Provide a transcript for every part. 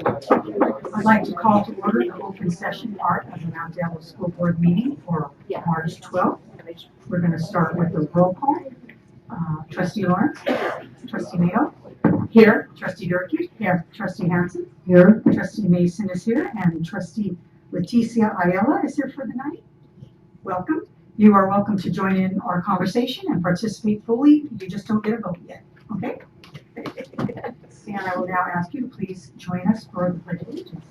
I'd like to call to order the open session part of the Mount Diablo School Board meeting for March 12th. We're going to start with the roll call. Trustee Lawrence. Trustee Mayo. Here. Trustee Durkee. Here. Trustee Hanson. Here. Trustee Mason is here. And Trustee Leticia Ayala is here for the night. Welcome. You are welcome to join in our conversation and participate fully. You just don't get a vote yet. Okay? And I will now ask you to please join us for the Pledge of Allegiance.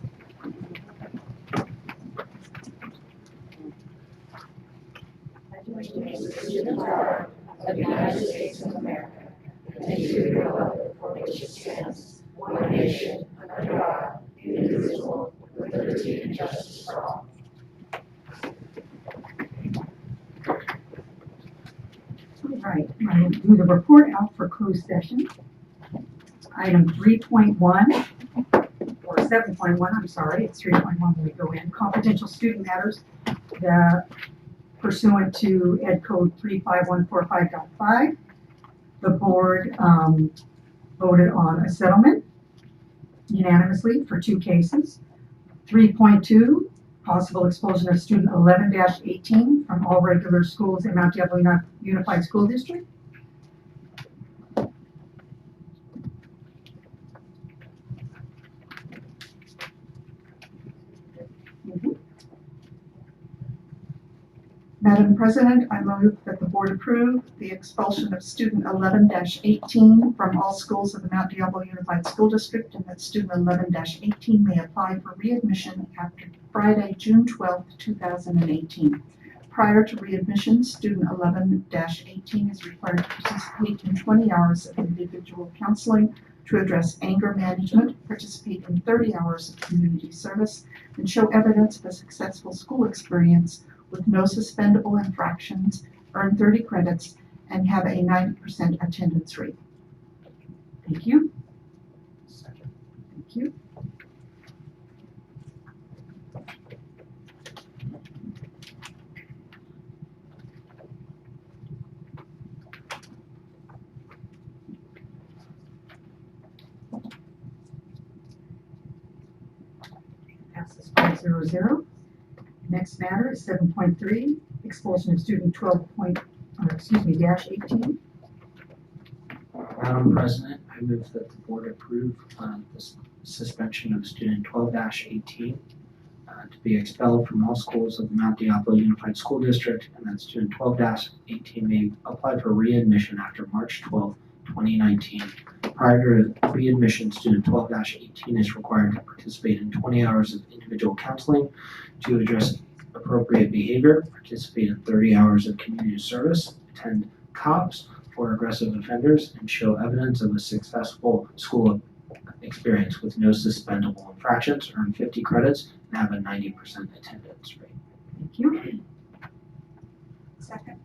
Of the United States of America, and to the republic for which it stands, one nation, under God, indivisible, with liberty and justice for all. All right, I will do the report out for closed session. Item 3.1, or 7.1, I'm sorry, it's 3.1 when we go in. Confidential student matters that pursuant to Ed Code 35145.5, the board voted on a settlement unanimously for 2 cases. 3.2, possible expulsion of student 11-18 from all regular schools in Mount Diablo Unified School District. Madam President, I move that the board approve the expulsion of student 11-18 from all schools of the Mount Diablo Unified School District, and that student 11-18 may apply for readmission after Friday, June 12, 2018. Prior to readmission, student 11-18 is required to participate in 20 hours of individual counseling to address anger management, participate in 30 hours of community service, and show evidence of a successful school experience with no suspendable infractions, earn 30 credits, and have a 90% attendance rate. Thank you. Second. Thank you. Passes 5-0. Next matter is 7.3, expulsion of student 18. Madam President, I move that the board approve the suspension of student 12-18 to be expelled from all schools of the Mount Diablo Unified School District, and that student 12-18 may apply for readmission after March 12, 2019. Prior to readmission, student 12-18 is required to participate in 20 hours of individual counseling to address appropriate behavior, participate in 30 hours of community service, attend COPS for aggressive offenders, and show evidence of a successful school experience with no suspendable infractions, earn 50 credits, and have a 90% attendance rate. Thank you. Second.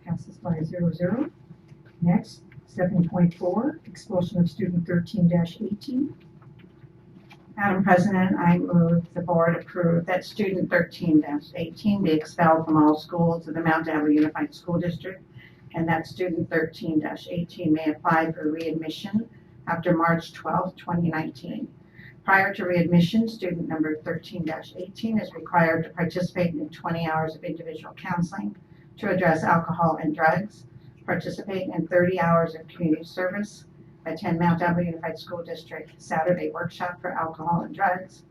Passes 5-0. Next, 7.4, expulsion of student 13-18. Madam President, I move the board approve that student 13-18 be expelled from all schools of the Mount Diablo Unified School District, and that student 13-18 may apply for readmission after March 12, 2019. Prior to readmission, student number 13-18 is required to participate in 20 hours of individual counseling to address alcohol and drugs, participate in 30 hours of community service, attend Mount Diablo Unified School District Saturday workshop for alcohol and drugs,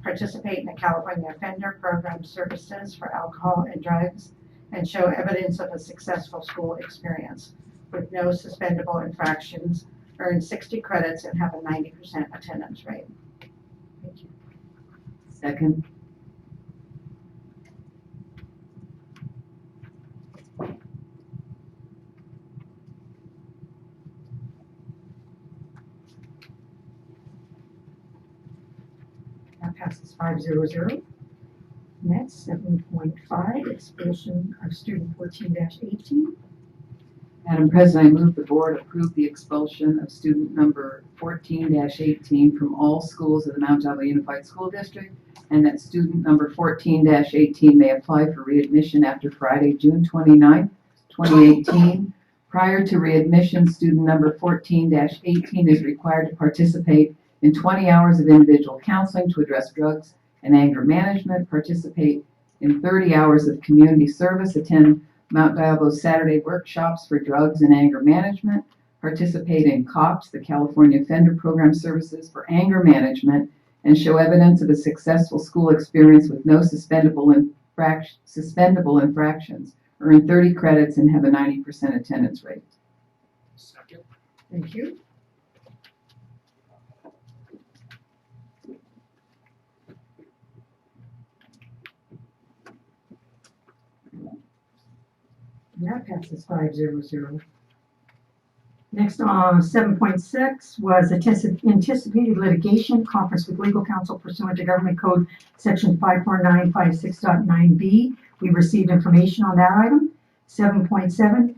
participate in the California Offender Program services for alcohol and drugs, and show evidence of a successful school experience with no suspendable infractions, earn 60 credits, and have a 90% attendance rate. Thank you. Second. That passes 5-0. Next, 7.5, expulsion of student 14-18. Madam President, I move the board approve the expulsion of student number 14-18 from all schools of the Mount Diablo Unified School District, and that student number 14-18 may apply for readmission after Friday, June 29, 2018. Prior to readmission, student number 14-18 is required to participate in 20 hours of individual counseling to address drugs and anger management, participate in 30 hours of community service, attend Mount Diablo's Saturday workshops for drugs and anger management, participate in COPS, the California Offender Program Services for anger management, and show evidence of a successful school experience with no suspendable infractions, earn 30 credits, and have a 90% attendance rate. Second. Thank you. And that passes 5-0-0. Next on 7.6 was anticipated litigation, conference with legal counsel pursuant to Government Code Section 54956.9b. We received information on that item. 7.7,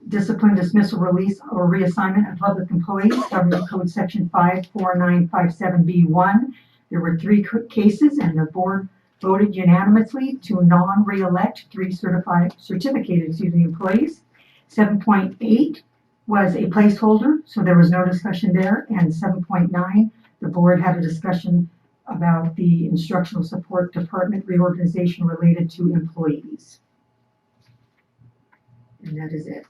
discipline, dismissal, release, or reassignment of public employees, Government Code Section 54957b1. There were 3 cases, and the board voted unanimously to non-re-elect 3 certificated employees. 7.8 was a placeholder, so there was no discussion there. And 7.9, the board had a discussion about the instructional support department reorganization related to employees. And that is it.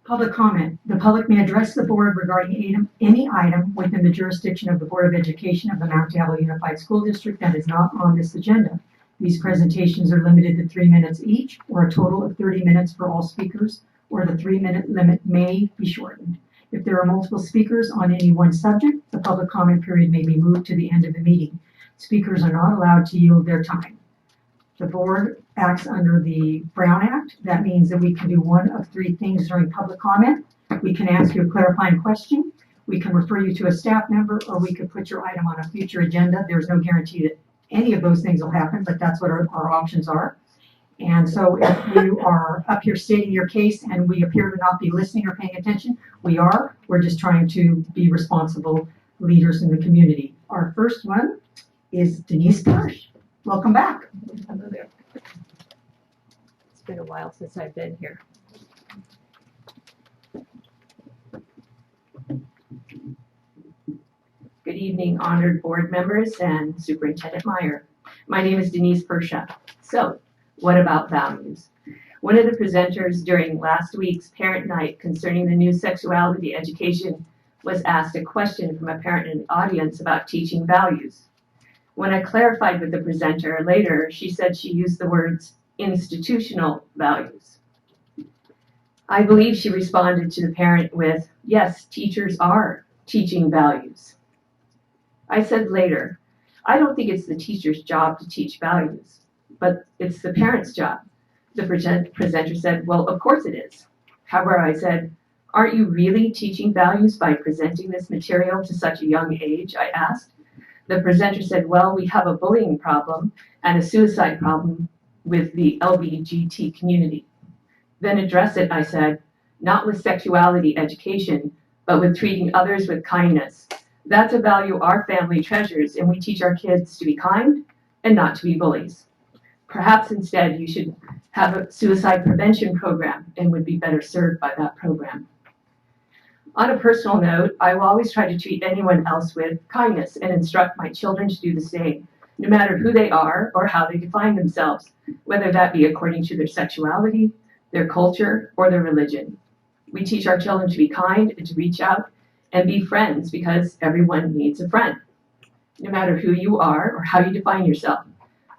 Public comment. The public may address the board regarding any item within the jurisdiction of the Board of Education of the Mount Diablo Unified School District that is not on this agenda. These presentations are limited to 3 minutes each, or a total of 30 minutes for all speakers, or the 3-minute limit may be shortened. If there are multiple speakers on any one subject, the public comment period may be moved to the end of the meeting. Speakers are not allowed to yield their time. The board acts under the Brown Act. That means that we can do one of 3 things during public comment. We can ask you a clarifying question, we can refer you to a staff member, or we could put your item on a future agenda. There's no guarantee that any of those things will happen, but that's what our options are. And so if you are up here stating your case and we appear to not be listening or paying attention, we are. We're just trying to be responsible leaders in the community. Our first one is Denise Bush. Welcome back. Hello there. It's been a while since I've been here. Good evening, honored board members and Superintendent Meyer. My name is Denise Persha. So, what about values? One of the presenters during last week's parent night concerning the new sexuality education was asked a question from a parent in the audience about teaching values. When I clarified with the presenter later, she said she used the words institutional values. I believe she responded to the parent with, yes, teachers are teaching values. I said later, I don't think it's the teacher's job to teach values, but it's the parent's job. The presenter said, well, of course it is. However, I said, aren't you really teaching values by presenting this material to such a young age, I asked. The presenter said, well, we have a bullying problem and a suicide problem with the LGBT community. Then address it, I said, not with sexuality education, but with treating others with kindness. That's a value our family treasures, and we teach our kids to be kind and not to be bullies. Perhaps instead you should have a suicide prevention program and would be better served by that program. On a personal note, I will always try to treat anyone else with kindness and instruct my children to do the same, no matter who they are or how they define themselves, whether that be according to their sexuality, their culture, or their religion. We teach our children to be kind and to reach out and be friends because everyone needs a friend, no matter who you are or how you define yourself.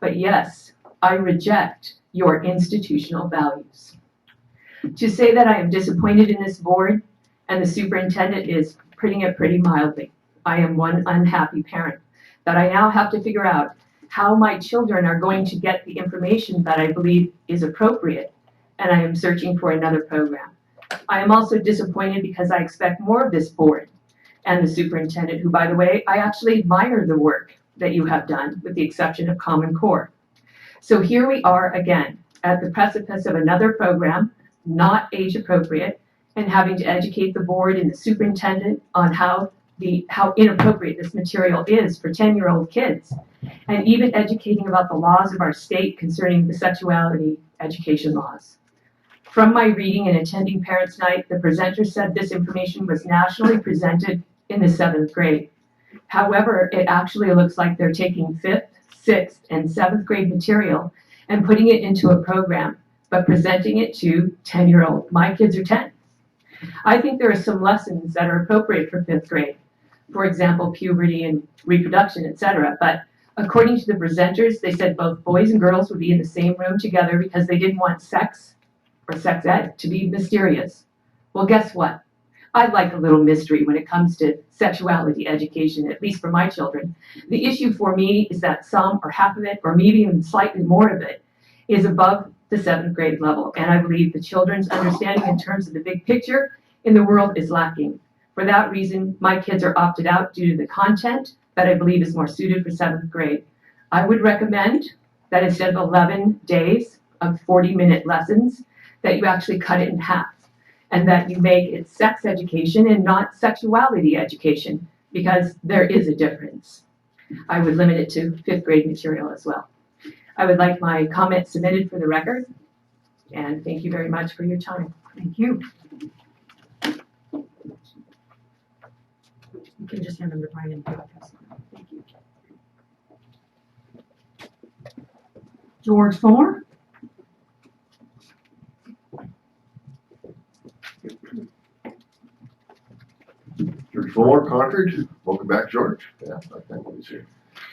But yes, I reject your institutional values. To say that I am disappointed in this board and the superintendent is putting it pretty mildly. I am one unhappy parent that I now have to figure out how my children are going to get the information that I believe is appropriate, and I am searching for another program. I am also disappointed because I expect more of this board and the superintendent, who, by the way, I actually admire the work that you have done, with the exception of Common Core. So here we are again at the precipice of another program, not age appropriate, and having to educate the board and the superintendent on how inappropriate this material is for 10-year-old kids, and even educating about the laws of our state concerning the sexuality education laws. From my reading and attending Parents' Night, the presenter said this information was nationally presented in the 7th grade. However, it actually looks like they're taking 5th, 6th, and 7th grade material and putting it into a program, but presenting it to 10-year-old. My kids are 10. I think there are some lessons that are appropriate for 5th grade. For example, puberty and reproduction, etc. But according to the presenters, they said both boys and girls would be in the same room together because they didn't want sex or sex ed to be mysterious. Well, guess what? I like a little mystery when it comes to sexuality education, at least for my children. The issue for me is that some or half of it, or maybe even slightly more of it, is above the 7th grade level. And I believe the children's understanding in terms of the big picture in the world is lacking. For that reason, my kids are opted out due to the content that I believe is more suited for 7th grade. I would recommend that instead of 11 days of 40-minute lessons, that you actually cut it in half, and that you make it sex education and not sexuality education, because there is a difference. I would limit it to 5th grade material as well. I would like my comments submitted for the record, and thank you very much for your time. Thank you. You can just hand them to Brian and Thank you. George Fuller. George Fuller, Concord. Welcome back, George. Yeah, I think he's here.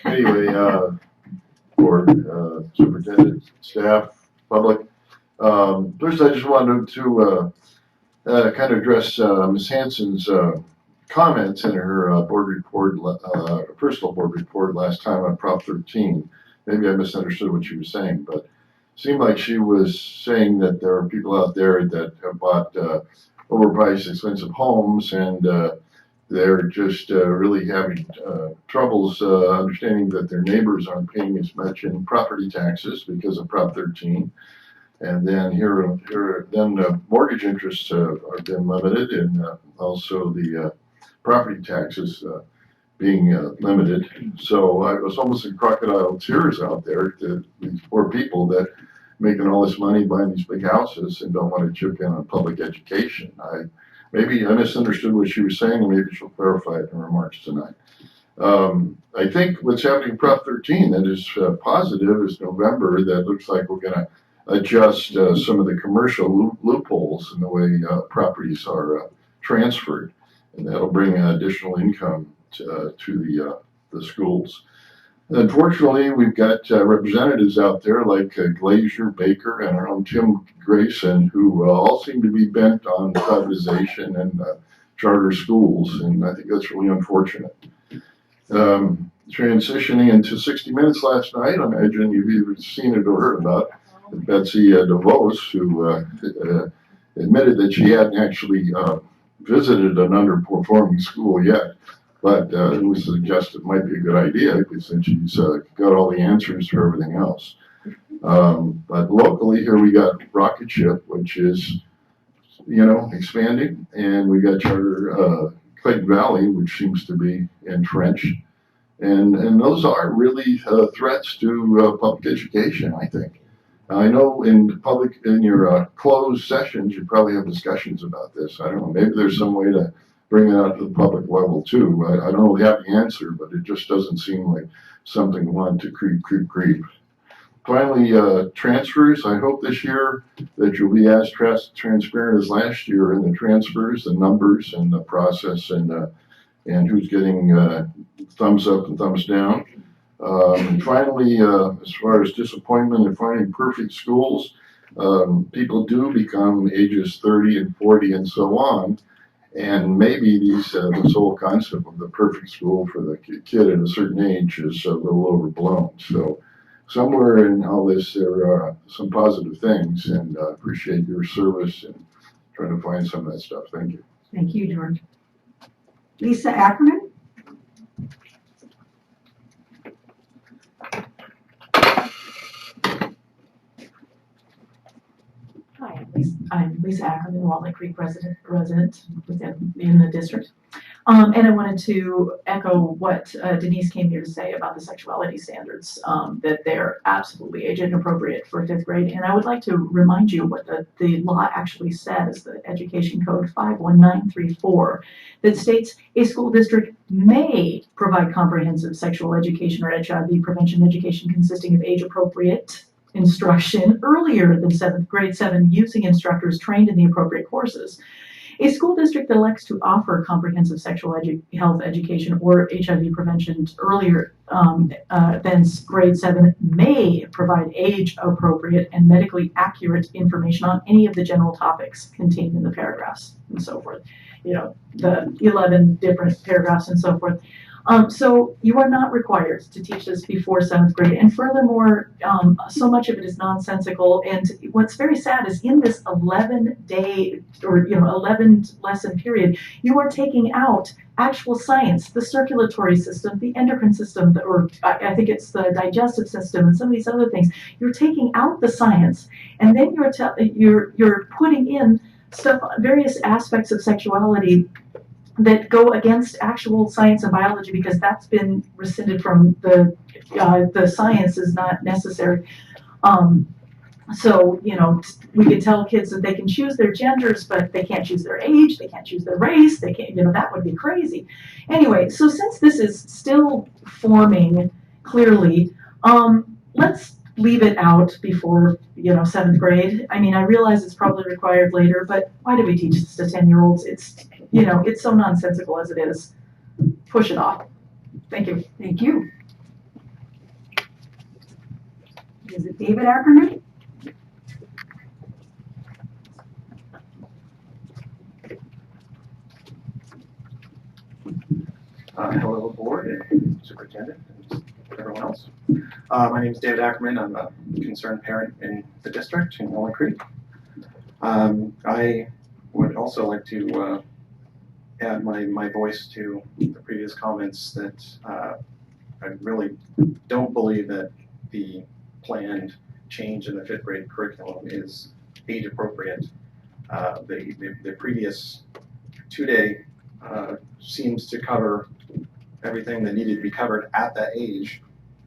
Anyway, board, superintendent, staff, public. First, I just wanted to kind of address Ms. Hanson's comments in her board report, personal board report last time on Prop 13. Maybe I misunderstood what she was saying, but it seemed like she was saying that there are people out there that have bought overpriced, expensive homes, and they're just really having troubles understanding that their neighbors aren't paying as much in property taxes because of Prop 13. And then then mortgage interests are been limited, and also the property taxes being limited. So I was almost in crocodile tears out there to these poor people that making all this money buying these big houses and don't want to chip in on public education. Maybe I misunderstood what she was saying, and maybe she'll clarify it in remarks tonight. I think what's happening in Prop 13 that is positive is November. That looks like we're going to adjust some of the commercial loopholes in the way properties are transferred, and that'll bring additional income to the schools. Unfortunately, we've got representatives out there like Glazier, Baker, and our own Tim Grayson, who all seem to be bent on privatization and charter schools, and I think that's really unfortunate. Transitioning into 60 Minutes last night, I imagine you've either seen it or heard about Betsy DeVos, who admitted that she hadn't actually visited an underperforming school yet. But it was suggested it might be a good idea because then she's got all the answers for everything else. But locally here we got Rocket Ship, which is, expanding, and we got Charter Clayton Valley, which seems to be entrenched. And those are really threats to public education, I think. I know in your closed sessions, you probably have discussions about this. I don't know, maybe there's some way to bring it out to the public level too. I don't really have the answer, but it just doesn't seem like something we want to creep. Finally, transfers. I hope this year that you'll be as transparent as last year in the transfers, the numbers, and the process, and who's getting thumbs up and thumbs down. And finally, as far as disappointment in finding perfect schools, people do become ages 30 and 40 and so on. And maybe this whole concept of the perfect school for the kid at a certain age is a little overblown. So somewhere in all this, there are some positive things, and I appreciate your service and trying to find some of that stuff. Thank you. Thank you, George. Lisa Ackerman. I'm Lisa Ackerman, Walnut Creek resident in the district. And I wanted to echo what Denise came here to say about the sexuality standards, that they're absolutely age inappropriate for 5th grade. And I would like to remind you what the law actually says, the Education Code 51934, that states a school district may provide comprehensive sexual education or HIV prevention education consisting of age appropriate instruction earlier than grade 7 using instructors trained in the appropriate courses. A school district that elects to offer comprehensive sexual health education or HIV prevention earlier than grade 7 may provide age-appropriate and medically accurate information on any of the general topics contained in the paragraphs and so forth. You know, the 11 different paragraphs and so forth. So you are not required to teach this before 7th grade. And furthermore, so much of it is nonsensical. And what's very sad is in this 11-day or 11 lesson period, you are taking out actual science, the circulatory system, the endocrine system, or I think it's the digestive system and some of these other things. You're taking out the science, and then you're putting in stuff, various aspects of sexuality that go against actual science and biology, because that's been rescinded from the science is not necessary. So, we can tell kids that they can choose their genders, but they can't choose their age, they can't choose their race, they can't, that would be crazy. Anyway, so since this is still forming clearly, let's leave it out before, 7th grade. I mean, I realize it's probably required later, but why do we teach this to 10-year-olds? It's so nonsensical as it is. Push it off. Thank you. Thank you. Is it David Ackerman? Hello, board and superintendent and everyone else. My name is David Ackerman. I'm a concerned parent in the district in Walnut Creek. I would also like to add my voice to the previous comments that I really don't believe that the planned change in the 5th grade curriculum is age appropriate. The previous 2-day seems to cover everything that needed to be covered at that age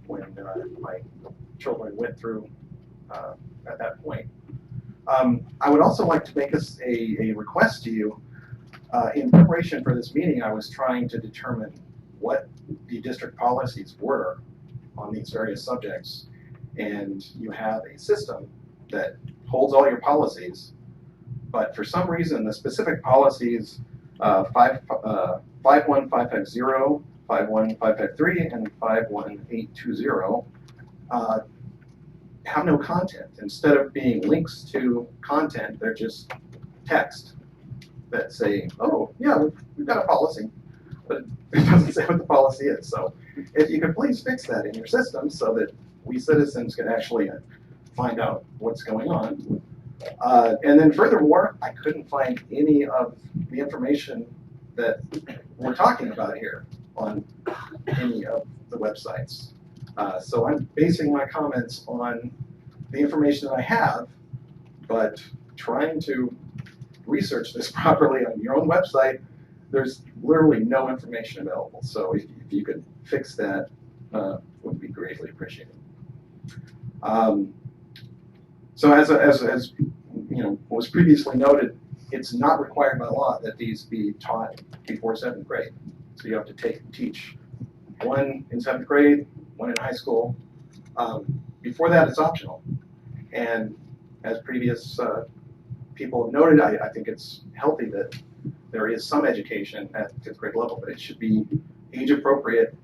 when my children went through at that point. I would also like to make a request to you. In preparation for this meeting, I was trying to determine what the district policies were on these various subjects, and you have a system that holds all your policies, but for some reason the specific policies 51550, 51553, and 51820 have no content. Instead of being links to content, they're just text that say, oh, yeah, we've got a policy, but it doesn't say what the policy is. So if you could please fix that in your system so that we citizens can actually find out what's going on. And then furthermore, I couldn't find any of the information that we're talking about here on any of the websites. So I'm basing my comments on the information that I have, but trying to research this properly on your own website, there's literally no information available. So if you could fix that, would be greatly appreciated. So as was previously noted, it's not required by law that these be taught before 7th grade. So you have to teach one in 7th grade, one in high school. Before that, it's optional. And as previous people have noted, I think it's healthy that there is some education at 5th grade level, but it should be age appropriate.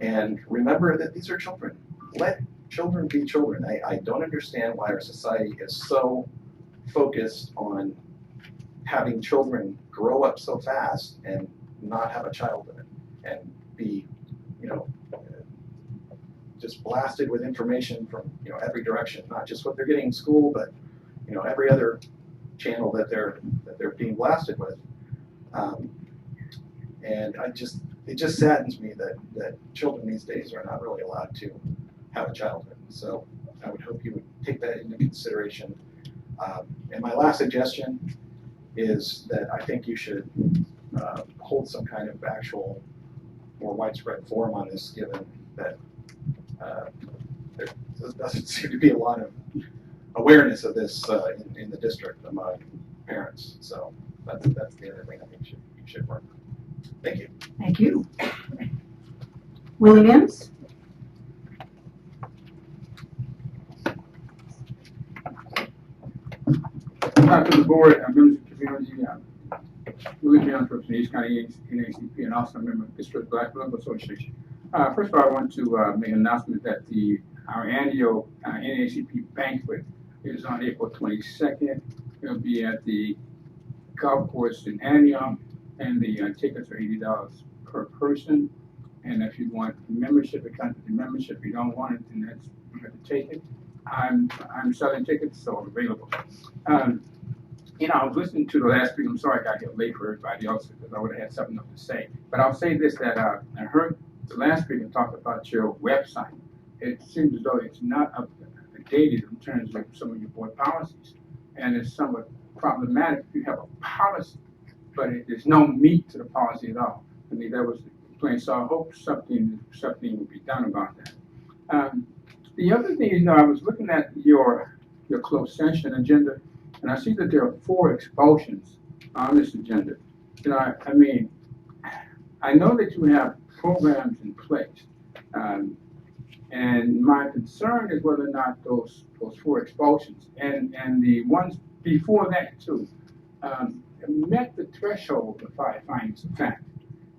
And remember that these are children. Let children be children. I don't understand why our society is so focused on having children grow up so fast and not have a childhood and be, just blasted with information from, every direction, not just what they're getting in school, but, every other channel that they're being blasted with. And it just saddens me that children these days are not really allowed to have a childhood. So I would hope you would take that into consideration. And my last suggestion is that I think you should hold some kind of actual more widespread forum on this, given that there doesn't seem to be a lot of awareness of this in the district among parents. So that's the other thing I think you should work on. Thank you. Thank you. Willie Mims? To the board, members of the community, Willie Jones from the East County NAACP and also a member of the District Black Club Association. First of all, I want to make an announcement that our annual NAACP banquet is on April 22nd. It'll be at the golf course in Antioch, and the tickets are $80 per person. And if you want membership, it comes with the membership. If you don't want it, then that's you have to take it. I'm selling tickets, so I'm available. I was listening to the last week. I'm sorry I got here late for everybody else because I would have had something else to say. But I'll say this, that I heard the last speaker talk about your website. It seems as though it's not updated in terms of some of your board policies. And it's somewhat problematic if you have a policy, but there's no meat to the policy at all. I mean, that was the complaint. So I hope something will be done about that. The other thing is, I was looking at your closed session agenda, and I see that there are 4 expulsions on this agenda. I know that you have programs in place, and my concern is whether or not those 4 expulsions and the ones before that too met the threshold of 5 findings of fact.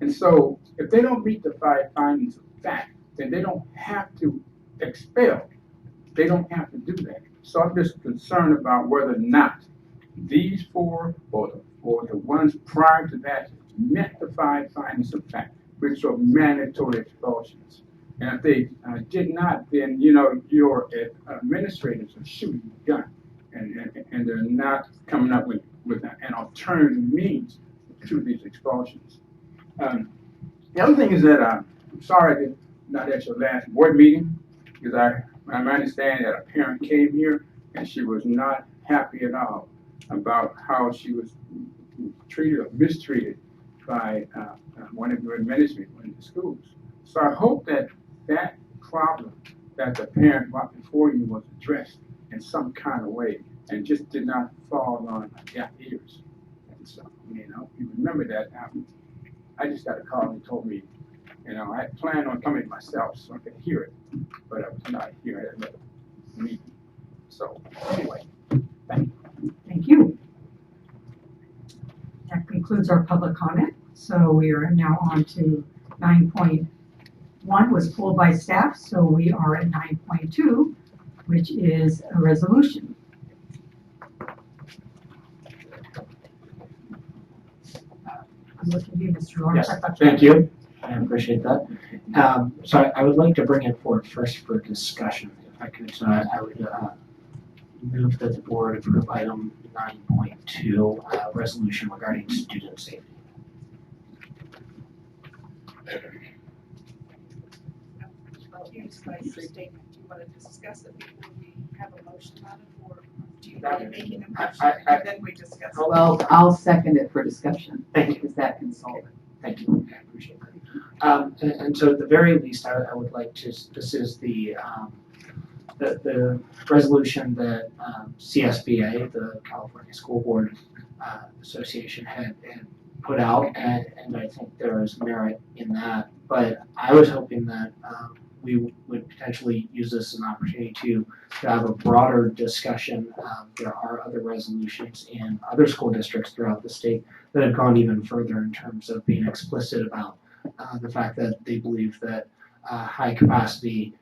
And so, if they don't meet the 5 findings of fact, then they don't have to expel. They don't have to do that. So I'm just concerned about whether or not these 4 or the ones prior to that met the 5 findings of fact, which are mandatory expulsions. And if they did not, then your administrators are shooting the gun, and they're not coming up with an alternative means to these expulsions. The other thing is that I'm sorry I did not at your last board meeting, because I understand that a parent came here and she was not happy at all about how she was treated or mistreated by one of your administrators in the schools. So I hope that problem that the parent brought before you was addressed in some kind of way and just did not fall on deaf ears. And so, you remember that. I just got a call and told me, I planned on coming myself so I could hear it, but I was not here at another meeting. So anyway, thank you. Thank you. That concludes our public comment. So we are now on to 9.1 was pulled by staff. So we are at 9.2, which is a resolution. I'm looking at you, Mr. Lawrence. Yes, thank you. I appreciate that. So I would like to bring it forward first for discussion. If I could, I would move that the board approve item 9.2, resolution regarding student safety. You explained your statement. Do you want to discuss it before we have a motion on it, or do you That- want to make an I- motion and then we discuss it? Well, I'll second it for discussion. Thank you. Because that can solve it. Thank you. I appreciate that. And so at the very least, I would like to, this is the resolution that CSBA, the California School Board Association, had put out, and I think there is merit in that. But I was hoping that we would potentially use this as an opportunity to have a broader discussion. There are other resolutions in other school districts throughout the state that have gone even further in terms of being explicit about the fact that they believe that high capacity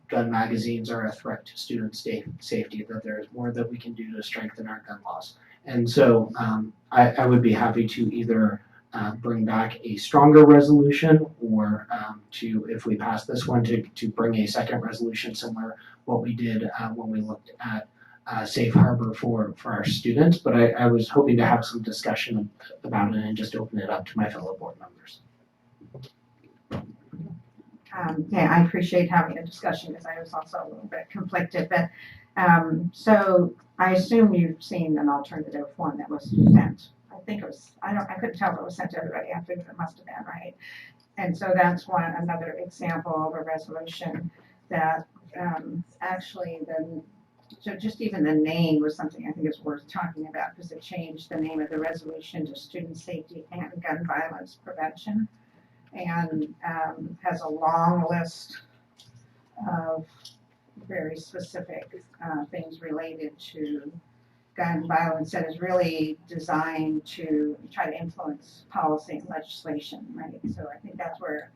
gun magazines are a threat to student safety, that there is more that we can do to strengthen our gun laws. And so I would be happy to either bring back a stronger resolution, or to, if we pass this one, to bring a second resolution similar what we did when we looked at safe harbor for our students. But I was hoping to have some discussion about it and just open it up to my fellow board members. Yeah, I appreciate having a discussion because I was also a little bit conflicted, but So I assume you've seen an alternative one that was sent. I think it was, I couldn't tell if it was sent to everybody. I think it must have been, right? And so that's another example of a resolution that, actually so just even the name was something I think is worth talking about, because it changed the name of the resolution to Student Safety and Gun Violence Prevention, and has a long list of very specific things related to gun violence that is really designed to try to influence policy and legislation, right? So I think that's where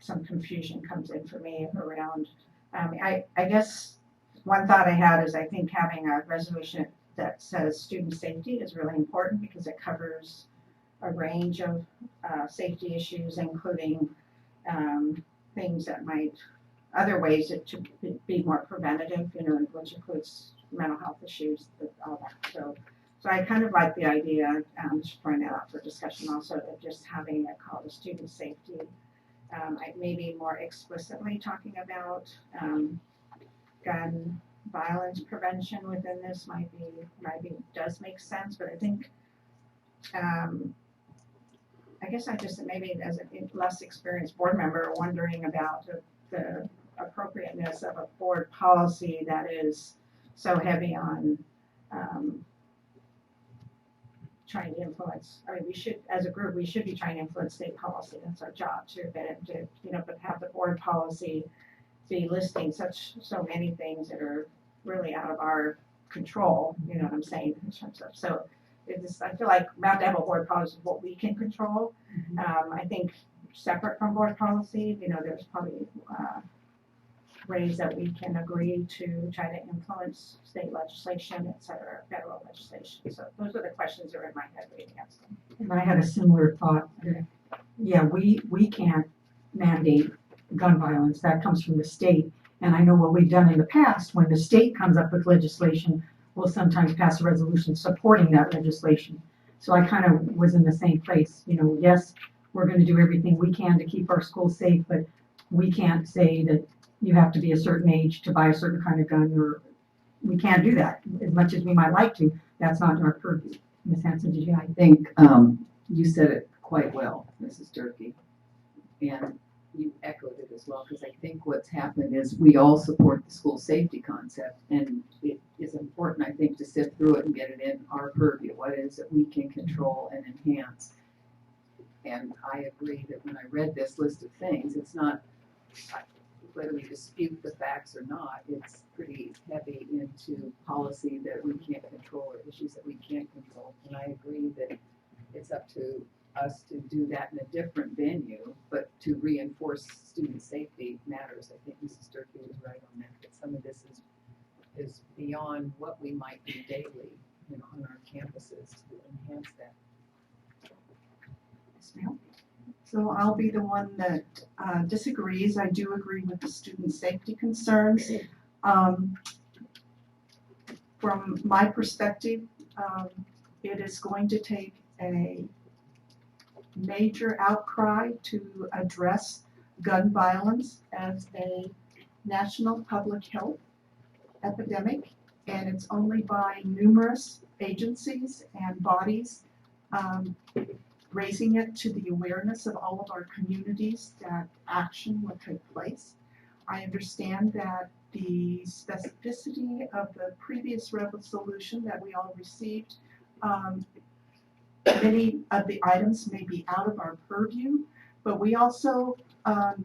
some confusion comes in for me around. I guess one thought I had is I think having a resolution that says student safety is really important, because it covers a range of safety issues, including things that might, other ways to be more preventative, which includes mental health issues, all that. So I kind of like the idea, just throwing that out for discussion also, of just having it called a student safety. Maybe more explicitly talking about gun violence prevention within this might does make sense, but I think, I guess I just, maybe as a less experienced board member, wondering about the appropriateness of a board policy that is so heavy on trying to influence. I mean, we should, as a group, we should be trying to influence state policy. That's our job but have the board policy be listing so many things that are really out of our control. You know what I'm saying in terms of. So I feel like we have to have a board policy of what we can control. I think separate from board policy, there's probably ways that we can agree to try to influence state legislation, et cetera, federal legislation. So those are the questions that are in my head reading them. And I had a similar thought. Yeah, we can't mandate gun violence. That comes from the state. And I know what we've done in the past, when the state comes up with legislation, we'll sometimes pass a resolution supporting that legislation. So I kind of was in the same place. Yes, we're going to do everything we can to keep our schools safe, but we can't say that you have to be a certain age to buy a certain kind of gun, or we can't do that. As much as we might like to, that's not in our purview. Ms. Hanson, did you have? I think you said it quite well, Mrs. Durkee, and you echoed it as well, because I think what's happened is we all support the school safety concept, and it is important, I think, to sift through it and get it in our purview. What is it we can control and enhance? And I agree that when I read this list of things, it's not, whether we dispute the facts or not, it's pretty heavy into policy that we can't control or issues that we can't control. And I agree that it's up to us to do that in a different venue, but to reinforce student safety matters. I think Mrs. Durkee was right on that some of this is beyond what we might do daily, on our campuses to enhance that. Yes, ma'am. So I'll be the one that disagrees. I do agree with the student safety concerns. From my perspective, it is going to take a major outcry to address gun violence as a national public health epidemic, and it's only by numerous agencies and bodies raising it to the awareness of all of our communities that action will take place. I understand that the specificity of the previous resolution that we all received, many of the items may be out of our purview, but we also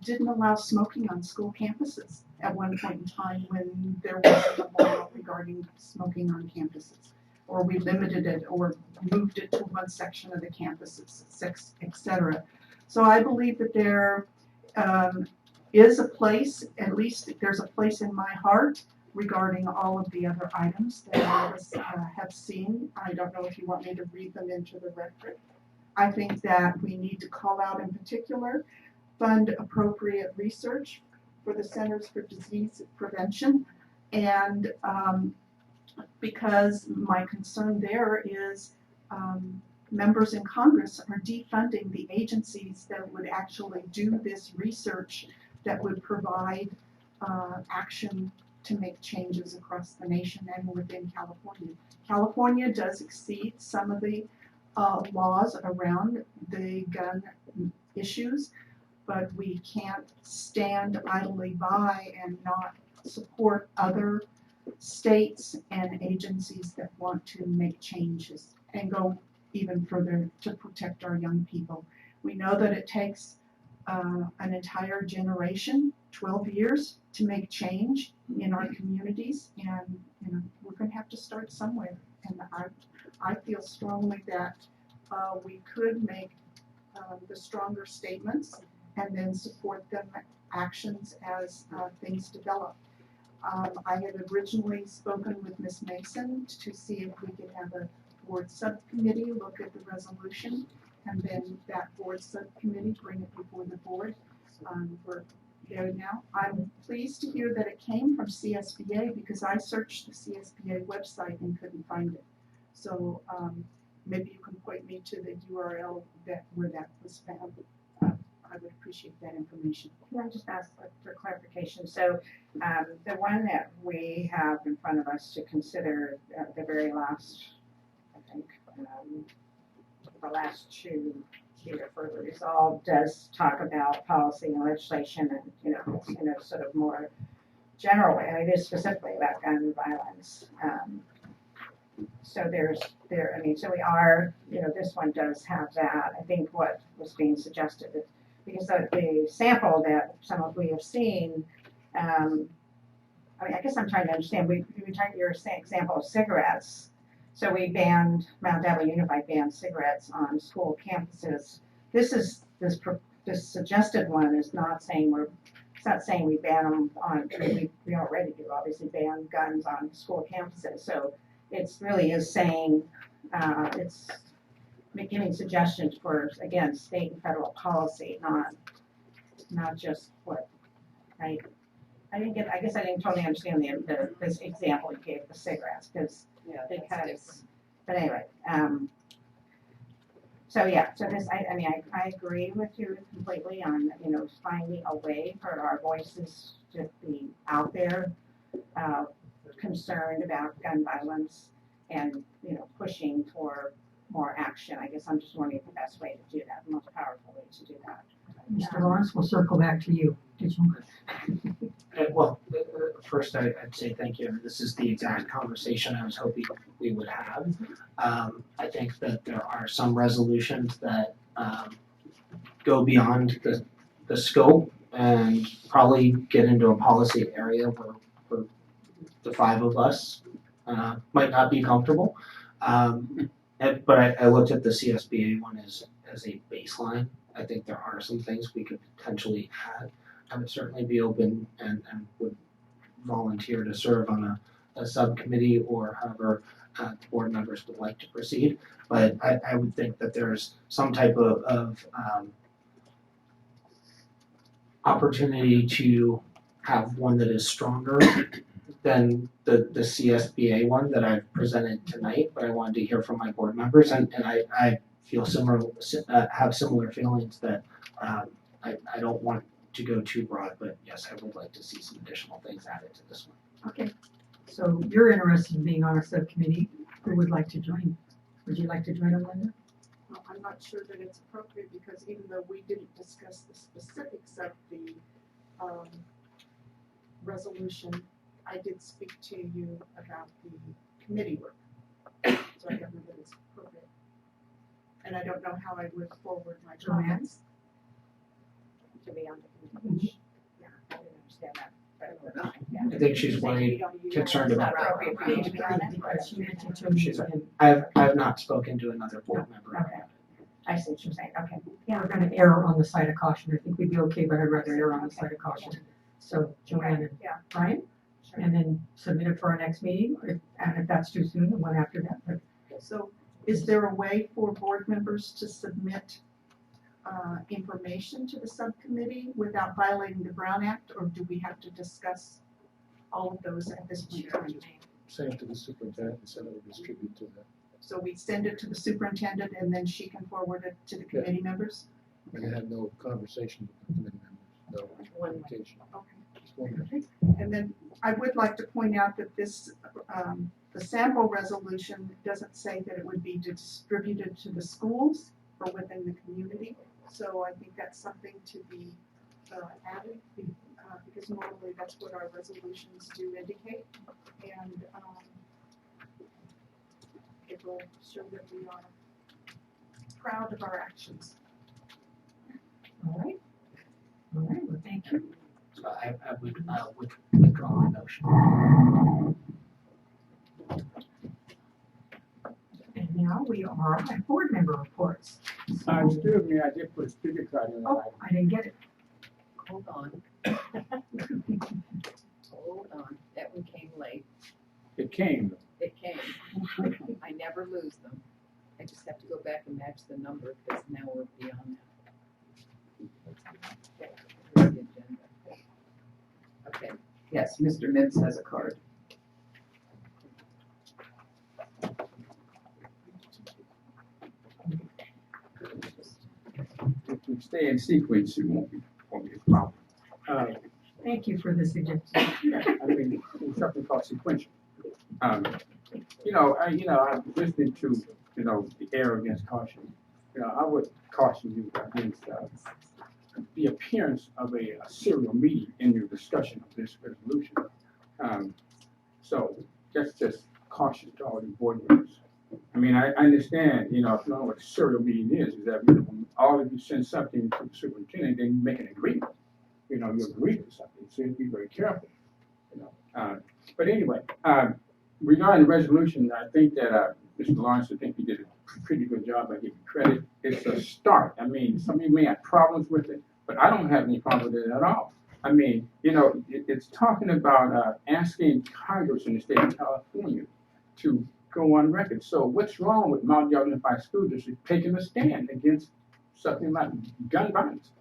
didn't allow smoking on school campuses at one point in time when there was a law regarding smoking on campuses, or we limited it or moved it to one section of the campuses, etc. So I believe that there is a place, at least there's a place in my heart regarding all of the other items that all of us have seen. I don't know if you want me to read them into the record. I think that we need to call out in particular, fund appropriate research for the Centers for Disease Prevention, and because my concern there is members in Congress are defunding the agencies that would actually do this research that would provide action to make changes across the nation and within California. California does exceed some of the laws around the gun issues, but we can't stand idly by and not support other states and agencies that want to make changes and go even further to protect our young people. We know that it takes an entire generation, 12 years, to make change in our communities, and we're going to have to start somewhere. And I feel strongly that we could make the stronger statements and then support them actions as things develop. I had originally spoken with Ms. Mason to see if we could have a board subcommittee look at the resolution, and then that board subcommittee bring it before the board. We're there now. I'm pleased to hear that it came from CSBA because I searched the CSBA website and couldn't find it. So maybe you can point me to the URL where that was found. I would appreciate that information. Can I just ask for clarification? So the one that we have in front of us to consider, the very last, I think, the last two here further resolved, does talk about policy and legislation and, sort of more general way. I mean, it is specifically about gun violence. So so we are, this one does have that. I think what was being suggested is, because the sample that some of we have seen, I guess I'm trying to understand, your example of cigarettes. So we Mount Diablo Unified banned cigarettes on school campuses. This suggested one is not saying it's not saying we ban them on, we already do, obviously ban guns on school campuses. So it's really is saying, it's giving suggestions for, again, state and federal policy, not just what, right? I guess I didn't totally understand this example you gave, the cigarettes, because, but anyway, so this, I agree with you completely on, finding a way for our voices to be out there, concerned about gun violence and, pushing for more action. I guess I'm just wondering the best way to do that, the most powerful way to do that. Mr. Lawrence, we'll circle back to you. Did you? Well, first I'd say thank you. This is the exact conversation I was hoping we would have. I think that there are some resolutions that go beyond the scope and probably get into a policy area where the five of us might not be comfortable. But I looked at the CSBA one as a baseline. I think there are some things we could potentially add. I would certainly be open and would volunteer to serve on a subcommittee or however the board members would like to proceed. But I would think that there's some type of opportunity to have one that is stronger than the CSBA one that I've presented tonight, but I wanted to hear from my board members, and I feel have similar feelings that I don't want to go too broad, but yes, I would like to see some additional things added to this one. Okay, so you're interested in being on our subcommittee. Who would like to join? Would you like to join, Linda? Well, I'm not sure that it's appropriate because even though we didn't discuss the specifics of the resolution, I did speak to you about the committee work. So I don't know that it's appropriate. And I don't know how I would forward my comments. To be on the committee. Yeah, I didn't understand that. But, I think she's concerned it's about not appropriate for me to be on it. Because she mentioned to me and I have not spoken to another board member. Okay. I see what you're saying. Okay. Yeah. we're gonna err on the side of caution. I think we'd be okay, but I'd rather err on the side of caution. So Joanne and Yeah. Brian, and then submit it for our next meeting, and if that's too soon, the one after that. But So is there a way for board members to submit information to the subcommittee without violating the Brown Act, or do we have to discuss all of those at this point in time? Send it to the superintendent and send it to distribute to them. So we send it to the superintendent and then she can forward it to the committee members? And have no conversation with the committee members, no communication. Okay. Just one minute. And then I would like to point out that this, the sample resolution doesn't say that it would be distributed to the schools or within the community. So I think that's something to be added, because normally that's what our resolutions do indicate. And it will show that we are proud of our actions. All right. All right, well, thank you. So I would withdraw my motion. And now we are at board member reports. Excuse me, I did put a speaker card in. Oh, I didn't get it. Hold on. Hold on. That one came late. It came. It came. I never lose them. I just have to go back and match the number because now we're beyond that. Here's the agenda. Okay. Yes, Mr. Mibbs has a card. If we stay in sequence, it won't be a problem. Thank you for the suggestion. I mean, it's something called sequential. I'm listening to, the error against caution. I would caution you against the appearance of a serial meeting in your discussion of this resolution. So that's just caution to all the board members. I mean, I understand, if you don't know what a serial meeting is that when all of you send something to the superintendent, then you make an agreement. You agree to something, so you have to be very careful. But anyway, regarding the resolution, I think that Mr. Lawrence, I think he did a pretty good job. I give you credit. It's a start. I mean, some of you may have problems with it, but I don't have any problem with it at all. I mean, it's talking about asking Congress in the state of California to go on record. So what's wrong with Mount Diablo Unified School District taking a stand against something like gun violence?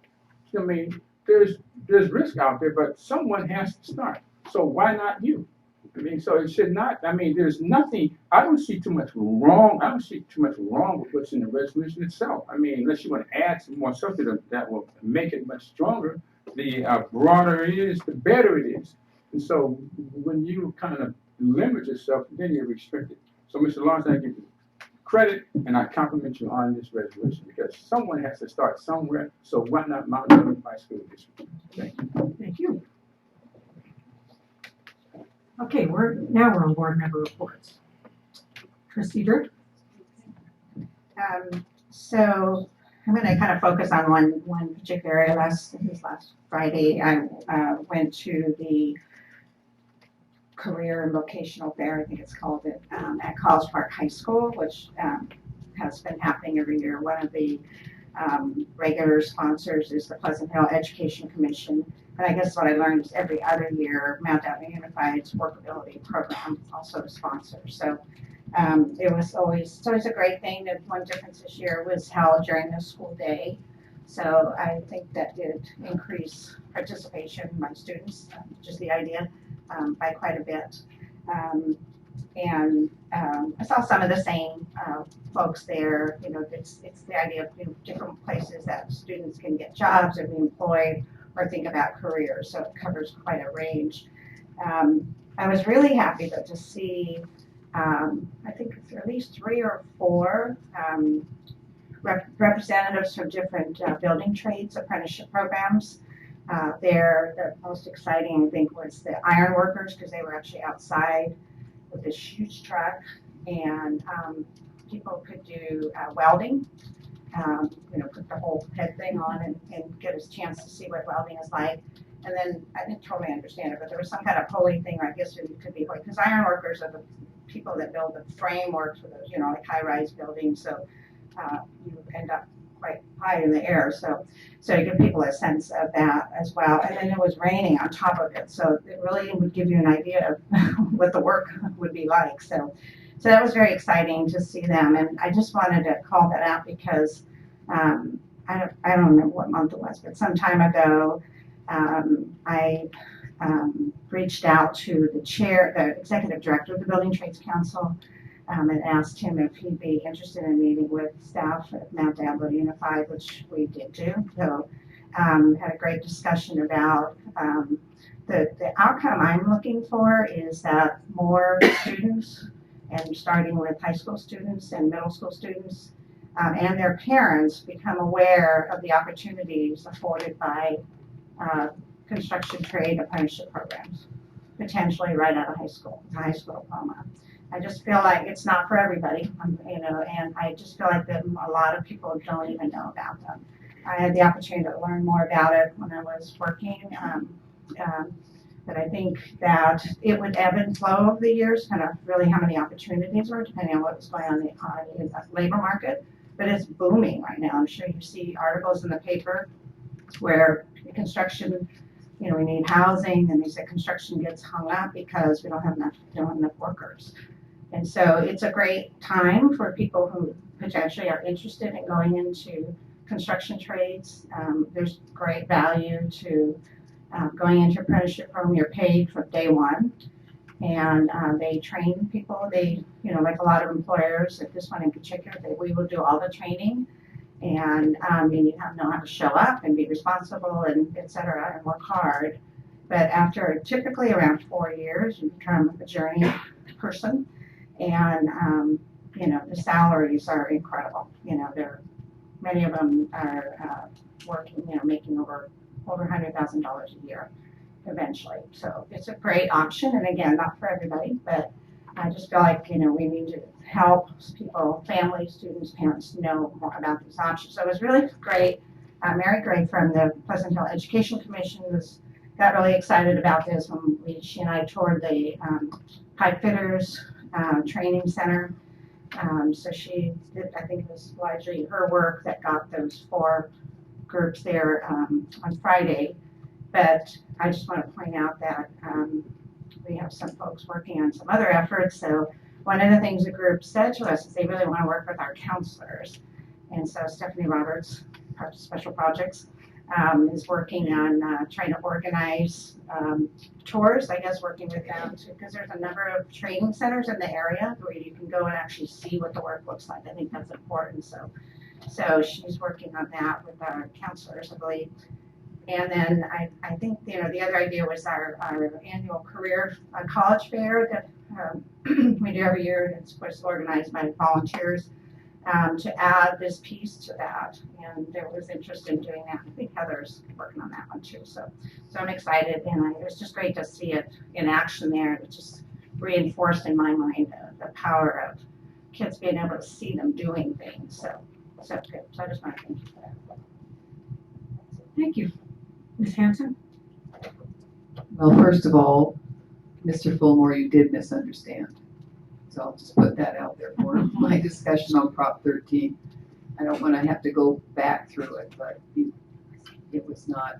I mean, there's risk out there, but someone has to start. So why not you? I mean, so it should not. I mean, there's nothing. I don't see too much wrong. I don't see too much wrong with what's in the resolution itself. I mean, unless you want to add some more stuff to it that will make it much stronger. The broader it is, the better it is. And so when you kind of limit yourself, then you're restricted. So, Mr. Lawrence, I give you credit and I compliment you on this resolution because someone has to start somewhere. So why not Mount Diablo Unified School District? Thank you. Thank you. Okay, we're on board member reports. Trustee Dirk? So I'm going to kind of focus on one particular area. Last Friday, I went to the Career and Vocational Fair, I think it's called it, at College Park High School, which has been happening every year. One of the regular sponsors is the Pleasant Hill Education Commission. And I guess what I learned is every other year, Mount Diablo Unified's workability program also a sponsor. So it was always a great thing. That one difference this year was held during the school day. So I think that did increase participation by students, just the idea, by quite a bit. I saw some of the same folks there. It's the idea of different places that students can get jobs or be employed or think about careers. So it covers quite a range. I was really happy though to see, I think it's at least 3 or 4 representatives from different building trades apprenticeship programs. The most exciting, I think, was the iron workers because they were actually outside with this huge truck, and people could do welding. Put the whole head thing on and get a chance to see what welding is like. And then I didn't totally understand it, but there was some kind of pulley thing, or I guess it could be because iron workers are the people that build the frameworks for those, like high-rise buildings. So you end up quite high in the air. So to give people a sense of that as well. And then it was raining on top of it, so it really would give you an idea of what the work would be like. So that was very exciting to see them, and I just wanted to call that out because I don't remember what month it was, but some time ago I reached out to the executive director of the Building Trades Council and asked him if he'd be interested in meeting with staff at Mount Diablo Unified, which we did do. So had a great discussion about the outcome I'm looking for is that more students, and starting with high school students and middle school students, and their parents become aware of the opportunities afforded by construction trade apprenticeship programs, potentially right out of high school diploma. I just feel like it's not for everybody, and I just feel like that a lot of people don't even know about them. I had the opportunity to learn more about it when I was working, but I think that it would ebb and flow over the years, kind of really how many opportunities were, depending on what was going on in the economy and the labor market. But it's booming right now. I'm sure you see articles in the paper where construction, we need housing, and they say construction gets hung up because we don't have enough workers. And so it's a great time for people who potentially are interested in going into construction trades. There's great value to going into apprenticeship program. You're paid from day one, and they train people. They, like a lot of employers, at this one in particular, we will do all the training, and you have to know how to show up and be responsible and et cetera, and work hard. But after typically around 4 years, you become a journey person, and the salaries are incredible. Many of them are working, making over $100,000 a year eventually. So it's a great option, and again, not for everybody, but I just feel like, we need to help people, families, students, parents know more about these options. So it was really great. Mary Gray from the Pleasant Hill Education Commission got really excited about this when she and I toured the pipe fitters training center. So she did, I think it was largely her work that got those 4 groups there on Friday. But I just want to point out that we have some folks working on some other efforts. So one of the things the group said to us is they really want to work with our counselors. And so Stephanie Roberts, Special Projects, is working on trying to organize tours, I guess, working with them too, because there's a number of training centers in the area where you can go and actually see what the work looks like. I think that's important. So she's working on that with our counselors, I believe. And then I think, the other idea was our annual career college fair that we do every year. It's, of course, organized by volunteers to add this piece to that. And there was interest in doing that. I think Heather's working on that one too. So I'm excited, and it was just great to see it in action there. It just reinforced in my mind the power of kids being able to see them doing things. So it's good. So I just want to thank you for that. Thank you. Ms. Hanson? Well, first of all, Mr. Fulmore, you did misunderstand. So I'll just put that out there for my discussion on Prop 13. I don't want to have to go back through it, but it was not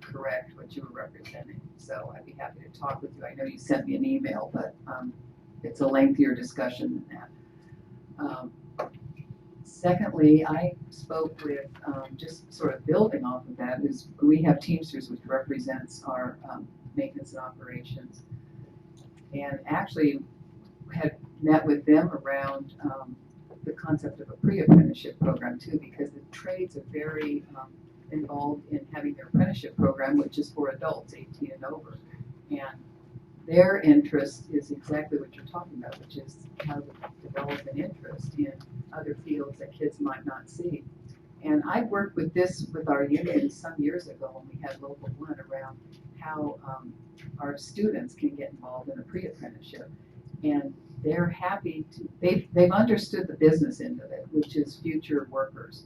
correct what you were representing. So I'd be happy to talk with you. I know you sent me an email, but it's a lengthier discussion than that. Secondly, I spoke with, just sort of building off of that, is we have Teamsters, which represents our maintenance and operations, and actually had met with them around the concept of a pre-apprenticeship program too, because the trades are very involved in having their apprenticeship program, which is for adults 18 and over, and their interest is exactly what you're talking about, which is how to develop an interest in other fields that kids might not see. And I worked with this with our union some years ago when we had Local 1 around how our students can get involved in a pre-apprenticeship. And they're happy to, they've understood the business end of it, which is future workers.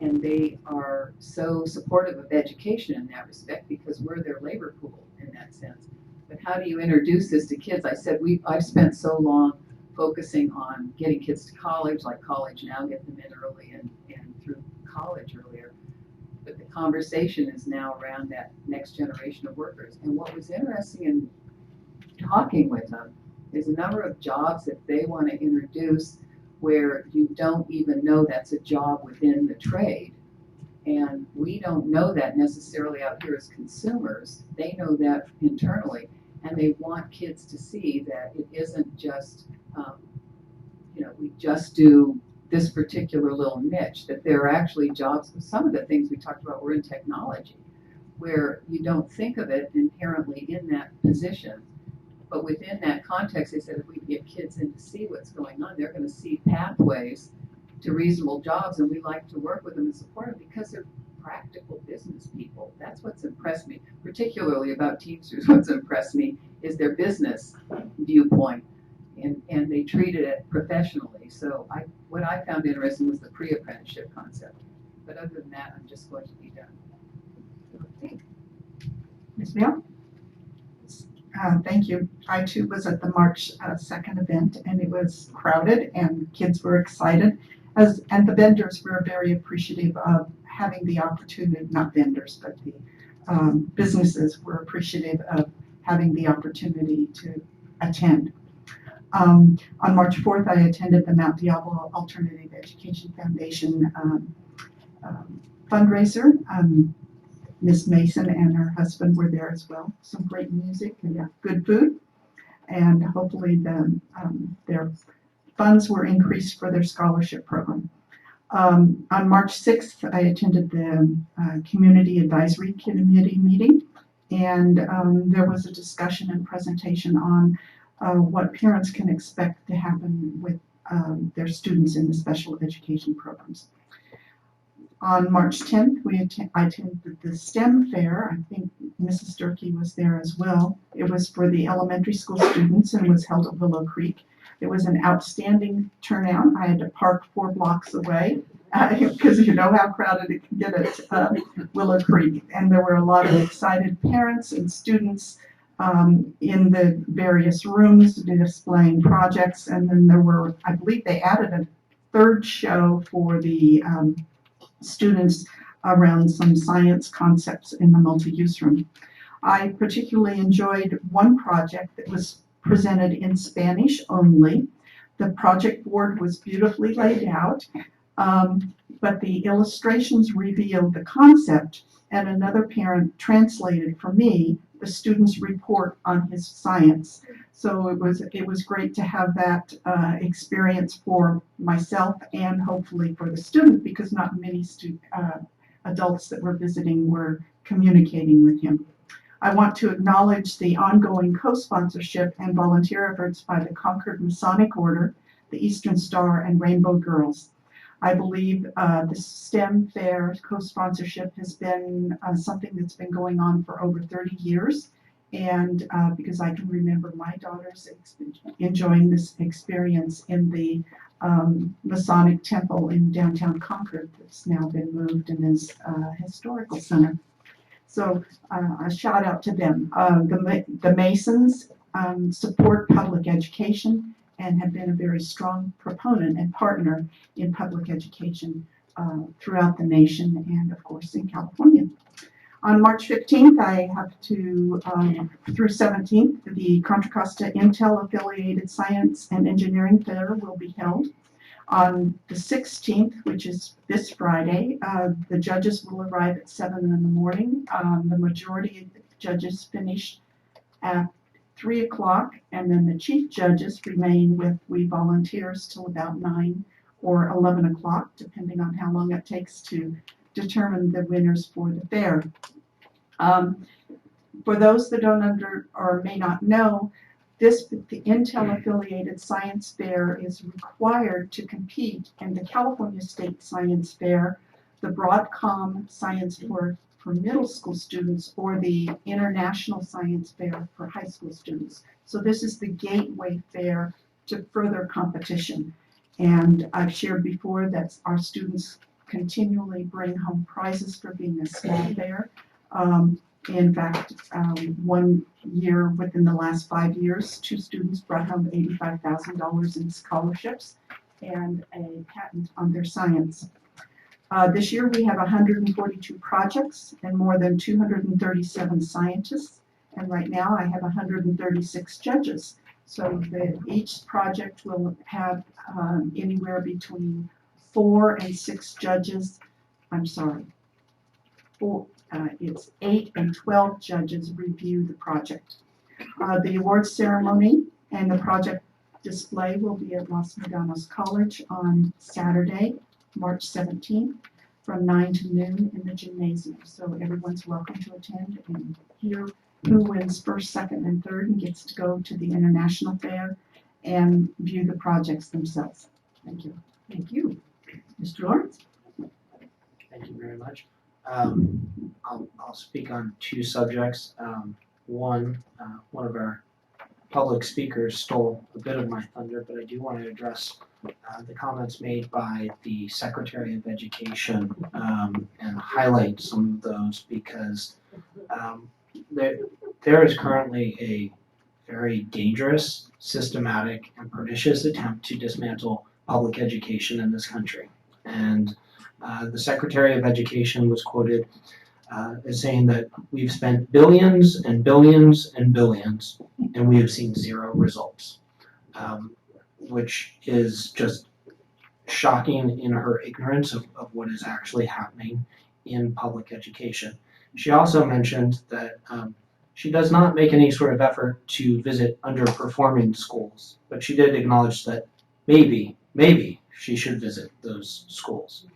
And they are so supportive of education in that respect because we're their labor pool in that sense. But how do you introduce this to kids? I said, I've spent so long focusing on getting kids to college, like College Now, get them in early and through college earlier. But the conversation is now around that next generation of workers. And what was interesting in talking with them is a number of jobs that they want to introduce where you don't even know that's a job within the trade. And we don't know that necessarily out here as consumers. They know that internally. And they want kids to see that it isn't just, we just do this particular little niche, that there are actually jobs. Some of the things we talked about were in technology, where you don't think of it inherently in that position. But within that context, they said if we get kids in to see what's going on, they're going to see pathways to reasonable jobs, and we like to work with them and support them because they're practical business people. That's what's impressed me, particularly about Teamsters. What's impressed me is their business viewpoint, and they treated it professionally. So what I found interesting was the pre-apprenticeship concept. But other than that, I'm just going to be done. Ms. Bell? Thank you. I too was at the March 2nd event, and it was crowded and kids were excited. And the vendors were very appreciative of having the opportunity, not vendors, but the businesses were appreciative of having the opportunity to attend. On March 4th, I attended the Mount Diablo Alternative Education Foundation fundraiser. Miss Mason and her husband were there as well. Some great music and good food. And hopefully their funds were increased for their scholarship program. On March 6th, I attended the Community Advisory Committee meeting, and there was a discussion and presentation on what parents can expect to happen with their students in the special education programs. On March 10th, I attended the STEM fair. I think Mrs. Durkee was there as well. It was for the elementary school students and was held at Willow Creek. It was an outstanding turnout. I had to park 4 blocks away because you know how crowded it can get at Willow Creek. And there were a lot of excited parents and students in the various rooms displaying projects. And then there were, I believe they added a 3rd show for the students around some science concepts in the multi-use room. I particularly enjoyed one project that was presented in Spanish only. The project board was beautifully laid out, but the illustrations revealed the concept, and another parent translated for me the student's report on his science. So it was great to have that experience for myself and hopefully for the student, because not many adults that were visiting were communicating with him. I want to acknowledge the ongoing co-sponsorship and volunteer efforts by the Concord Masonic Order, the Eastern Star, and Rainbow Girls. I believe the STEM Fair co-sponsorship has been something that's been going on for over 30 years. And because I can remember my daughters enjoying this experience in the Masonic Temple in downtown Concord that's now been moved and is a historical center. So a shout out to them. The Masons support public education and have been a very strong proponent and partner in public education throughout the nation and of course in California. On March 15th, I have to, through 17th, the Contra Costa Intel Affiliated Science and Engineering Fair will be held. On the 16th, which is this Friday, the judges will arrive at 7 in the morning. The majority of the judges finish at 3 o'clock, and then the chief judges remain with we volunteers till about 9 or 11 o'clock, depending on how long it takes to determine the winners for the fair. For those that don't or may not know, the Intel Affiliated Science Fair is required to compete in the California State Science Fair, the Broadcom Science Fair for middle school students, or the International Science Fair for high school students. So this is the gateway fair to further competition. And I've shared before that our students continually bring home prizes for being a small fair. In fact, one year within the last 5 years, 2 students brought home $85,000 in scholarships and a patent on their science. This year we have 142 projects and more than 237 scientists. And right now I have 136 judges. So each project will have anywhere between 4 and 6 judges. I'm sorry, it's 8 and 12 judges review the project. The awards ceremony and the project display will be at Los Medanos College on Saturday, March 17th. from 9 to noon in the gymnasium. So everyone's welcome to attend and hear who wins first, second, and third and gets to go to the International Fair and view the projects themselves. Thank you. Thank you. Mr. Lawrence? Thank you very much. I'll speak on two subjects. One of our public speakers stole a bit of my thunder, but I do want to address the comments made by the Secretary of Education and highlight some of those because there is currently a very dangerous, systematic, and pernicious attempt to dismantle public education in this country. And the Secretary of Education was quoted as saying that we've spent billions and billions and billions and we have seen zero results, which is just shocking in her ignorance of what is actually happening in public education. She also mentioned that she does not make any sort of effort to visit underperforming schools, but she did acknowledge that maybe she should visit those schools.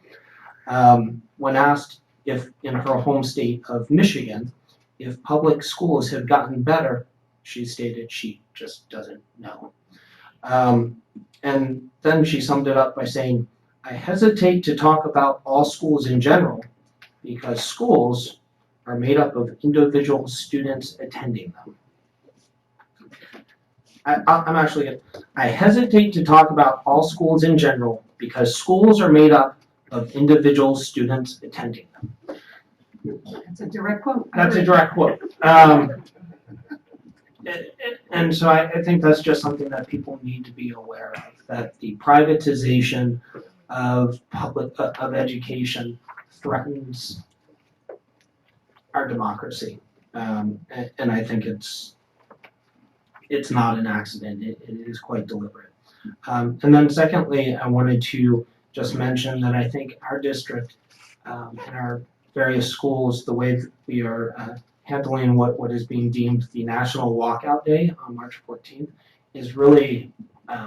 When asked if in her home state of Michigan, if public schools have gotten better, she stated she just doesn't know. And then she summed it up by saying, I hesitate to talk about all schools in general because schools are made up of individual students attending them. I hesitate to talk about all schools in general because schools are made up of individual students attending them. That's a direct quote. That's a direct quote. And so I think that's just something that people need to be aware of, that the privatization of education threatens our democracy. And I think it's not an accident. It is quite deliberate. And then secondly, I wanted to just mention that I think our district and our various schools, the way that we are handling what is being deemed the National Walkout Day on March 14th is really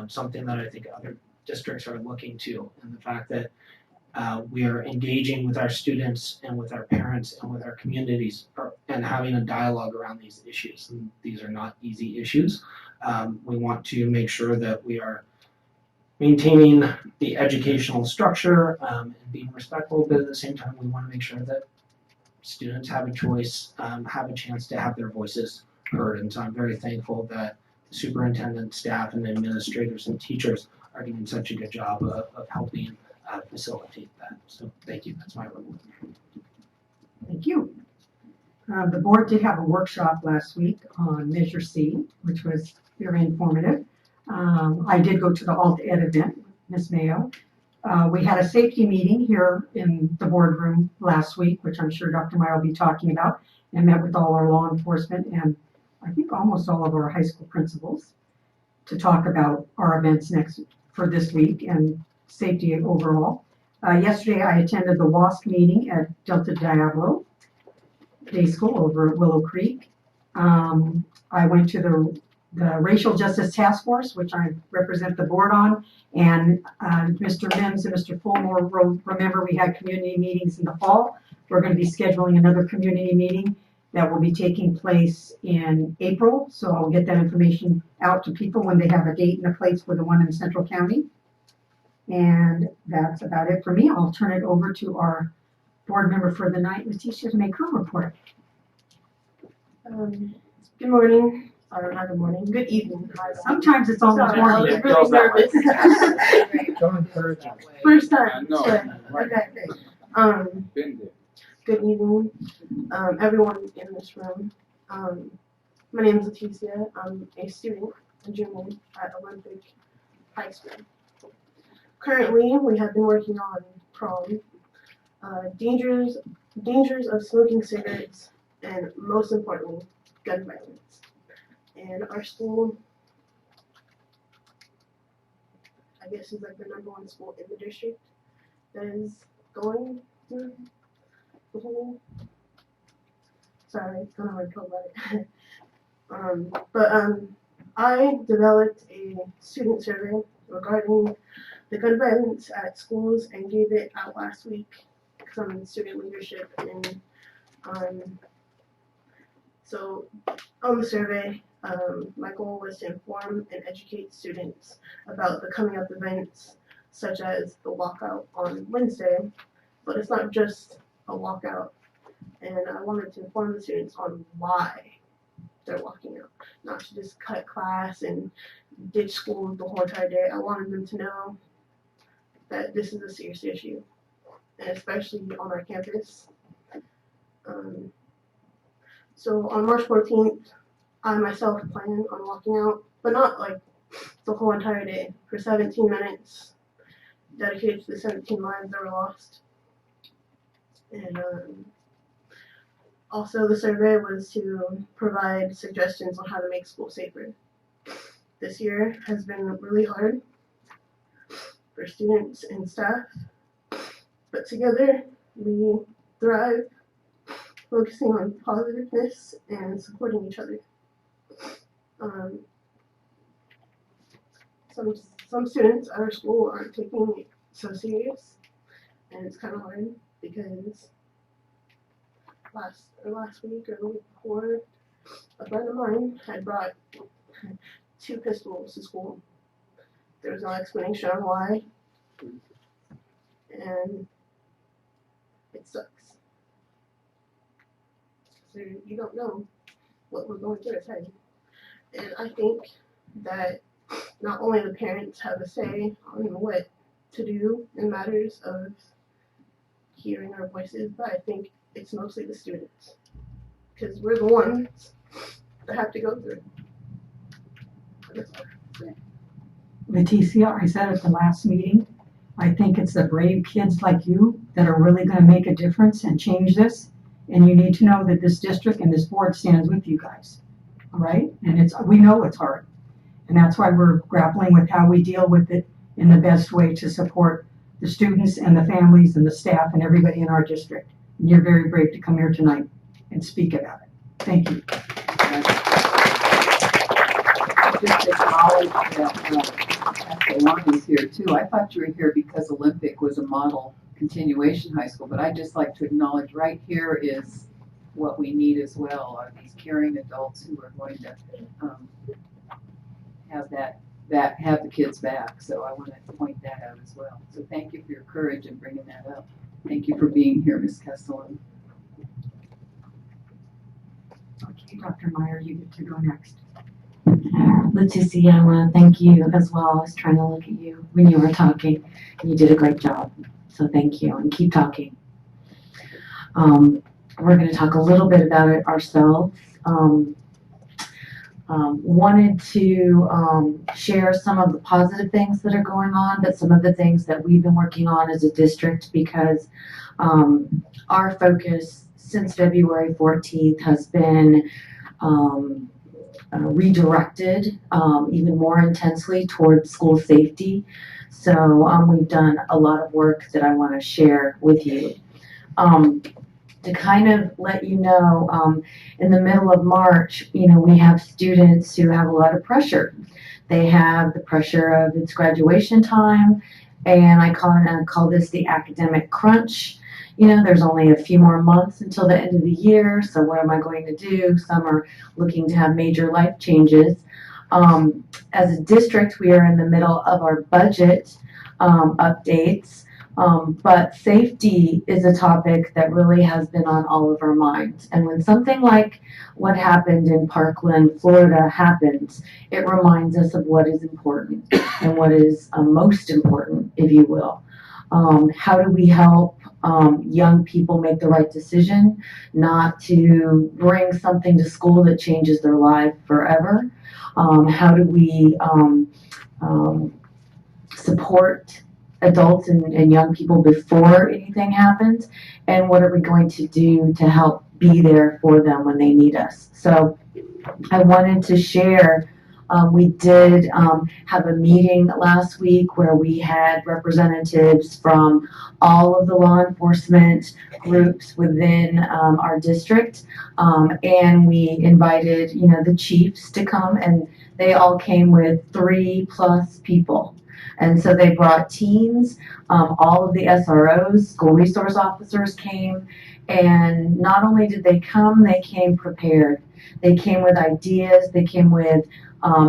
something that I think other districts are looking to, and the fact that we are engaging with our students and with our parents and with our communities and having a dialogue around these issues. And these are not easy issues. We want to make sure that we are maintaining the educational structure and being respectful, but at the same time we want to make sure that students have a choice, have a chance to have their voices heard. And so I'm very thankful that the superintendent, staff, and administrators and teachers are doing such a good job of helping facilitate that. So thank you. That's my report. Thank you. The board did have a workshop last week on Measure C, which was very informative. I did go to the Alt Ed event with Ms. Mayo. We had a safety meeting here in the boardroom last week, which I'm sure Dr. Meyer will be talking about, and met with all our law enforcement and I think almost all of our high school principals to talk about our events for this week and safety overall. Yesterday I attended the WASC meeting at Delta Diablo Day School over at Willow Creek. I went to the Racial Justice Task Force, which I represent the board on, and Mr. Mims and Mr. Fulmore remember we had community meetings in the fall. We're going to be scheduling another community meeting that will be taking place in April, so I'll get that information out to people when they have a date and a place for the one in Central County. And that's about it for me. I'll turn it over to our board member for the night, Leticia, to make her report. Good morning. Or not good morning. Good evening. Sometimes it's almost Sorry, I morning. was really nervous. Don't encourage it. First time. No, Sure. right. Okay. Been there. Good evening, everyone in this room. My name is Leticia. I'm a student, a junior at Olympic High School. Currently, we have been working on prom, dangers of smoking cigarettes, and most importantly, gun violence. And our school, I guess, is like the #1 school in the district that is going through the whole. Sorry, it's kind of hard to talk about it. I developed a student survey regarding the gun violence at schools and gave it out last week some student leadership and so on the survey, my goal was to inform and educate students about the coming up events such as the walkout on Wednesday, but it's not just a walkout, and I wanted to inform the students on why they're walking out, not to just cut class and ditch school the whole entire day. I wanted them to know that this is a serious issue, and especially on our campus. So on March 14th, I myself plan on walking out, but not like the whole entire day, for 17 minutes, dedicated to the 17 lives that were lost. And also the survey was to provide suggestions on how to make school safer. This year has been really hard for students and staff, but together we thrive, focusing on positiveness and supporting each other. Some students at our school aren't taking it so serious, and it's kind of hard because last week or the week before, a friend of mine had brought 2 pistols to school. There was no explanation on why, and it sucks. So you don't know what we're going through as head. And I think that not only the parents have a say on what to do in matters of hearing our voices, but I think it's mostly the students, because we're the ones that have to go through it. Leticia, I said at the last meeting, I think it's the brave kids like you that are really going to make a difference and change this. And you need to know that this district and this board stands with you guys, all right? And we know it's hard. And that's why we're grappling with how we deal with it in the best way to support the students and the families and the staff and everybody in our district. And you're very brave to come here tonight and speak about it. Thank you. Just acknowledge that Lonnie's here too. I thought you were here because Olympic was a model continuation high school, but I'd just like to acknowledge right here is what we need as well, are these caring adults who are going to have the kids back. So I want to point that out as well. So thank you for your courage in bringing that up. Thank you for being here, Ms. Kesselman. Okay, Dr. Meyer, you get to go next. Leticia, I want to thank you as well. I was trying to look at you when you were talking, and you did a great job. So thank you, and keep talking. We're going to talk a little bit about it ourselves. Wanted to share some of the positive things that are going on, but some of the things that we've been working on as a district, because our focus since February 14th has been redirected even more intensely towards school safety. So we've done a lot of work that I want to share with you. To kind of let you know, in the middle of March, we have students who have a lot of pressure. They have the pressure of it's graduation time, and I call this the academic crunch. There's only a few more months until the end of the year, so what am I going to do? Some are looking to have major life changes. As a district, we are in the middle of our budget updates, but safety is a topic that really has been on all of our minds. And when something like what happened in Parkland, Florida happens, it reminds us of what is important and what is most important, if you will. How do we help young people make the right decision, not to bring something to school that changes their life forever? How do we support adults and young people before anything happens? And what are we going to do to help be there for them when they need us? So I wanted to share, we did have a meeting last week where we had representatives from all of the law enforcement groups within our district, and we invited the chiefs to come, and they all came with 3+ people. And so they brought teams, all of the SROs, school resource officers came, and not only did they come, they came prepared. They came with ideas, they came with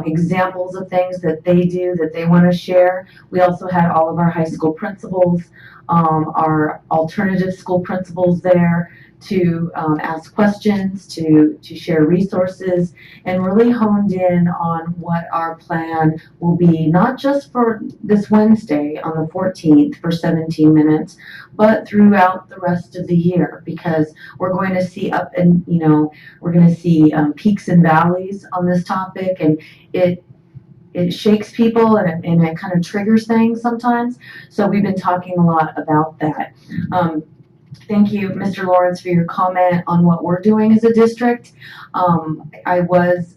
examples of things that they do that they want to share. We also had all of our high school principals, our alternative school principals there to ask questions, to share resources, and really honed in on what our plan will be, not just for this Wednesday on the 14th for 17 minutes, but throughout the rest of the year, because we're going to see we're going to see peaks and valleys on this topic, and it shakes people and it kind of triggers things sometimes. So we've been talking a lot about that. Thank you, Mr. Lawrence, for your comment on what we're doing as a district. I was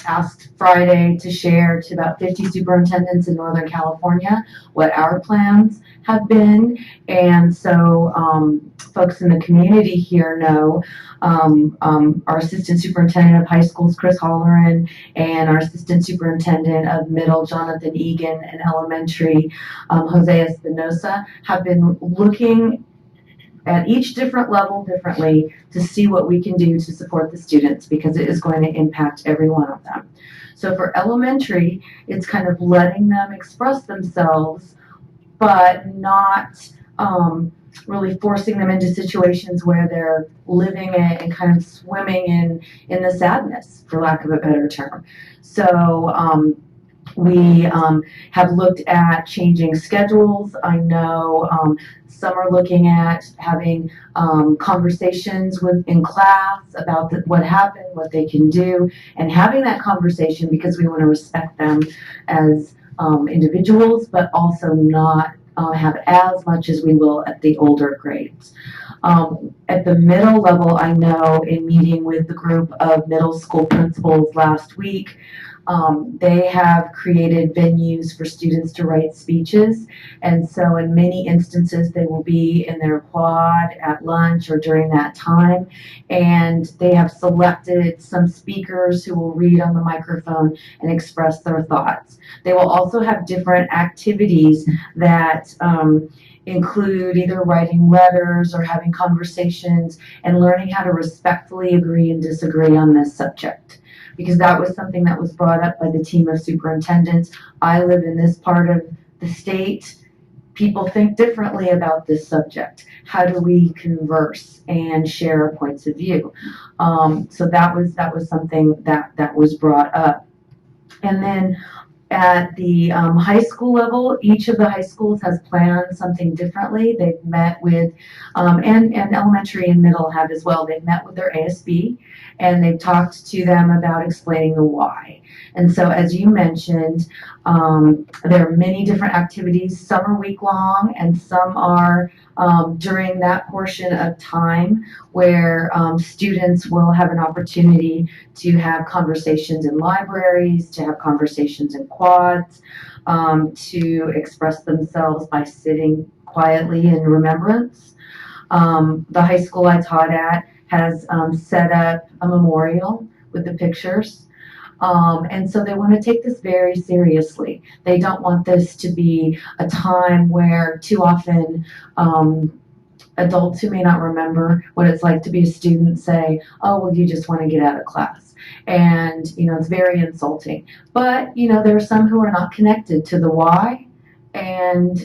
asked Friday to share to about 50 superintendents in Northern California what our plans have been. And so folks in the community here know our Assistant Superintendent of High Schools, Chris Holleran, and our Assistant Superintendent of Middle, Jonathan Egan, and Elementary, Jose Espinosa, have been looking at each different level differently to see what we can do to support the students, because it is going to impact every one of them. So for elementary, it's kind of letting them express themselves, but not really forcing them into situations where they're living it and kind of swimming in the sadness, for lack of a better term. So we have looked at changing schedules. I know some are looking at having conversations in class about what happened, what they can do, and having that conversation because we want to respect them as individuals, but also not have as much as we will at the older grades. At the middle level, I know in meeting with the group of middle school principals last week, they have created venues for students to write speeches, and so in many instances they will be in their quad at lunch or during that time, and they have selected some speakers who will read on the microphone and express their thoughts. They will also have different activities that include either writing letters or having conversations and learning how to respectfully agree and disagree on this subject, because that was something that was brought up by the team of superintendents. I live in this part of the state. People think differently about this subject. How do we converse and share our points of view? So that was something that was brought up. And then at the high school level, each of the high schools has planned something differently. They've met with, and elementary and middle have as well, they've met with their ASB and they've talked to them about explaining the why. And so as you mentioned, there are many different activities. Some are week-long and some are during that portion of time where students will have an opportunity to have conversations in libraries, to have conversations in quads, to express themselves by sitting quietly in remembrance. The high school I taught at has set up a memorial with the pictures. And so they want to take this very seriously. They don't want this to be a time where too often adults who may not remember what it's like to be a student say, oh, well, you just want to get out of class. And, it's very insulting. But, there are some who are not connected to the why. And,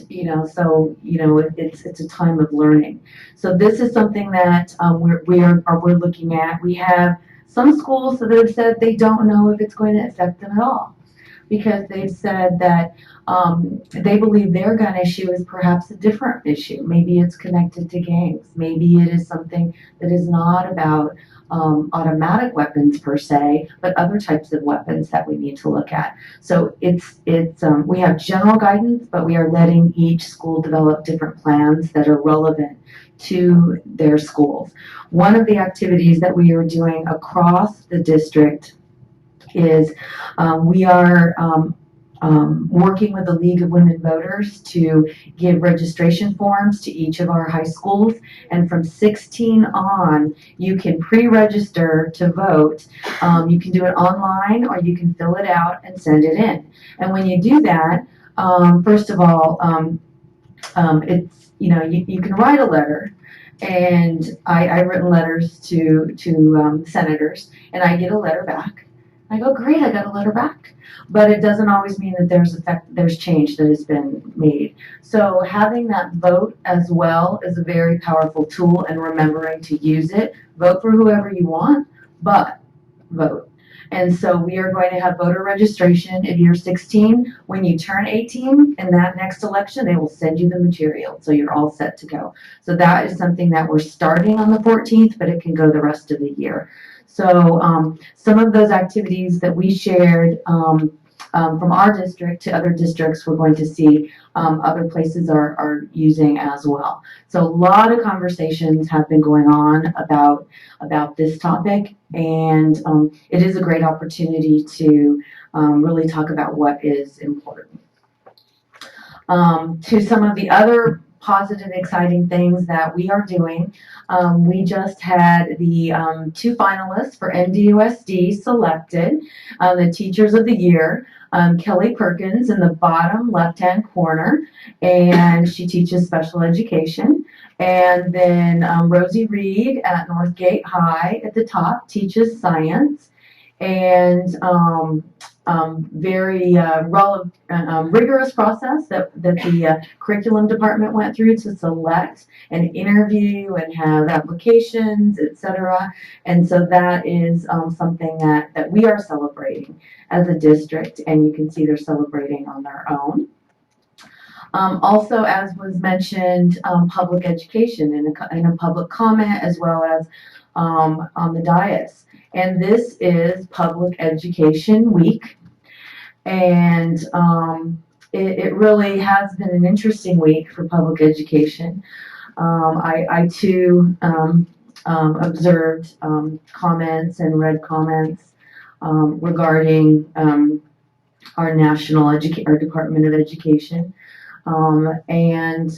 so, it's a time of learning. So this is something that we're looking at. We have some schools that have said they don't know if it's going to affect them at all, because they've said that they believe their gun issue is perhaps a different issue. Maybe it's connected to gangs. Maybe it is something that is not about automatic weapons per se, but other types of weapons that we need to look at. So we have general guidance, but we are letting each school develop different plans that are relevant to their schools. One of the activities that we are doing across the district is we are working with the League of Women Voters to give registration forms to each of our high schools. And from 16 on, you can pre-register to vote. You can do it online or you can fill it out and send it in. And when you do that, First of all, it's, you can write a letter, and I've written letters to senators, and I get a letter back. I go, great, I got a letter back. But it doesn't always mean that there's change that has been made. So having that vote as well is a very powerful tool, and remembering to use it. Vote for whoever you want, but vote. And so we are going to have voter registration if you're 16. When you turn 18 in that next election, they will send you the material. So you're all set to go. So that is something that we're starting on the 14th, but it can go the rest of the year. So some of those activities that we shared from our district to other districts, we're going to see other places are using as well. So a lot of conversations have been going on about this topic, and it is a great opportunity to really talk about what is important. To some of the other positive, exciting things that we are doing. We just had the 2 finalists for MDUSD selected, the Teachers of the Year. Kelly Perkins in the bottom left-hand corner, and she teaches special education. And then Rosie Reed at Northgate High at the top teaches science. And very rigorous process that the curriculum department went through to select and interview and have applications, etc. And so that is something that we are celebrating as a district, and you can see they're celebrating on their own. Also, as was mentioned, public education in a public comment, as well as on the dais. And this is Public Education Week. And it really has been an interesting week for public education. I too observed comments and read comments regarding our our Department of Education. And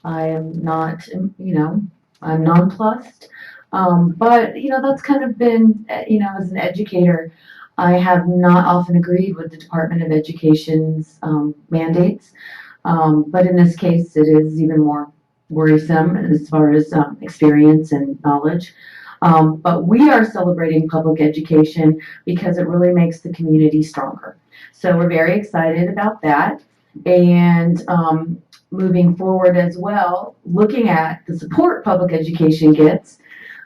I am not, I'm nonplussed. But, that's kind of been, as an educator, I have not often agreed with the Department of Education's mandates. But in this case, it is even more worrisome as far as experience and knowledge. But we are celebrating public education because it really makes the community stronger. So we're very excited about that. And moving forward as well, looking at the support public education gets,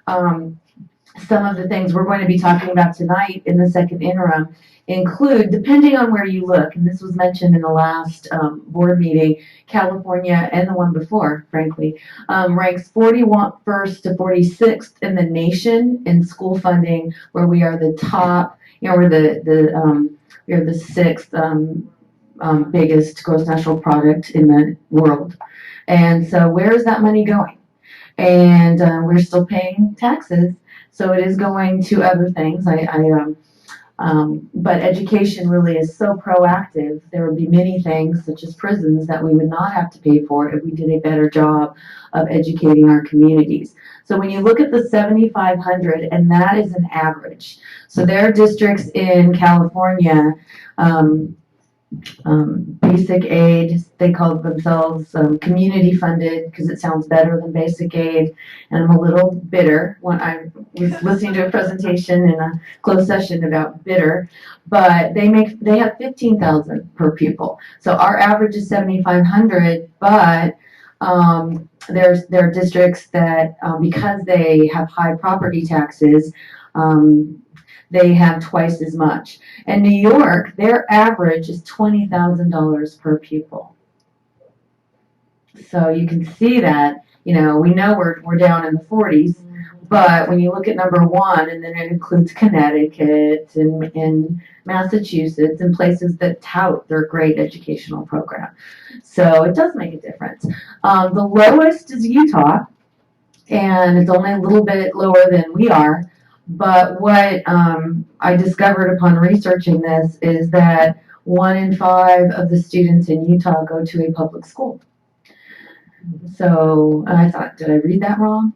some of the things we're going to be talking about tonight in the second interim include, depending on where you look, and this was mentioned in the last board meeting, California and the one before, frankly, ranks 41st to 46th in the nation in school funding, where we are the top, we're the 6th biggest gross national product in the world. And so where is that money going? And we're still paying taxes, so it is going to other things. But education really is so proactive. There would be many things, such as prisons, that we would not have to pay for if we did a better job of educating our communities. So when you look at the 7,500, and that is an average. So there are districts in California, basic aid, they call themselves community funded because it sounds better than basic aid, and I'm a little bitter when I was listening to a presentation in a closed session about bitter, but they have 15,000 per pupil. So our average is 7,500, but there are districts that because they have high property taxes, they have twice as much. And New York, their average is $20,000 per pupil. So you can see that, we know we're down in the 40s, but when you look at number 1, and then it includes Connecticut and Massachusetts and places that tout their great educational program. So it does make a difference. The lowest is Utah, and it's only a little bit lower than we are. But what I discovered upon researching this is that 1 in 5 of the students in Utah go to a public school. So I thought, did I read that wrong?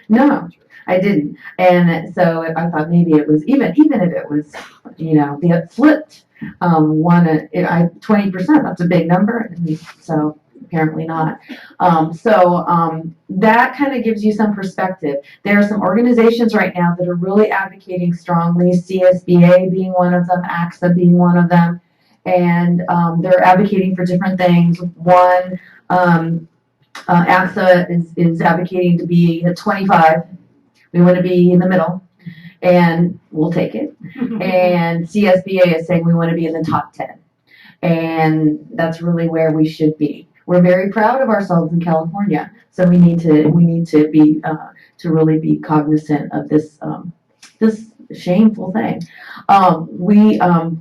No, I didn't. And so I thought maybe it was, even if it was, the flipped want to, 20%, that's a big number, and so apparently not. That kind of gives you some perspective. There are some organizations right now that are really advocating strongly, CSBA being one of them, AXA being one of them, and they're advocating for different things. One, AXA is advocating to be at 25. We want to be in the middle, and we'll take it. And CSBA is saying we want to be in the top 10. And that's really where we should be. We're very proud of ourselves in California, so we need to be to really be cognizant of this this shameful thing.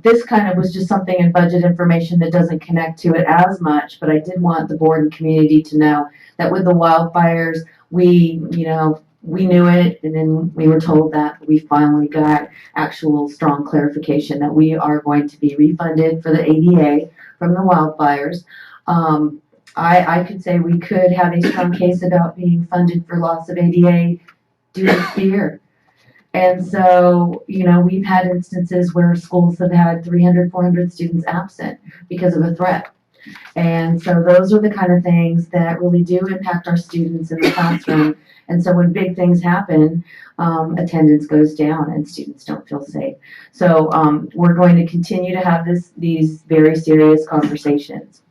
This kind of was just something in budget information that doesn't connect to it as much, but I did want the board and community to know that with the wildfires, we knew it, and then we were told that we finally got actual strong clarification that we are going to be refunded for the ADA from the wildfires. I could say we could have a strong case about being funded for loss of ADA due to fear. And so, we've had instances where schools have had 300, 400 students absent because of a threat. And so those are the kind of things that really do impact our students in the classroom. And so when big things happen, attendance goes down and students don't feel safe. So we're going to continue to have these very serious conversations.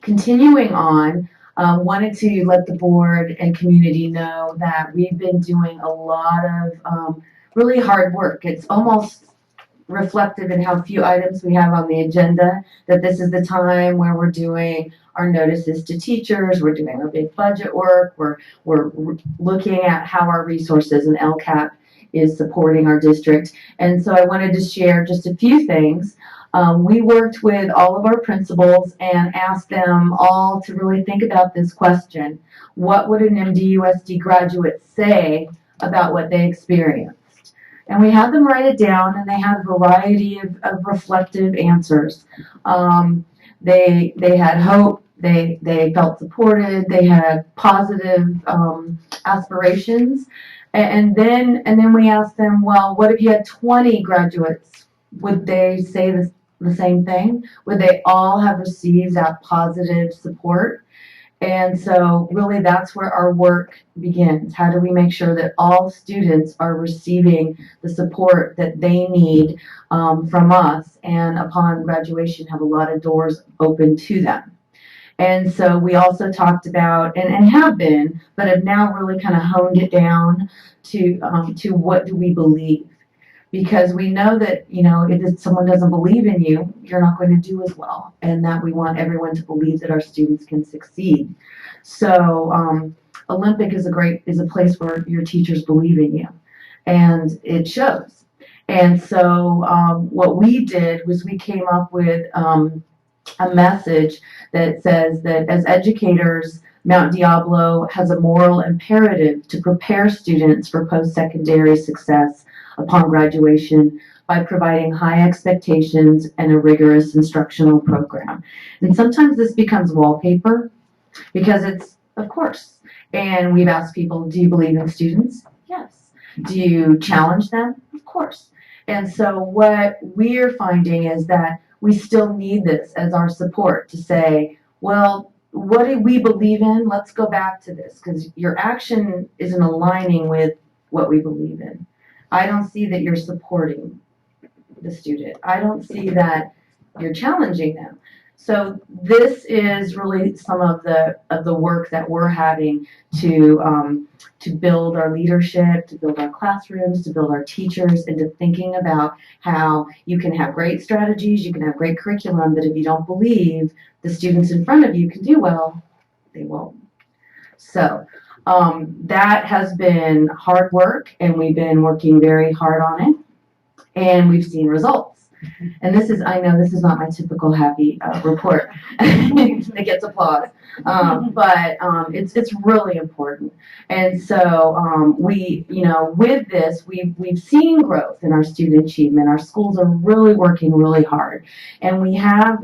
Continuing on, wanted to let the board and community know that we've been doing a lot of really hard work. It's almost reflective in how few items we have on the agenda, that this is the time where we're doing our notices to teachers, we're doing our big budget work, we're looking at how our resources and LCAP is supporting our district. And so I wanted to share just a few things. We worked with all of our principals and asked them all to really think about this question. What would an MDUSD graduate say about what they experienced? And we had them write it down, and they had a variety of reflective answers. They had hope, they felt supported, they had positive aspirations. And then we asked them, well, what if you had 20 graduates? Would they say the same thing? Would they all have received that positive support? And so really that's where our work begins. How do we make sure that all students are receiving the support that they need from us, and upon graduation have a lot of doors open to them? And so we also talked about, and have been, but have now really kind of honed it down to what do we believe? Because we know that, if someone doesn't believe in you, you're not going to do as well. And that we want everyone to believe that our students can succeed. So Olympic is a place where your teachers believe in you. And it shows. And so what we did was we came up with a message that says that as educators, Mount Diablo has a moral imperative to prepare students for post-secondary success upon graduation by providing high expectations and a rigorous instructional program. And sometimes this becomes wallpaper because it's, of course. And we've asked people, do you believe in students? Yes. Do you challenge them? Of course. And so what we're finding is that we still need this as our support to say, well, what do we believe in? Let's go back to this, because your action isn't aligning with what we believe in. I don't see that you're supporting the student. I don't see that you're challenging them. So this is really some of the work that we're having to build our leadership, to build our classrooms, to build our teachers into thinking about how you can have great strategies, you can have great curriculum, but if you don't believe the students in front of you can do well, they won't. So that has been hard work, and we've been working very hard on it, and we've seen results. And I know this is not my typical happy report that gets applause, but it's really important. And so with this, we've seen growth in our student achievement. Our schools are really working really hard, and we have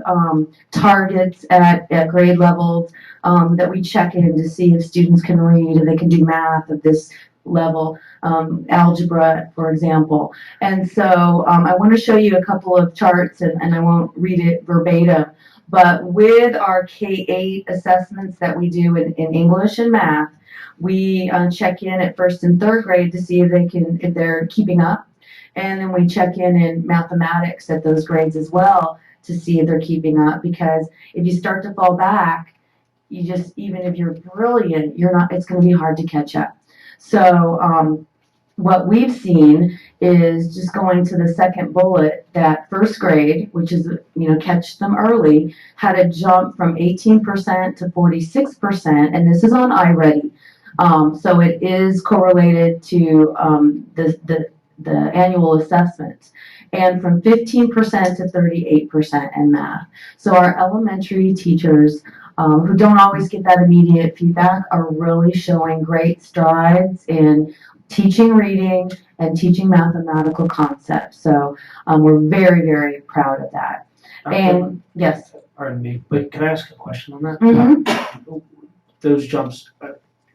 targets at grade levels that we check in to see if students can read, if they can do math, if this level, algebra, for example. And so I want to show you a couple of charts, and I won't read it verbatim, but with our K-8 assessments that we do in English and math, we check in at first and third grade to see if they're keeping up. And then we check in mathematics at those grades as well to see if they're keeping up, because if you start to fall back, even if you're brilliant, it's going to be hard to catch up. So what we've seen is, just going to the second bullet, that first grade, which is, catch them early, had a jump from 18% to 46%, and this is on iReady. So it is correlated to the annual assessments, and from 15% to 38% in math. So our elementary teachers, who don't always get that immediate feedback, are really showing great strides in teaching reading and teaching mathematical concepts. So we're very, very proud of that. And yes. Pardon me, but can I ask a question on that? Mm-hmm. Those jumps,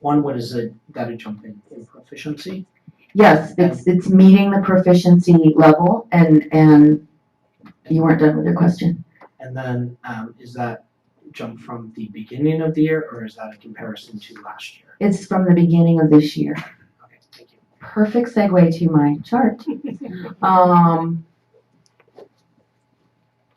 one, what is that a jump in proficiency? Yes, it's meeting the proficiency level, and you weren't done with your question. And then is that jump from the beginning of the year, or is that a comparison to last year? It's from the beginning of this year. Okay, thank you. Perfect segue to my chart.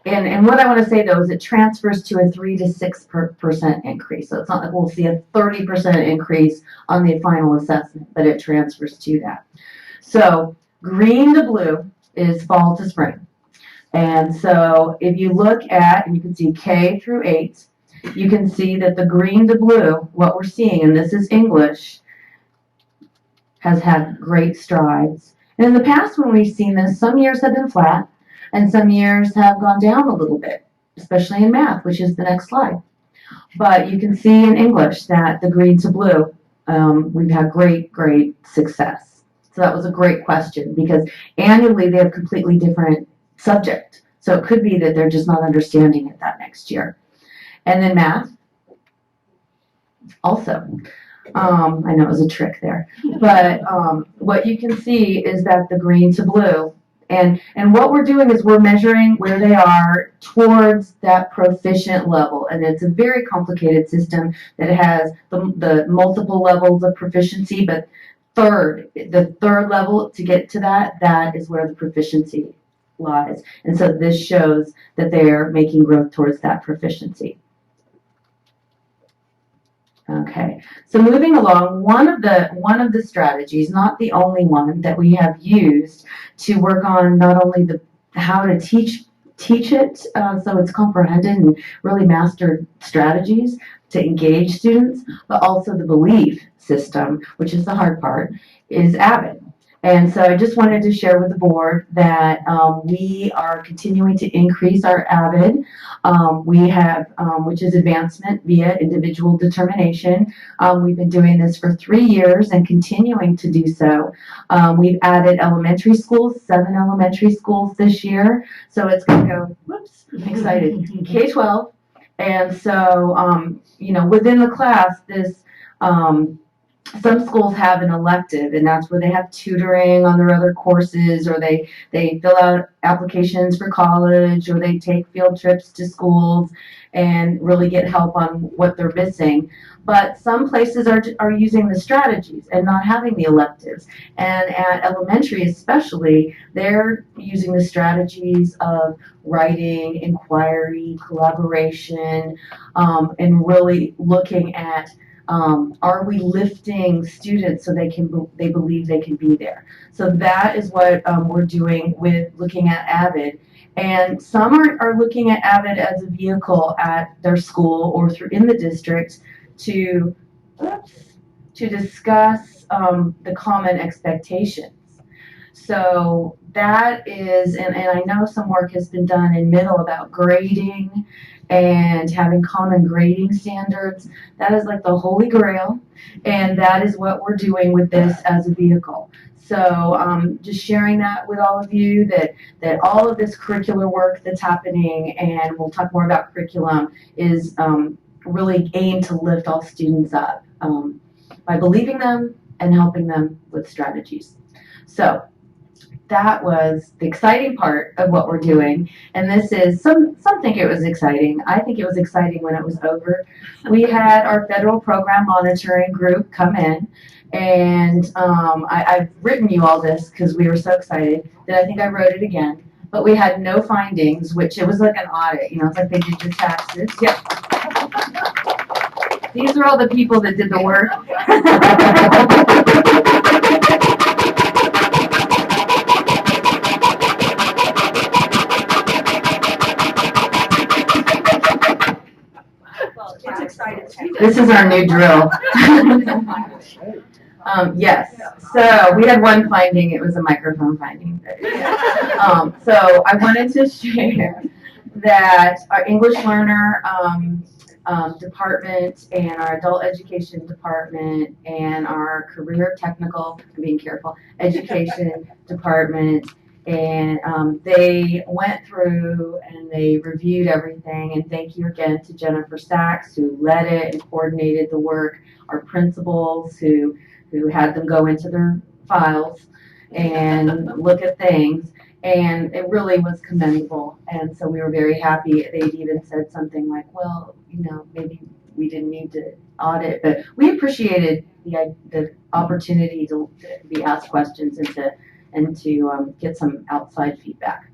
And what I want to say, though, is it transfers to a 3 to 6% increase. So it's not like we'll see a 30% increase on the final assessment, but it transfers to that. So green to blue is fall to spring. And so if you look at, and you can see K through 8, you can see that the green to blue, what we're seeing, and this is English, has had great strides. And in the past, when we've seen this, some years have been flat, and some years have gone down a little bit, especially in math, which is the next slide. But you can see in English that the green to blue, we've had great, great success. So that was a great question, because annually they have completely different subject. So it could be that they're just not understanding it that next year. And then math, also. I know it was a trick there. But what you can see is that the green to blue, and what we're doing is we're measuring where they are towards that proficient level. And it's a very complicated system that has the multiple levels of proficiency, but the third level to get to that is where the proficiency lies. And so this shows that they're making growth towards that proficiency. Okay, so moving along, one of the strategies, not the only one, that we have used to work on not only how to teach it so it's comprehended and really mastered strategies to engage students, but also the belief system, which is the hard part, is AVID. And so I just wanted to share with the board that we are continuing to increase our AVID. We have, which is advancement via individual determination. We've been doing this for 3 years and continuing to do so. We've added elementary schools, 7 elementary schools this year. So it's going to go, whoops, I'm excited, K-12. And so, within the class, some schools have an elective, and that's where they have tutoring on their other courses, or they fill out applications for college, or they take field trips to schools and really get help on what they're missing. But some places are using the strategies and not having the electives. And at elementary especially, they're using the strategies of writing, inquiry, collaboration, and really looking at are we lifting students so they believe they can be there? So that is what we're doing with looking at AVID. And some are looking at AVID as a vehicle at their school or in the district to discuss the common expectations. So that is, and I know some work has been done in middle about grading and having common grading standards. That is like the holy grail, and that is what we're doing with this as a vehicle. So just sharing that with all of you, that all of this curricular work that's happening, and we'll talk more about curriculum, is really aimed to lift all students up by believing them and helping them with strategies. So that was the exciting part of what we're doing. And this is, some think it was exciting. I think it was exciting when it was over. We had our federal program monitoring group come in, and I've written you all this because we were so excited that I think I wrote it again. But we had no findings, which it was like an audit, it's like they did your taxes. Yeah. These are all the people that did the work. It's exciting. This is our new drill. Yes, so we had one finding, it was a microphone finding. So I wanted to share that our English learner department and our adult education department and our career technical, I'm being careful, education department, and they went through and they reviewed everything. And thank you again to Jennifer Sachs, who led it and coordinated the work, our principals who had them go into their files and look at things. And it really was commendable. And so we were very happy. They'd even said something like, well, maybe we didn't need to audit, but we appreciated the opportunity to be asked questions and to get some outside feedback.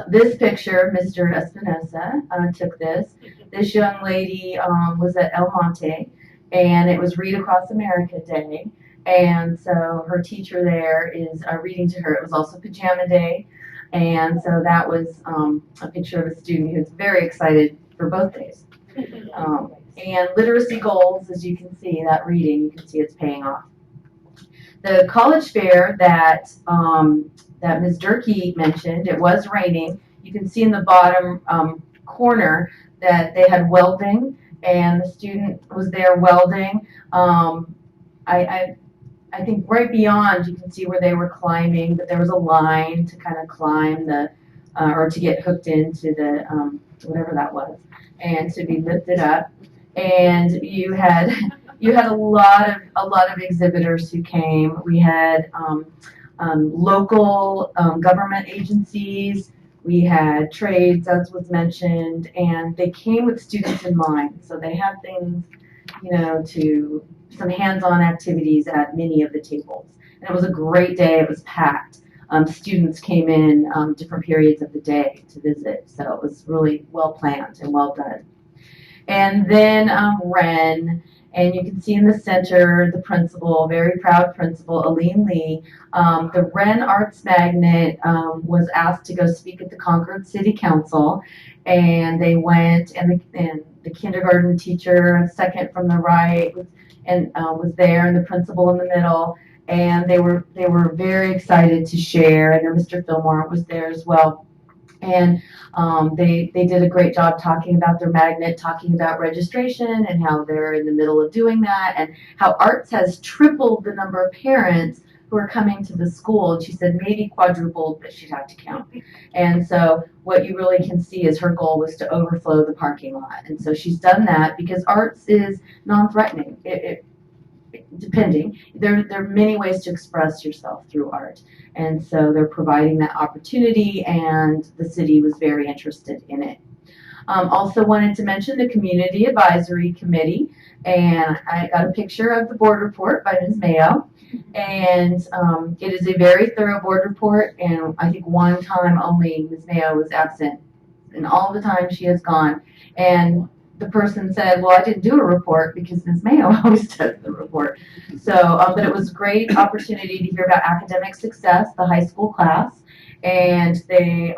This picture, Mr. Espinosa took this. This young lady was at El Monte, and it was Read Across America Day. And so her teacher there is reading to her. It was also Pajama Day. And so that was a picture of a student who's very excited for both days. And literacy goals, as you can see, that reading, you can see it's paying off. The college fair that Ms. Durkee mentioned, it was raining. You can see in the bottom corner that they had welding, and the student was there welding. I think right beyond, you can see where they were climbing, but there was a line to kind of climb or to get hooked into the, whatever that was, and to be lifted up. And you had a lot of exhibitors who came. We had local government agencies. We had trades, as was mentioned, and they came with students in mind. So they had things, to some hands-on activities at many of the tables. And it was a great day. It was packed. Students came in different periods of the day to visit. So it was really well planned and well done. And then Ren, and you can see in the center the principal, very proud principal, Aline Lee. The Ren Arts Magnet was asked to go speak at the Concord City Council, and they went, and the kindergarten teacher, second from the right, was there, and the principal in the middle, and they were very excited to share. And Mr. Fillmore was there as well. And they did a great job talking about their magnet, talking about registration and how they're in the middle of doing that, and how arts has tripled the number of parents who are coming to the school. And she said maybe quadrupled, but she'd have to count. And so what you really can see is her goal was to overflow the parking lot. And so she's done that because arts is non-threatening. Depending, there are many ways to express yourself through art. And so they're providing that opportunity, and the city was very interested in it. Also wanted to mention the Community Advisory Committee, and I got a picture of the board report by Ms. Mayo. And it is a very thorough board report, and I think one time only Ms. Mayo was absent, and all the time she has gone. And the person said, well, I didn't do a report because Ms. Mayo always does the report. So, but it was a great opportunity to hear about academic success, the high school class, and they,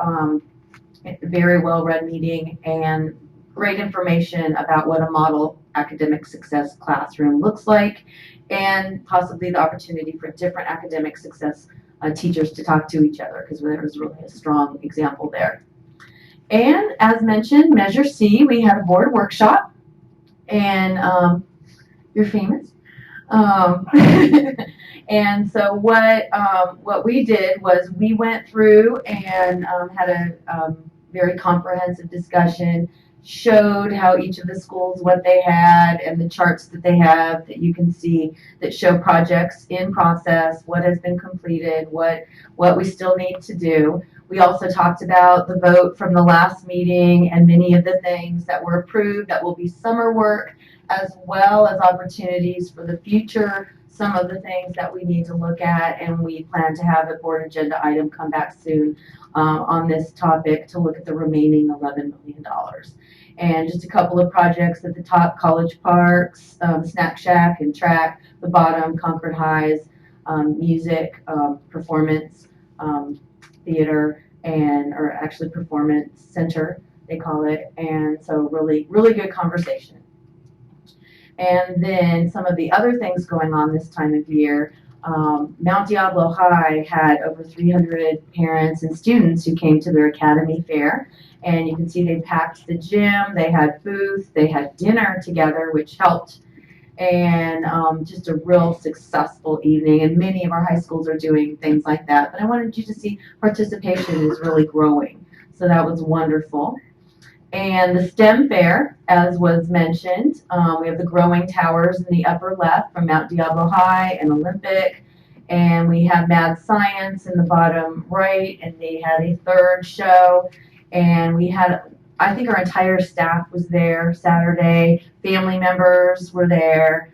very well-run meeting, and great information about what a model academic success classroom looks like, and possibly the opportunity for different academic success teachers to talk to each other, because there was really a strong example there. And as mentioned, Measure C, we had a board workshop, and you're famous. And so what we did was we went through and had a very comprehensive discussion, showed how each of the schools, what they had, and the charts that they have that you can see that show projects in process, what has been completed, what we still need to do. We also talked about the vote from the last meeting and many of the things that were approved that will be summer work, as well as opportunities for the future, some of the things that we need to look at, and we plan to have a board agenda item come back soon on this topic to look at the remaining $11 million. And just a couple of projects at the top: College Parks, Snack Shack and Track, the bottom, Concord Highs, music, performance, theater, or actually performance center, they call it. And so really, really good conversation. And then some of the other things going on this time of year, Mount Diablo High had over 300 parents and students who came to their academy fair. And you can see they packed the gym, they had booths, they had dinner together, which helped. And just a real successful evening. And many of our high schools are doing things like that. But I wanted you to see participation is really growing. So that was wonderful. And the STEM fair, as was mentioned, we have the growing towers in the upper left from Mount Diablo High and Olympic. And we have Mad Science in the bottom right, and they had a third show. And we had, I think our entire staff was there Saturday. Family members were there.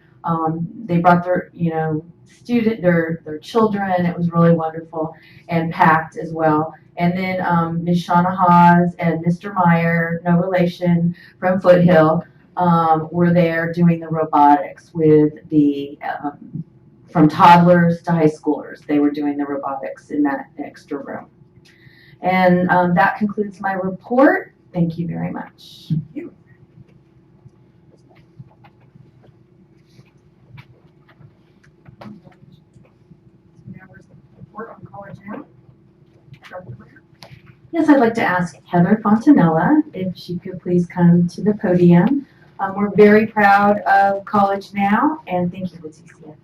They brought their, their children. It was really wonderful and packed as well. And then Ms. Shauna Hawes and Mr. Meyer, no relation, from Foothill, were there doing the robotics with the, from toddlers to high schoolers. They were doing the robotics in that extra room. And that concludes my report. Thank you very much. Thank you. Now where's the report on College Now? Yes, I'd like to ask Heather Fontanella if she could please come to the podium. We're very proud of College Now, and thank you, Leticia.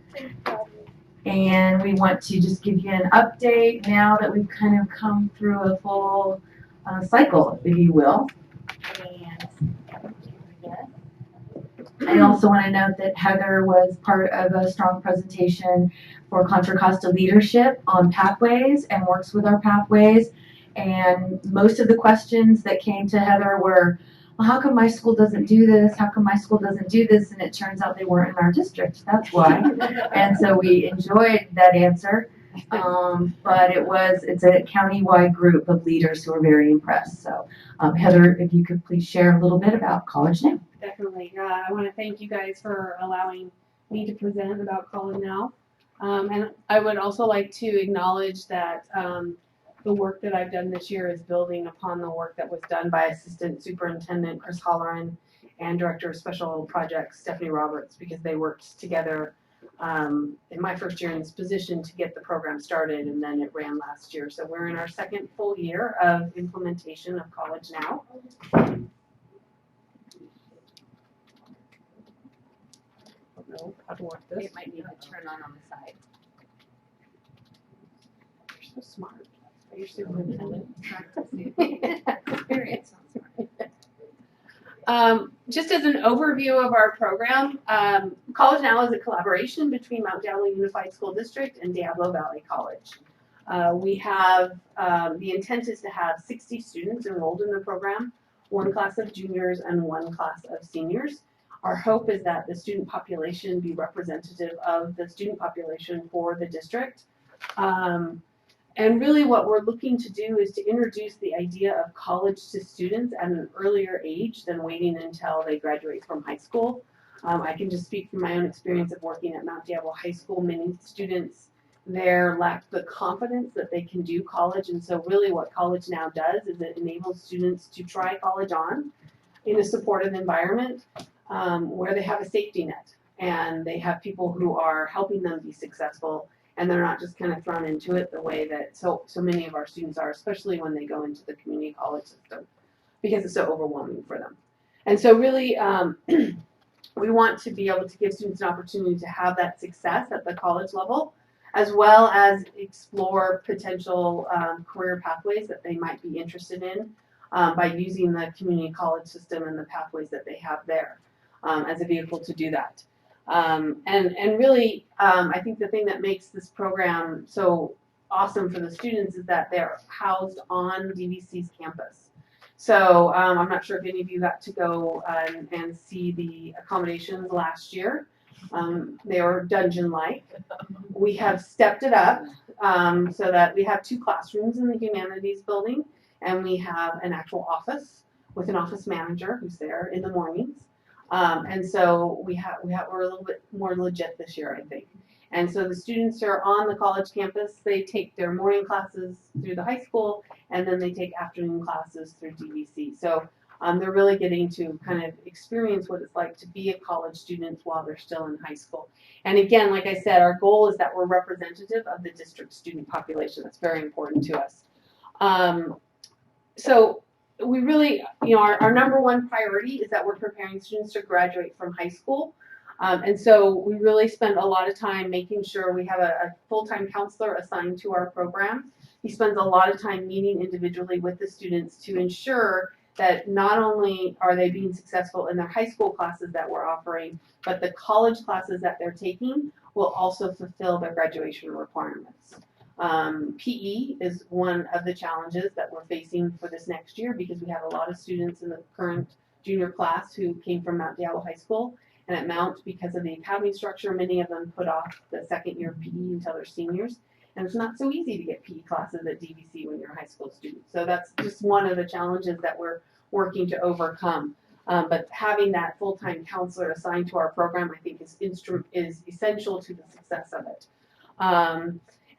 And we want to just give you an update now that we've kind of come through a full cycle, if you will. And I also want to note that Heather was part of a strong presentation for Contra Costa Leadership on pathways and works with our pathways. And most of the questions that came to Heather were, well, how come my school doesn't do this? How come my school doesn't do this? And it turns out they weren't in our district. That's why. And so we enjoyed that answer. But it's a county-wide group of leaders who are very impressed. So Heather, if you could please share a little bit about College Now. Definitely. I want to thank you guys for allowing me to present about College Now. And I would also like to acknowledge that the work that I've done this year is building upon the work that was done by Assistant Superintendent Chris Holleran and Director of Special Projects Stephanie Roberts, because they worked together in my first year in this position to get the program started, and then it ran last year. So we're in our second full year of implementation of College Now. Know how to work this. It might need to turn on the side. You're so smart. You're superintendent. Experience. Just as an overview of our program, College Now is a collaboration between Mount Diablo Unified School District and Diablo Valley College. We have, the intent is to have 60 students enrolled in the program, one class of juniors and one class of seniors. Our hope is that the student population be representative of the student population for the district. And really what we're looking to do is to introduce the idea of college to students at an earlier age than waiting until they graduate from high school. I can just speak from my own experience of working at Mount Diablo High School. Many students there lack the confidence that they can do college, and so really what College Now does is it enables students to try college on in a supportive environment where they have a safety net and they have people who are helping them be successful, and they're not just kind of thrown into it the way that so many of our students are, especially when they go into the community college system, because it's so overwhelming for them. And so really we want to be able to give students an opportunity to have that success at the college level, as well as explore potential career pathways that they might be interested in. by using the community college system and the pathways that they have there as a vehicle to do that. And really, I think the thing that makes this program so awesome for the students is that they're housed on DVC's campus. So I'm not sure if any of you got to go and see the accommodations last year. They were dungeon-like. We have stepped it up so that we have 2 classrooms in the humanities building, and we have an actual office with an office manager who's there in the mornings. And so we're a little bit more legit this year, I think. And so the students are on the college campus. They take their morning classes through the high school, and then they take afternoon classes through DVC. So they're really getting to kind of experience what it's like to be a college student while they're still in high school. And again, like I said, our goal is that we're representative of the district student population. That's very important to us. So we really, our number one priority is that we're preparing students to graduate from high school. And so we really spend a lot of time making sure we have a full-time counselor assigned to our program. He spends a lot of time meeting individually with the students to ensure that not only are they being successful in their high school classes that we're offering, but the college classes that they're taking will also fulfill their graduation requirements. PE is one of the challenges that we're facing for this next year because we have a lot of students in the current junior class who came from Mount Diablo High School. And at Mount, because of the academy structure, many of them put off the second year of PE until they're seniors. And it's not so easy to get PE classes at DVC when you're a high school student. So that's just one of the challenges that we're working to overcome. But having that full-time counselor assigned to our program, I think, is essential to the success of it.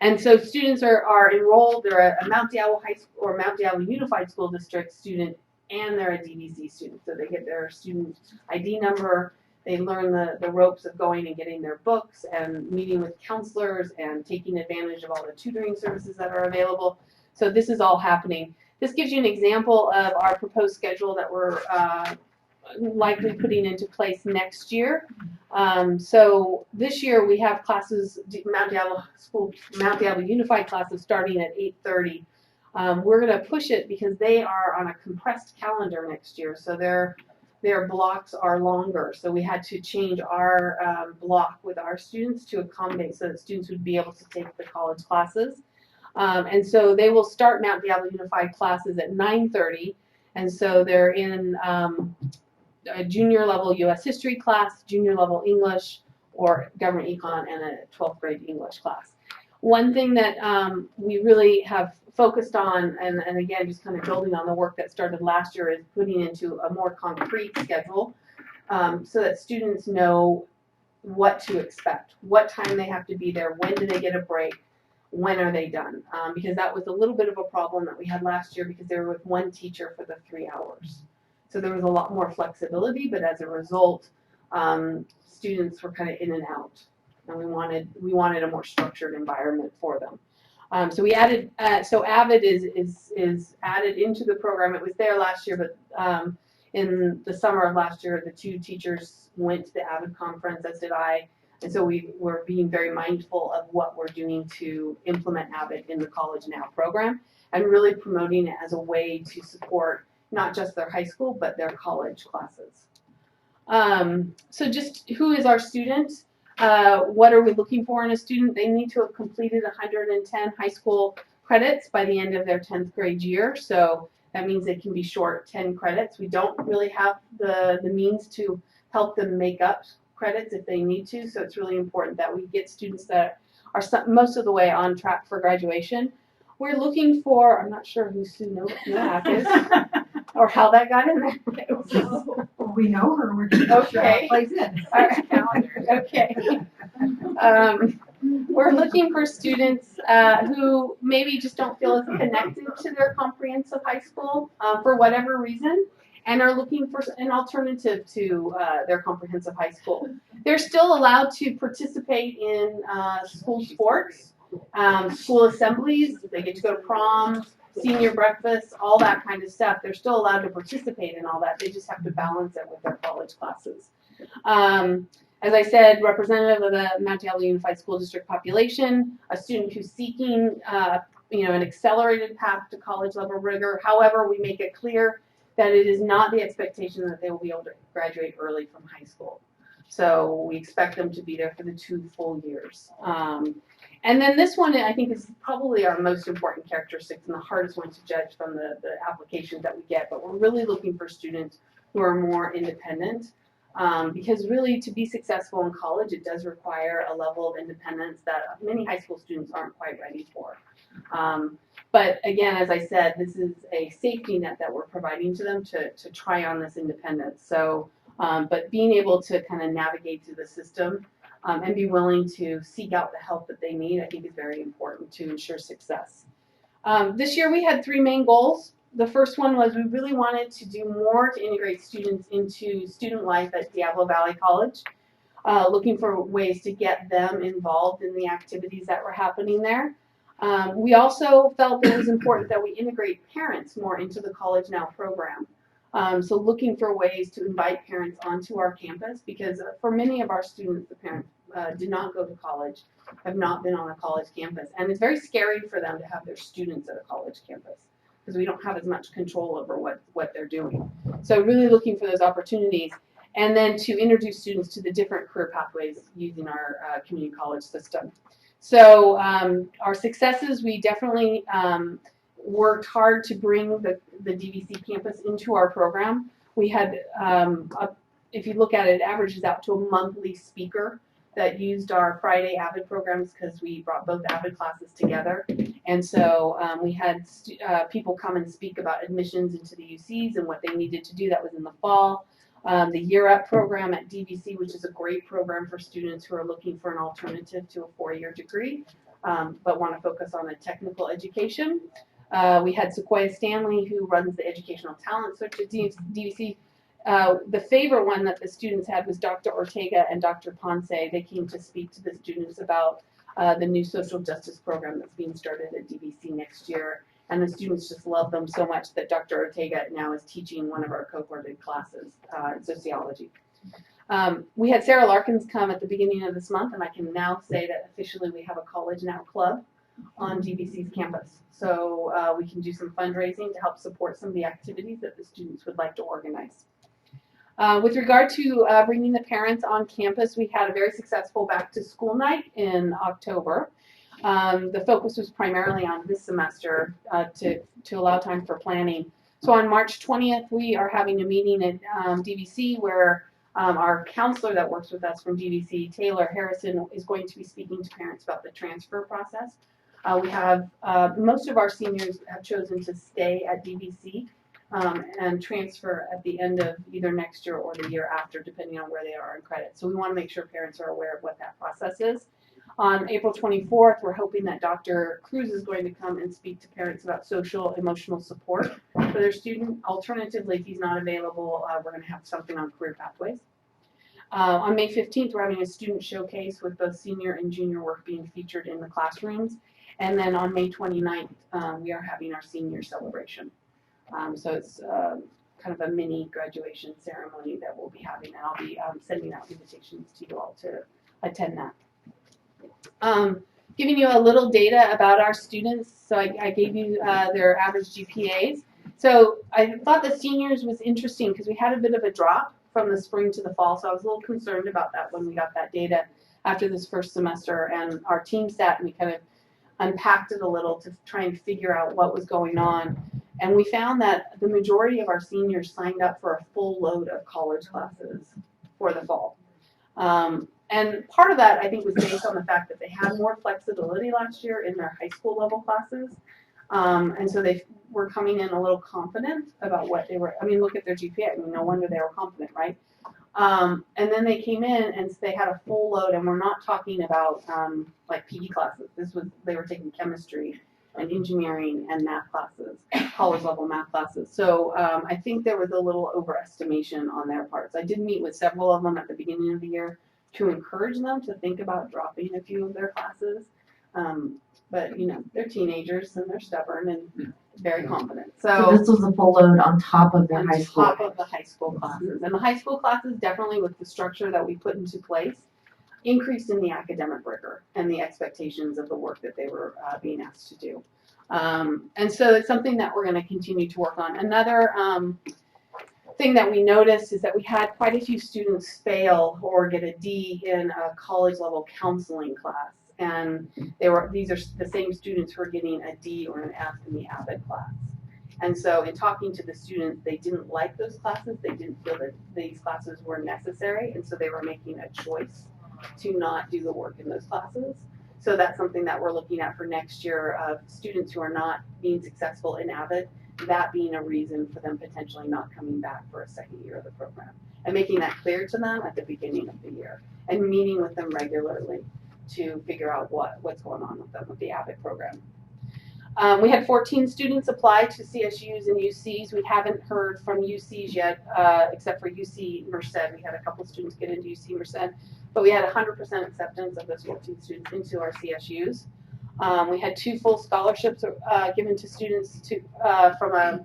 And so students are enrolled. They're a Mount Diablo High School or Mount Diablo Unified School District student, and they're a DVC student. So they get their student ID number. They learn the ropes of going and getting their books and meeting with counselors and taking advantage of all the tutoring services that are available. So this is all happening. This gives you an example of our proposed schedule that we're likely putting into place next year. So this year we have classes, Mount Diablo Unified classes starting at 8:30. We're going to push it because they are on a compressed calendar next year. So their blocks are longer. So we had to change our block with our students to accommodate so that students would be able to take the college classes. And so they will start Mount Diablo Unified classes at 9:30. And so they're in a junior level U.S. history class, junior level English, or government econ, and a 12th grade English class. One thing that we really have focused on, and again, just kind of building on the work that started last year, is putting into a more concrete schedule so that students know what to expect, what time they have to be there, when do they get a break, when are they done, because that was a little bit of a problem that we had last year because they were with one teacher for the 3 hours. So there was a lot more flexibility, but as a result, students were kind of in and out, and we wanted a more structured environment for them. So we added, so AVID is added into the program. It was there last year, but in the summer of last year, the 2 teachers went to the AVID conference, as did I. And so we were being very mindful of what we're doing to implement AVID in the College Now program and really promoting it as a way to support not just their high school, but their college classes. So just who is our student? What are we looking for in a student? They need to have completed 110 high school credits by the end of their 10th grade year. So that means they can be short 10 credits. We don't really have the means to help them make up credits if they need to. So it's really important that we get students that are most of the way on track for graduation. We're looking for, I'm not sure who Sue Nowak is or how that got in there. We know her. We're just not sure how it plays in. All right. Okay. We're looking for students who maybe just don't feel as connected to their comprehensive high school for whatever reason, and are looking for an alternative to their comprehensive high school. They're still allowed to participate in school sports, school assemblies. They get to go to prom, senior breakfast, all that kind of stuff. They're still allowed to participate in all that. They just have to balance it with their college classes. As I said, representative of the Mount Diablo Unified School District population, a student who's seeking an accelerated path to college level rigor. However, we make it clear that it is not the expectation that they will be able to graduate early from high school. So we expect them to be there for the 2 full years. And then this one, I think, is probably our most important characteristic and the hardest one to judge from the applications that we get. But we're really looking for students who are more independent. Because really, to be successful in college, it does require a level of independence that many high school students aren't quite ready for. But again, as I said, this is a safety net that we're providing to them to try on this independence. So, but being able to kind of navigate through the system and be willing to seek out the help that they need, I think is very important to ensure success. This year we had 3 main goals. The first one was we really wanted to do more to integrate students into student life at Diablo Valley College, looking for ways to get them involved in the activities that were happening there. We also felt that it was important that we integrate parents more into the College Now program. So looking for ways to invite parents onto our campus, because for many of our students, the parents did not go to college, have not been on a college campus. And it's very scary for them to have their students at a college campus, because we don't have as much control over what they're doing. So really looking for those opportunities, and then to introduce students to the different career pathways using our community college system. So our successes, we definitely worked hard to bring the DVC campus into our program. We had, if you look at it, it averages out to a monthly speaker that used our Friday AVID programs, because we brought both AVID classes together. And so we had people come and speak about admissions into the UCs and what they needed to do. That was in the fall. The Year Up program at DVC, which is a great program for students who are looking for an alternative to a 4-year degree, but want to focus on a technical education. We had Sequoia Stanley, who runs the Educational Talent Search at DVC. The favorite one that the students had was Dr. Ortega and Dr. Ponce. They came to speak to the students about the new social justice program that's being started at DVC next year. And the students just love them so much that Dr. Ortega now is teaching one of our cohorted classes in sociology. We had Sarah Larkins come at the beginning of this month, and I can now say that officially we have a College Now Club on DVC's campus. So we can do some fundraising to help support some of the activities that the students would like to organize. With regard to bringing the parents on campus, we had a very successful back to school night in October. The focus was primarily on this semester to allow time for planning. So on March 20th, we are having a meeting at DVC where our counselor that works with us from DVC, Taylor Harrison, is going to be speaking to parents about the transfer process. We have most of our seniors have chosen to stay at DVC and transfer at the end of either next year or the year after, depending on where they are in credit. So we want to make sure parents are aware of what that process is. On April 24th, we're hoping that Dr. Cruz is going to come and speak to parents about social emotional support for their student. Alternatively, if he's not available, we're going to have something on career pathways. On May 15th, we're having a student showcase with both senior and junior work being featured in the classrooms. And then on May 29th, we are having our senior celebration. So it's kind of a mini graduation ceremony that we'll be having, and I'll be sending out invitations to you all to attend that. Giving you a little data about our students. So I gave you their average GPAs. So I thought the seniors was interesting because we had a bit of a drop from the spring to the fall. So I was a little concerned about that when we got that data after this first semester. And our team sat and we kind of unpacked it a little to try and figure out what was going on. And we found that the majority of our seniors signed up for a full load of college classes for the fall. And part of that, I think, was based on the fact that they had more flexibility last year in their high school level classes. And so they were coming in a little confident about what they were. I mean, look at their GPA. I mean, no wonder they were confident, right? And then they came in and they had a full load, and we're not talking about like PE classes. They were taking chemistry and engineering and math classes, college level math classes. So I think there was a little overestimation on their parts. I did meet with several of them at the beginning of the year to encourage them to think about dropping a few of their classes. But you know, they're teenagers and they're stubborn and very confident. So this was a full load on top of their high school. On top of the high school classes. And the high school classes, definitely with the structure that we put into place, increased in the academic rigor and the expectations of the work that they were being asked to do. And so it's something that we're going to continue to work on. Another thing that we noticed is that we had quite a few students fail or get a D in a college level counseling class. And these are the same students who are getting a D or an F in the AVID class. And so in talking to the students, they didn't like those classes. They didn't feel that these classes were necessary. And so they were making a choice to not do the work in those classes. So that's something that we're looking at for next year of students who are not being successful in AVID, that being a reason for them potentially not coming back for a second year of the program. And making that clear to them at the beginning of the year and meeting with them regularly to figure out what's going on with them with the AVID program. We had 14 students apply to CSUs and UCs. We haven't heard from UCs yet, except for UC Merced. We had a couple students get into UC Merced, but we had 100% acceptance of those 14 students into our CSUs. We had 2 full scholarships given to students from a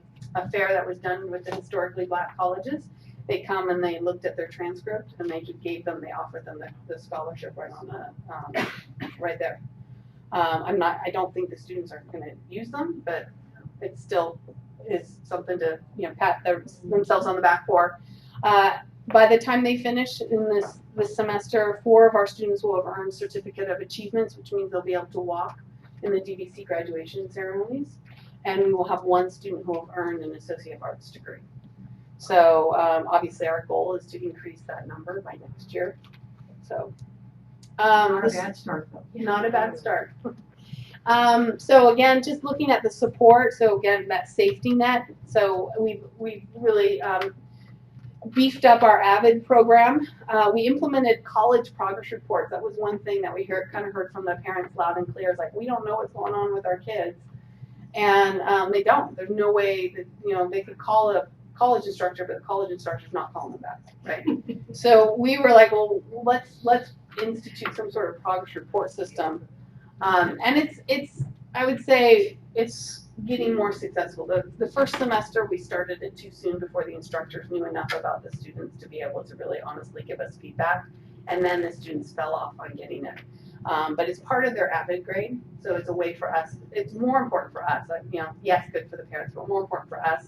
fair that was done with the historically black colleges. They come and they looked at their transcript and they just they offered them the scholarship right on the, right there. I don't think the students are going to use them, but it still is something to, pat themselves on the back for. By the time they finish in this semester, 4 of our students will have earned Certificate of Achievements, which means they'll be able to walk in the DVC graduation ceremonies. And we will have 1 student who will have earned an Associate of Arts degree. So obviously our goal is to increase that number by next year. So Not a bad start, though. not a bad start. So again, just looking at the support. So again, that safety net. So we really beefed up our AVID program. We implemented college progress reports. That was one thing that we kind of heard from the parents loud and clear. It's like, we don't know what's going on with our kids, and they don't. There's no way that they could call a college instructor, but the college instructor's not calling them back, right? So we were like, well, let's institute some sort of progress report system, and it's I would say it's getting more successful. The first semester we started it too soon before the instructors knew enough about the students to be able to really honestly give us feedback, and then the students fell off on getting it. But it's part of their AVID grade, so it's a way for us. It's more important for us, yes, good for the parents, but more important for us.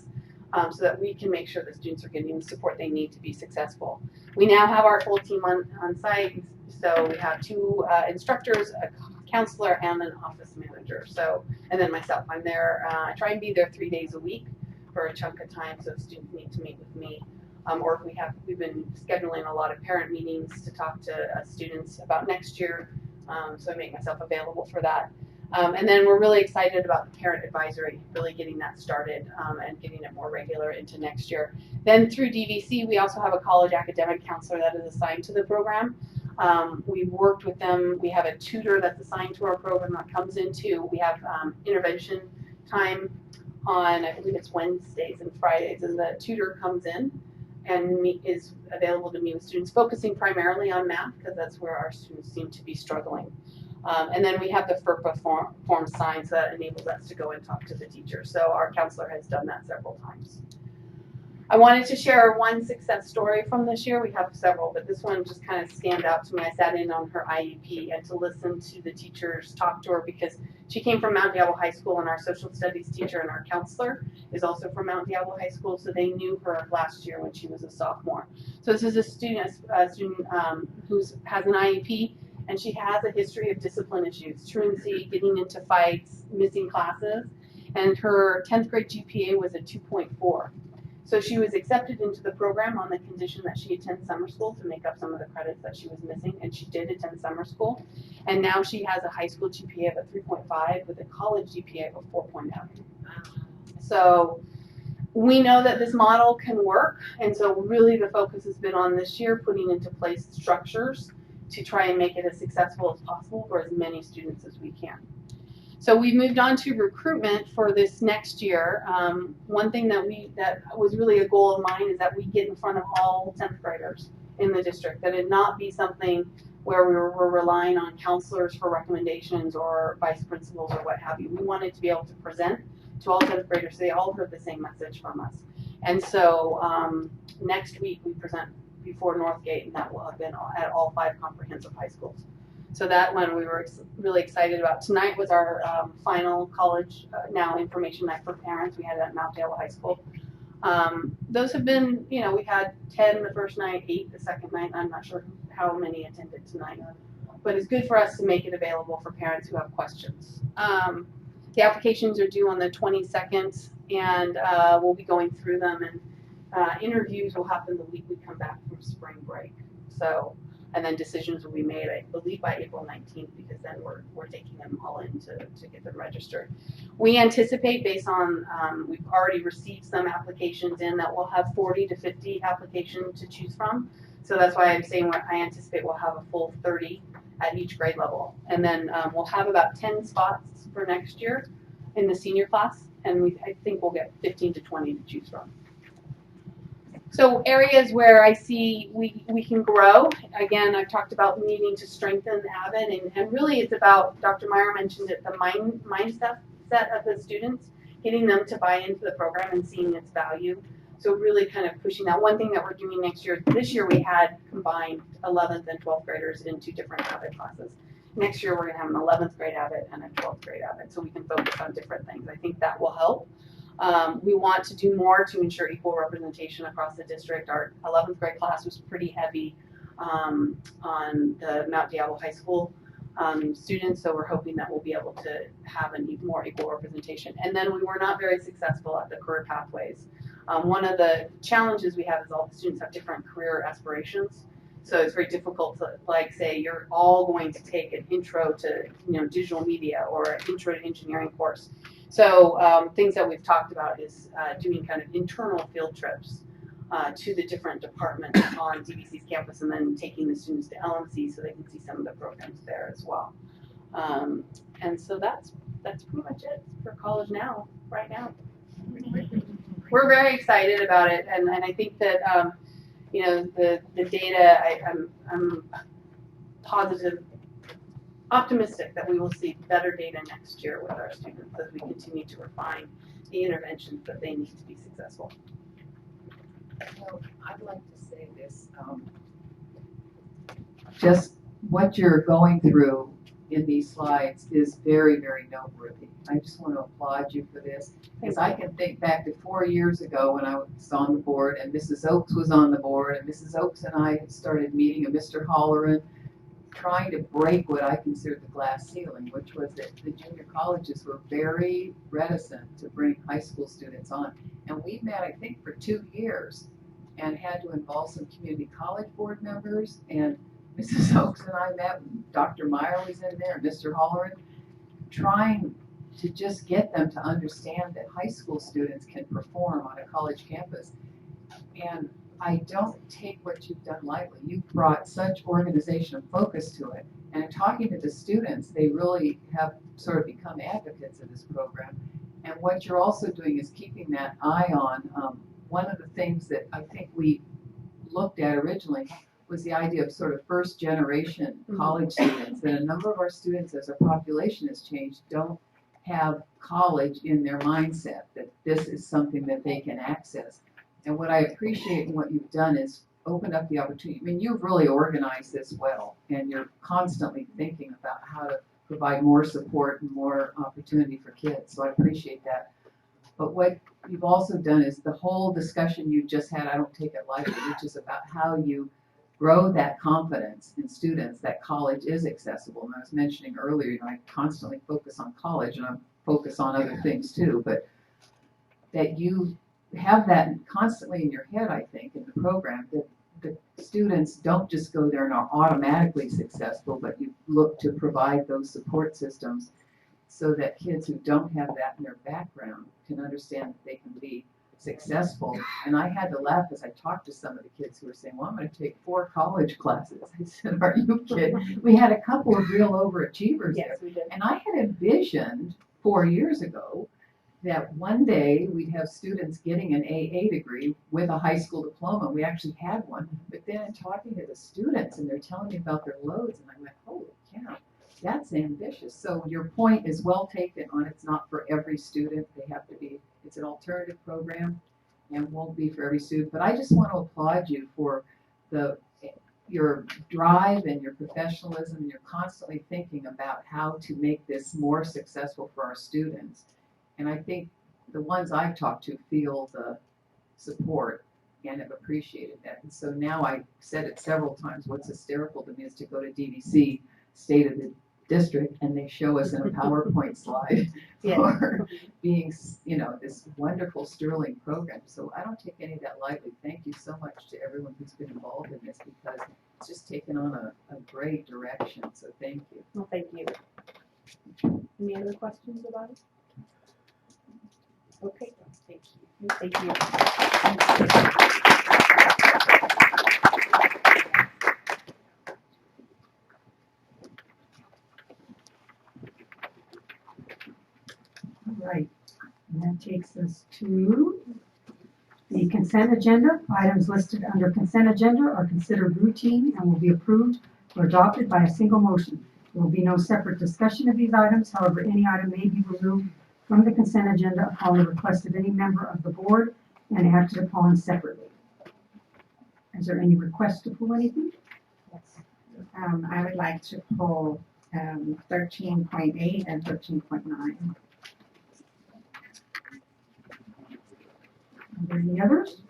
So that we can make sure the students are getting the support they need to be successful. We now have our full team on site, so we have 2 instructors, a counselor, and an office manager. So, and then myself, I'm there. I try and be there 3 days a week for a chunk of time, so students need to meet with me. Or if we've been scheduling a lot of parent meetings to talk to students about next year, so I make myself available for that. And then we're really excited about the parent advisory, really getting that started and getting it more regular into next year. Then through DVC, we also have a college academic counselor that is assigned to the program. We've worked with them. We have a tutor that's assigned to our program that comes into. We have intervention time on, I believe it's Wednesdays and Fridays, and the tutor comes in and is available to meet with students, focusing primarily on math because that's where our students seem to be struggling. And then we have the FERPA form signed, so that enables us to go and talk to the teacher. So our counselor has done that several times. I wanted to share one success story from this year. We have several, but this one just kind of scanned out to me. I sat in on her IEP and to listen to the teachers talk to her because she came from Mount Diablo High School, and our social studies teacher and our counselor is also from Mount Diablo High School, so they knew her last year when she was a sophomore. So this is a student who has an IEP, and she has a history of discipline issues, truancy, getting into fights, missing classes, and her 10th grade GPA was a 2.4. So she was accepted into the program on the condition that she attend summer school to make up some of the credits that she was missing, and she did attend summer school. And now she has a high school GPA of a 3.5 with a college GPA of a 4.0. So we know that this model can work, and so really the focus has been on this year putting into place structures to try and make it as successful as possible for as many students as we can. So we moved on to recruitment for this next year. One thing that was really a goal of mine is that we get in front of all 10th graders in the district, that it not be something where we're relying on counselors for recommendations or vice principals or what have you. We wanted to be able to present to all 10th graders so they all heard the same message from us. And so next week we present before Northgate, and that will have been at all 5 comprehensive high schools. So that one we were really excited about. Tonight was our final College Now information night for parents. We had it at Mount Diablo High School. Those have been, we had 10 the first night, 8 the second night. I'm not sure how many attended tonight, but it's good for us to make it available for parents who have questions. The applications are due on the 22nd, and we'll be going through them, and interviews will happen the week we come back from spring break. So, and then decisions will be made, I believe, by April 19th, because then we're taking them all in to get them registered. We anticipate, based on, we've already received some applications in, that we'll have 40 to 50 applications to choose from. So that's why I'm saying I anticipate we'll have a full 30 at each grade level. And then we'll have about 10 spots for next year in the senior class, and I think we'll get 15 to 20 to choose from. So areas where I see we can grow, again, I've talked about needing to strengthen Avid, and really it's about, Dr. Meyer mentioned it, the mindset of the students, getting them to buy into the program and seeing its value. So really kind of pushing that. One thing that we're doing next year, this year we had combined 11th and 12th graders in 2 different Avid classes. Next year we're going to have an 11th grade Avid and a 12th grade Avid, so we can focus on different things. I think that will help. We want to do more to ensure equal representation across the district. Our 11th grade class was pretty heavy on the Mount Diablo High School students, so we're hoping that we'll be able to have a more equal representation. And then we were not very successful at the career pathways. One of the challenges we have is all the students have different career aspirations. So it's very difficult to, like, say you're all going to take an intro to digital media or an intro to engineering course. So things that we've talked about is doing kind of internal field trips to the different departments on DBC's campus, and then taking the students to LMC so they can see some of the programs there as well. And so that's pretty much it for College Now right now. We're very excited about it, and I think that the data, I'm positive, optimistic that we will see better data next year with our students as we continue to refine the interventions that they need to be successful. Well, I'd like to say this, just what you're going through in these slides is very, very noteworthy. I just want to applaud you for this, because I can think back to 4 years ago when I was on the board and Mrs. Oakes was on the board, and Mrs. Oakes and I started meeting, and Mr. Holleran, trying to break what I considered the glass ceiling, which was that the junior colleges were very reticent to bring high school students on. And we met, I think, for 2 years and had to involve some community college board members, and Mrs. Oakes and I met, Dr. Meyer was in there, Mr. Holleran, trying to just get them to understand that high school students can perform on a college campus. And I don't take what you've done lightly. You've brought such organization and focus to it. And in talking to the students, they really have sort of become advocates of this program. And what you're also doing is keeping that eye on. One of the things that I think we looked at originally was the idea of sort of first generation college students. And a number of our students, as our population has changed, don't have college in their mindset, that this is something that they can access. And what I appreciate in what you've done is open up the opportunity. I mean, you've really organized this well, and you're constantly thinking about how to provide more support and more opportunity for kids. So I appreciate that. But what you've also done is the whole discussion you just had, I don't take it lightly, which is about how you grow that confidence in students that college is accessible. And I was mentioning earlier, I constantly focus on college, and I focus on other things too, but that you have that constantly in your head, I think, in the program, that the students don't just go there and are automatically successful, but you look to provide those support systems so that kids who don't have that in their background can understand that they can be successful. And I had to laugh as I talked to some of the kids who were saying, well, I'm going to take 4 college classes. I said, are you kidding? We had a couple of real overachievers there. We did. And I had envisioned 4 years ago that one day we'd have students getting an AA degree with a high school diploma. We actually had one. But then in talking to the students, and they're telling me about their loads, and I went, holy cow, that's ambitious. So your point is well taken on it's not for every student. They have to be, it's an alternative program and won't be for every student. But I just want to applaud you for the your drive and your professionalism, and you're constantly thinking about how to make this more successful for our students. And I think the ones I've talked to feel the support and have appreciated that. And so now I've said it several times, what's hysterical to me is to go to DVC, State of the District, and they show us in a PowerPoint slide for being, this wonderful Sterling program. So I don't take any of that lightly. Thank you so much to everyone who's been involved in this, because it's just taken on a great direction. So thank you. Well, thank you. Any other questions about it? Okay, thank you. Thank you. All right, and that takes us to the consent agenda. Items listed under consent agenda are considered routine and will be approved or adopted by a single motion. There will be no separate discussion of these items. However, any item may be removed from the consent agenda upon the request of any member of the board and acted upon separately. Is there any request to pull anything? I would like to pull 13.8 and 13.9. Are there any others?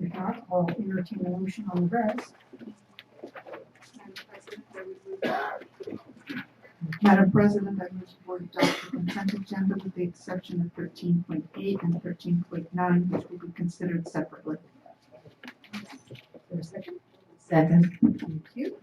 If not, I'll entertain a motion on the rest. Madam President, I move the board adopt the consent agenda with the exception of 13.8 and 13.9, which will be considered separately. Is there a second? Second. Thank you.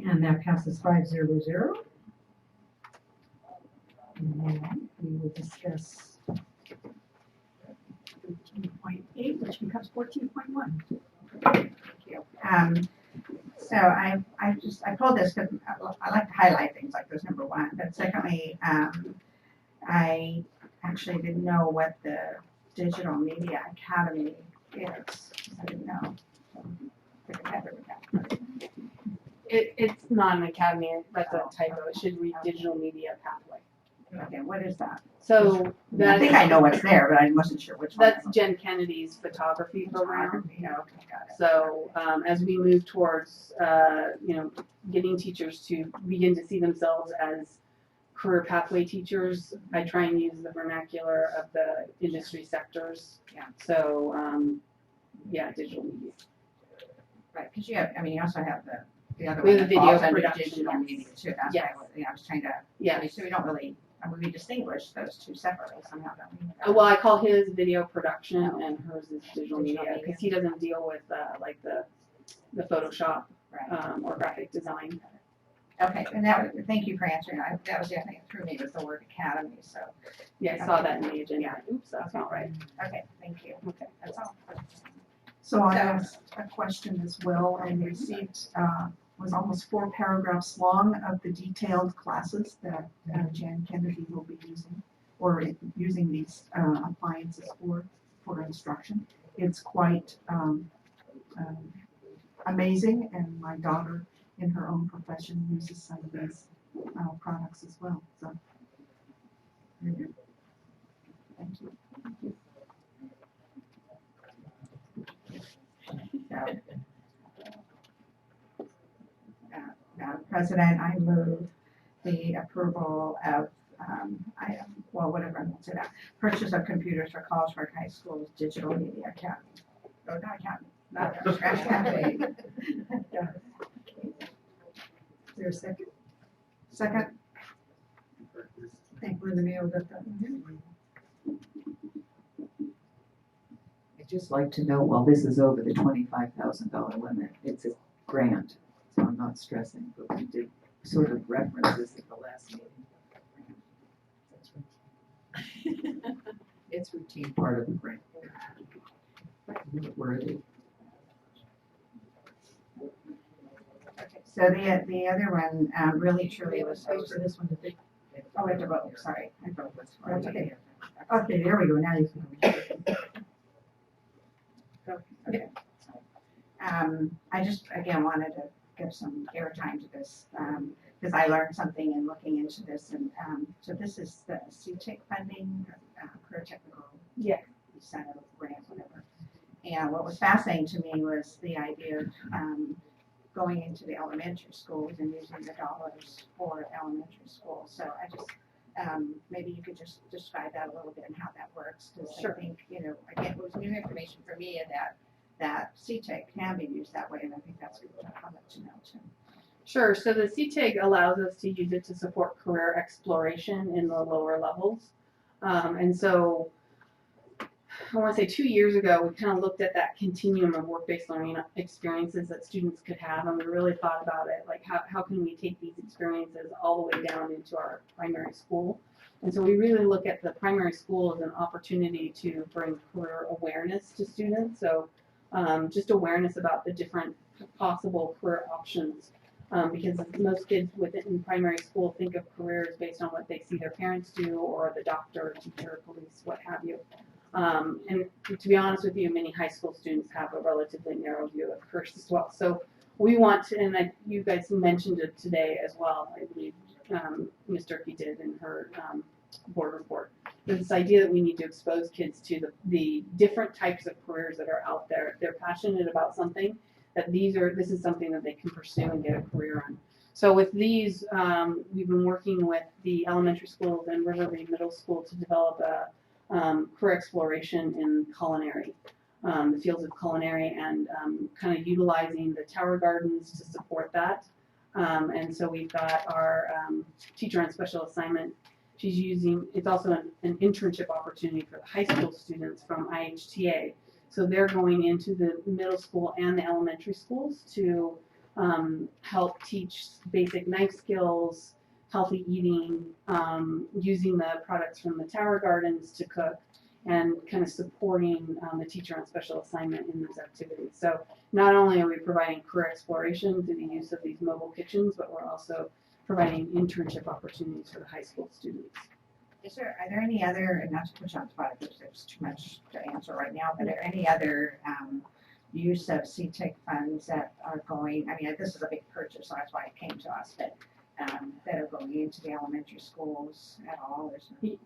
And that passes 5-0-0. And then we will discuss 13.8, which becomes 14.1. Thank you. So I pulled this because I like to highlight things like this, number one. But secondly, I actually didn't know what the Digital Media Academy is. I didn't know. So, It's not an academy, that's a typo. It should read Digital Media Pathway. Okay, what is that? So I that's, think I know what's there, but I wasn't sure which one. that's Jen Kennedy's photography program. Yeah, okay, got it. So as we move towards, getting teachers to begin to see themselves as career pathway teachers, I try and use the vernacular of the industry sectors. Yeah. So, digital media. Right, because you also have the other We one have that the falls video under production, digital yes. media too. That's Yes. why I was trying to. Yeah. So we don't really, we distinguish those two separately somehow, don't we? Well, I call his video production and hers is digital Digital media media. because he doesn't deal with like the Photoshop Right. or graphic design. Okay, and thank you for answering. That was the other thing that threw me was the word academy, so. Yeah, I saw that in the agenda. Yeah. Oops, that's not right. Okay, thank you. Okay. That's all. So I asked a question as well and received, was almost 4 paragraphs long of the detailed classes that Jan Kennedy will be using, or using these appliances for instruction. It's quite amazing, and my daughter in her own profession uses some of these products as well, so. Very good. Thank you. Madam President, I move the approval of purchase of computers for College Park High School's Digital Media Academy. Oh, not academy, not academy. Is there a second? Second. I think Linda Mayo got that one. I'd just like to know, while this is over the $25,000 limit, it's a grant, so I'm not stressing, but we did sort of reference this at the last meeting. It's routine part of the grant. Where are they? So the other one, really truly was. For this one, Oh, I have to vote, sorry. I vote this for That's okay. Okay, there we go, now you can. Okay. I just, again, wanted to give some airtime to this, because I learned something in looking into this, and, so this is the CTIC funding, career technical. Yeah. Incentive grant, whatever. And what was fascinating to me was the idea of, going into the elementary schools and using the dollars for elementary schools. So I just, maybe you could just describe that a little bit and how that works. Because I think, again, it was new information for me that CTIC can be used that way, and I think that's good. I'll let you know too. Sure. So the CTIG allows us to use it to support career exploration in the lower levels. And so I want to say 2 years ago, we kind of looked at that continuum of work-based learning experiences that students could have, and we really thought about it, like how can we take these experiences all the way down into our primary school. And so we really look at the primary school as an opportunity to bring career awareness to students. So just awareness about the different possible career options. Because most kids within primary school think of careers based on what they see their parents do, or the doctor, teacher, police, what have you. And to be honest with you, many high school students have a relatively narrow view of careers as well. So we want to, and you guys mentioned it today as well, I believe Ms. Durkee did in her board report. There's this idea that we need to expose kids to the different types of careers that are out there. If they're passionate about something, that this is something that they can pursue and get a career on. So with these, we've been working with the elementary schools and Riverview Middle School to develop a career exploration in culinary, the fields of culinary, and kind of utilizing the Tower Gardens to support that. And so we've got our teacher on special assignment. She's using, it's also an internship opportunity for the high school students from IHTA. So they're going into the middle school and the elementary schools to help teach basic knife skills, healthy eating, using the products from the Tower Gardens to cook, and kind of supporting the teacher on special assignment in those activities. So not only are we providing career exploration through the use of these mobile kitchens, but we're also providing internship opportunities for the high school students. Are there any other, and not to push on the spot, because there's too much to answer right now, but are there any other use of CTIC funds that are going, I mean, this is a big purchase, so that's why it came to us, but that are going into the elementary schools at all?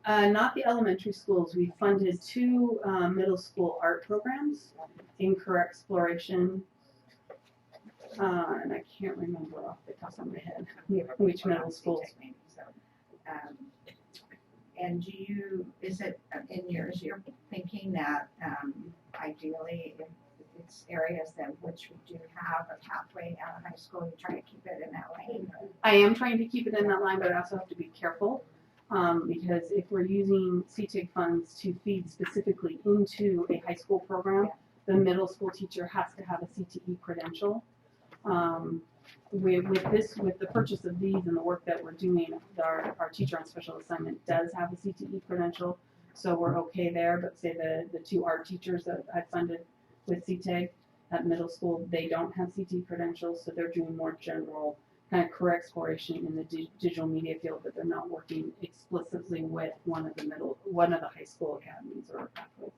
Not the elementary schools. We funded 2 middle school art programs in career exploration. And I can't remember off the top of my head which middle schools. And is it in yours, you're thinking that ideally if it's areas that which we do have a pathway out of high school, you try to keep it in that lane? I am trying to keep it in that line, but I also have to be careful because if we're using CTIG funds to feed specifically into a high school program, the middle school teacher has to have a CTE credential. With the purchase of these and the work that we're doing, our teacher on special assignment does have a CTE credential, so we're okay there. But say the 2 art teachers that I funded with CTIG at middle school, they don't have CTE credentials, so they're doing more general kind of career exploration in the digital media field, but they're not working explicitly with one of the high school academies or pathways.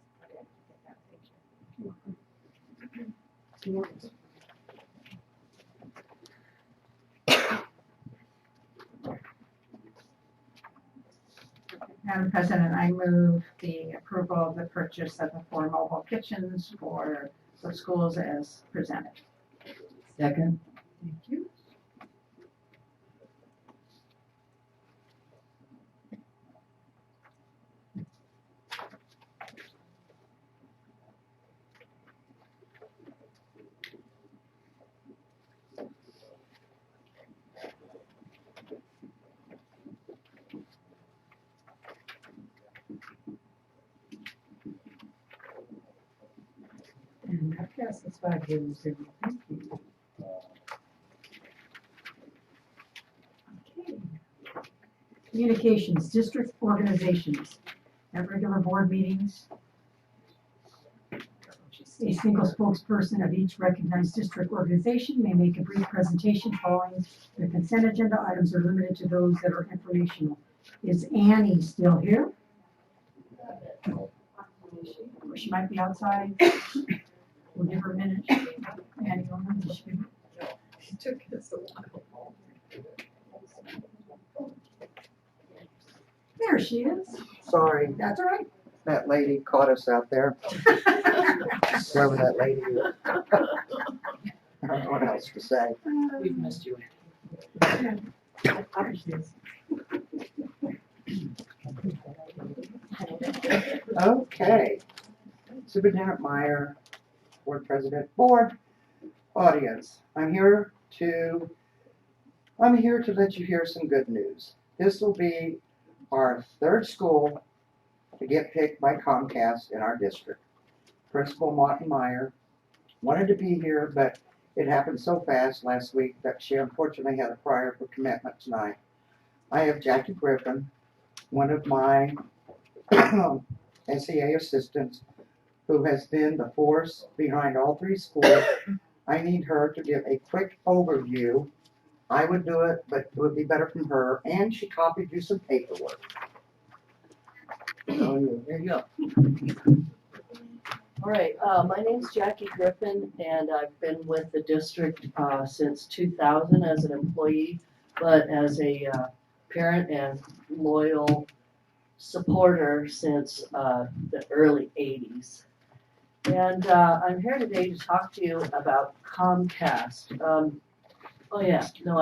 Madam President, I move the approval of the purchase of the 4 mobile kitchens for the schools as presented. Second. Thank you. And that passes 5-0. Thank you. Okay. Communications, district organizations, at regular board meetings. She's A single spokesperson of each recognized district organization may make a brief presentation following the consent agenda. Items are limited to those that are informational. Is Annie still here? Or she might be outside. We'll give her a minute. Annie, you'll know this. It took us a while. There she is. Sorry, That's all right. that lady caught us out there. Whoever that lady is. I don't know what else to say. We've missed you. There she is. Okay. Superintendent Meyer, Board President, Board, audience. I'm here to let you hear some good news. This will be our third school to get picked by Comcast in our district. Principal Martin Meyer wanted to be here, but it happened so fast last week that she unfortunately had a prior commitment tonight. I have Jackie Griffin, one of my SEA assistants, who has been the force behind all three schools. I need her to give a quick overview. I would do it, but it would be better from her, and she copied you some paperwork. So here you go. All right, my name's Jackie Griffin, and I've been with the district since 2000 as an employee, but as a parent and loyal supporter since the early 80s. And I'm here today to talk to you about Comcast. Oh yeah, no,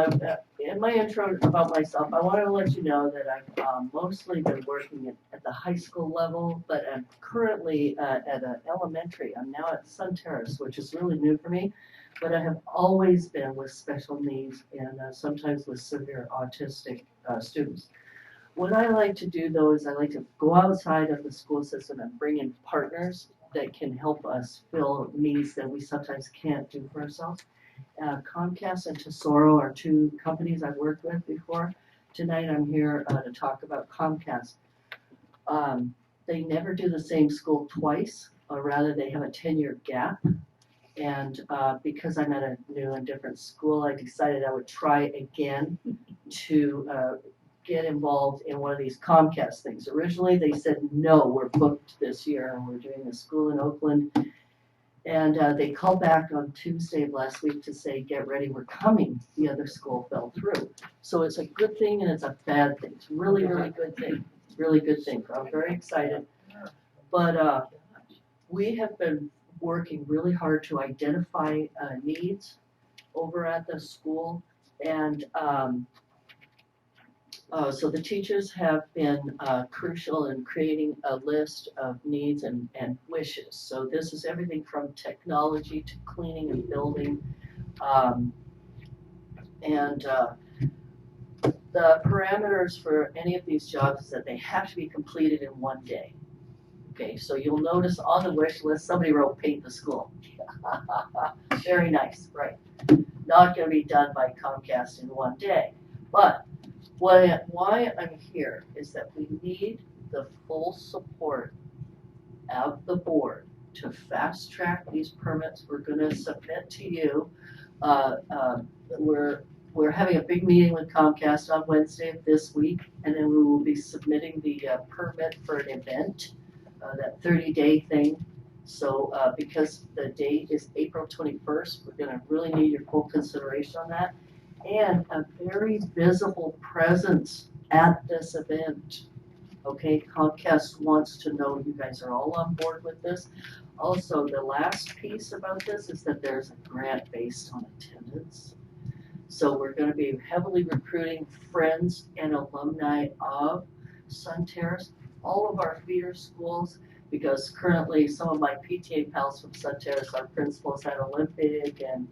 in my intro about myself, I want to let you know that I've mostly been working at the high school level, but I'm currently at an elementary. I'm now at Sun Terrace, which is really new for me, but I have always been with special needs and sometimes with severe autistic students. What I like to do though is I like to go outside of the school system and bring in partners that can help us fill needs that we sometimes can't do for ourselves. Comcast and Tesoro are two companies I've worked with before. Tonight I'm here to talk about Comcast. They never do the same school twice, or rather they have a 10-year gap. And because I'm at a new and different school, I decided I would try again to get involved in one of these Comcast things. Originally they said, no, we're booked this year and we're doing a school in Oakland. And they called back on Tuesday of last week to say, get ready, we're coming. The other school fell through. So it's a good thing and it's a bad thing. It's really, really good thing. Really good thing. I'm very excited. But we have been working really hard to identify needs over at the school. And so the teachers have been crucial in creating a list of needs and wishes. So this is everything from technology to cleaning and building. The parameters for any of these jobs is that they have to be completed in one day. Okay, so you'll notice on the wish list, somebody wrote paint the school. Very nice, right. Not gonna be done by Comcast in one day. But why I'm here is that we need the full support of the board to fast track these permits. We're going to submit to you. We're having a big meeting with Comcast on Wednesday of this week, and then we will be submitting the permit for an event, that 30-day thing. So because the date is April 21st, we're going to really need your full consideration on that. And a very visible presence at this event. Okay, Comcast wants to know you guys are all on board with this. Also, the last piece about this is that there's a grant based on attendance. So we're going to be heavily recruiting friends and alumni of Sun Terrace, all of our feeder schools, because currently some of my PTA pals from Sun Terrace are principals at Olympic and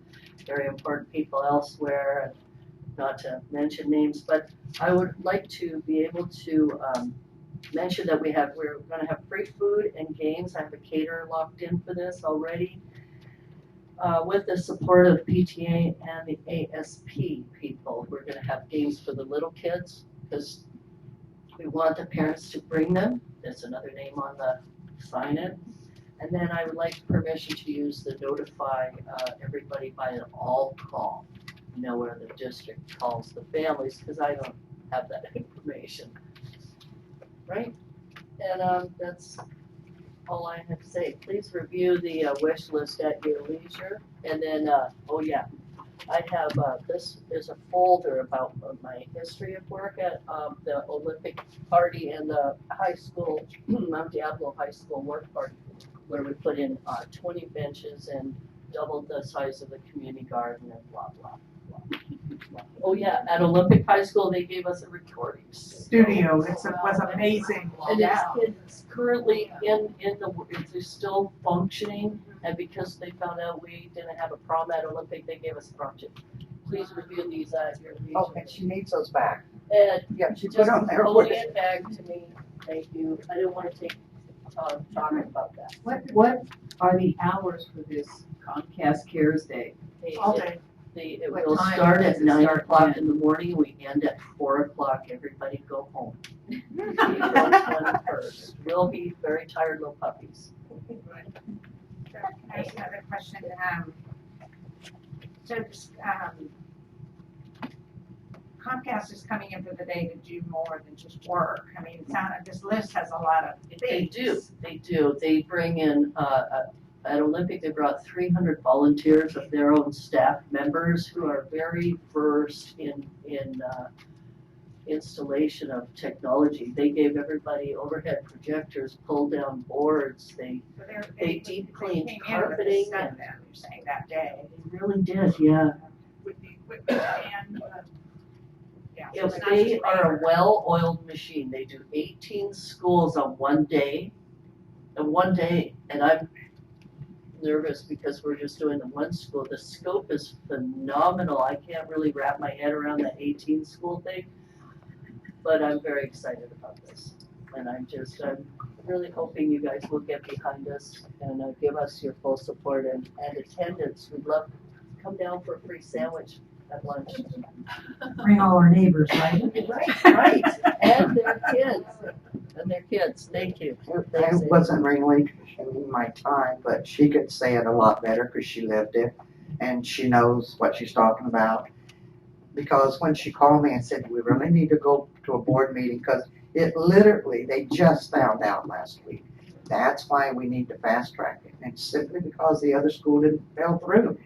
very important people elsewhere, not to mention names, but I would like to be able to mention that we're going to have free food and games. I have a caterer locked in for this already, with the support of PTA and the ASP people. We're going to have games for the little kids because we want the parents to bring them. There's another name on the sign-in. And then I would like permission to use the notify everybody by an all call, where the district calls the families, because I don't have that information. Right? And that's all I have to say. Please review the wish list at your leisure. And then, oh yeah, I have, this is a folder about my history of work at the Olympic Party and the high school, Mount Diablo High School work party, where we put in 20 benches and doubled the size of the community garden and blah, blah, blah. Oh yeah, at Olympic High School, they gave us a recording Studio, it was amazing. and it's currently it's still functioning, and because they found out we didn't have a prom at Olympic, they gave us a project. Please review these at your leisure. Okay, she needs those back. And Yeah, she just put them there. hold it back to me, thank you. I didn't want to take talking about that. What are the hours for this Comcast Cares Day? All day. It What will time start does at it 9 start o'clock when? in the morning, we end at 4 o'clock, everybody go home. April 21st. We'll be very tired little puppies. I just have a question. So this, Comcast is coming in for the day to do more than just work. I mean, this list has a lot of They things. do. They bring in, at Olympic, they brought 300 volunteers of their own staff members who are very versed in installation of technology. They gave everybody overhead projectors, pull down boards, they deep cleaned came in with carpeting. stuff then, you're saying that day. They really did, yeah. With the equipment and, yeah. so If it's not they just are a labor. well-oiled machine, they do 18 schools on one day, and I'm nervous because we're just doing the one school. The scope is phenomenal. I can't really wrap my head around the 18 school thing, but I'm very excited about this. And I'm really hoping you guys will get behind us and give us your full support and attendance. We'd love to come down for a free sandwich at lunch. Bring all our neighbors, right? Right, and their kids, thank you. I wasn't really in my time, but she could say it a lot better because she lived it and she knows what she's talking about. Because when she called me and said, we really need to go to a board meeting because it literally, they just found out last week. That's why we need to fast track it. And simply because the other school fell through.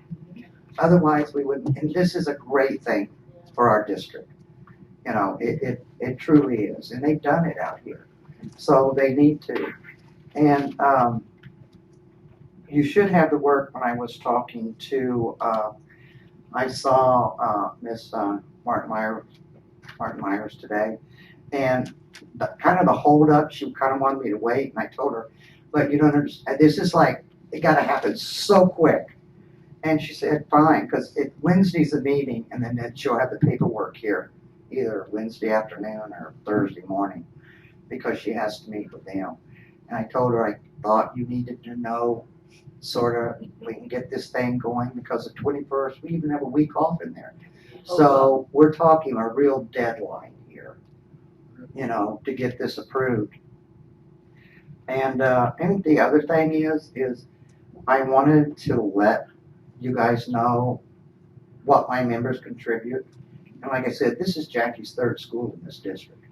Otherwise, we wouldn't. And this is a great thing for our district. It truly is. And they've done it out here. So they need to. And you should have the work when I was talking to, I saw Miss Martin Myers today. And kind of the hold up, she kind of wanted me to wait. And I told her, but you don't understand. This is like, it got to happen so quick. And she said, fine, because Wednesday's a meeting, and then she'll have the paperwork here, either Wednesday afternoon or Thursday morning, because she has to meet with them. And I told her I thought you needed to know, sort of, we can get this thing going, because the 21st, we even have a week off in there. So we're talking a real deadline here, to get this approved. And the other thing is I wanted to let you guys know what my members contribute. And like I said, this is Jackie's third school in this district.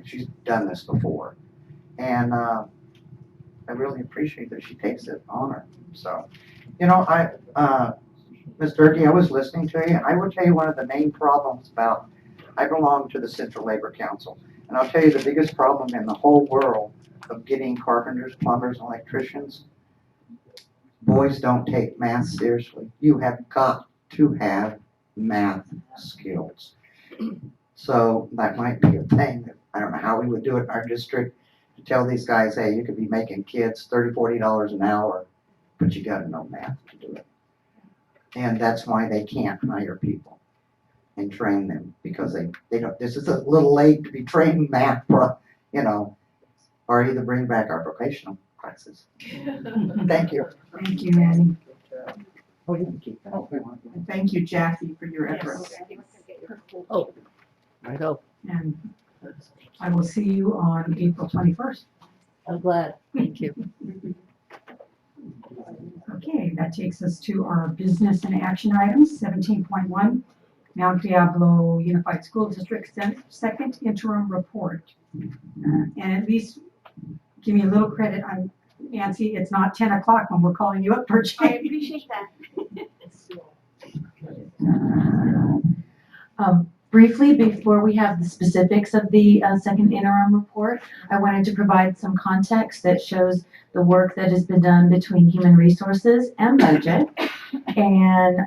She's done this before. And I really appreciate that she takes it on her. So, Ms. Durkee, I was listening to you, and I will tell you one of the main problems I belong to the Central Labor Council. And I'll tell you the biggest problem in the whole world of getting carpenters, plumbers, and electricians, boys don't take math seriously. You have got to have math skills. So that might be a thing. I don't know how we would do it in our district to tell these guys, hey, you could be making kids $30, $40 an hour, but you got to know math to do it. And that's why they can't hire people and train them, because they don't. This is a little late to be training math, or either bring back our vocational classes. Thank you. Thank you, Annie. Oh, you can keep that. And thank you, Jackie, for your efforts. Oh, right up. And I will see you on April 21st. I'm glad. Thank you. Okay, that takes us to our business and action items, 17.1, Mount Diablo Unified School District second interim report. And at least give me a little credit, Nancy, it's not 10 o'clock when we're calling you up for I change. appreciate that. Briefly, before we have the specifics of the second interim report, I wanted to provide some context that shows the work that has been done between human resources and budget and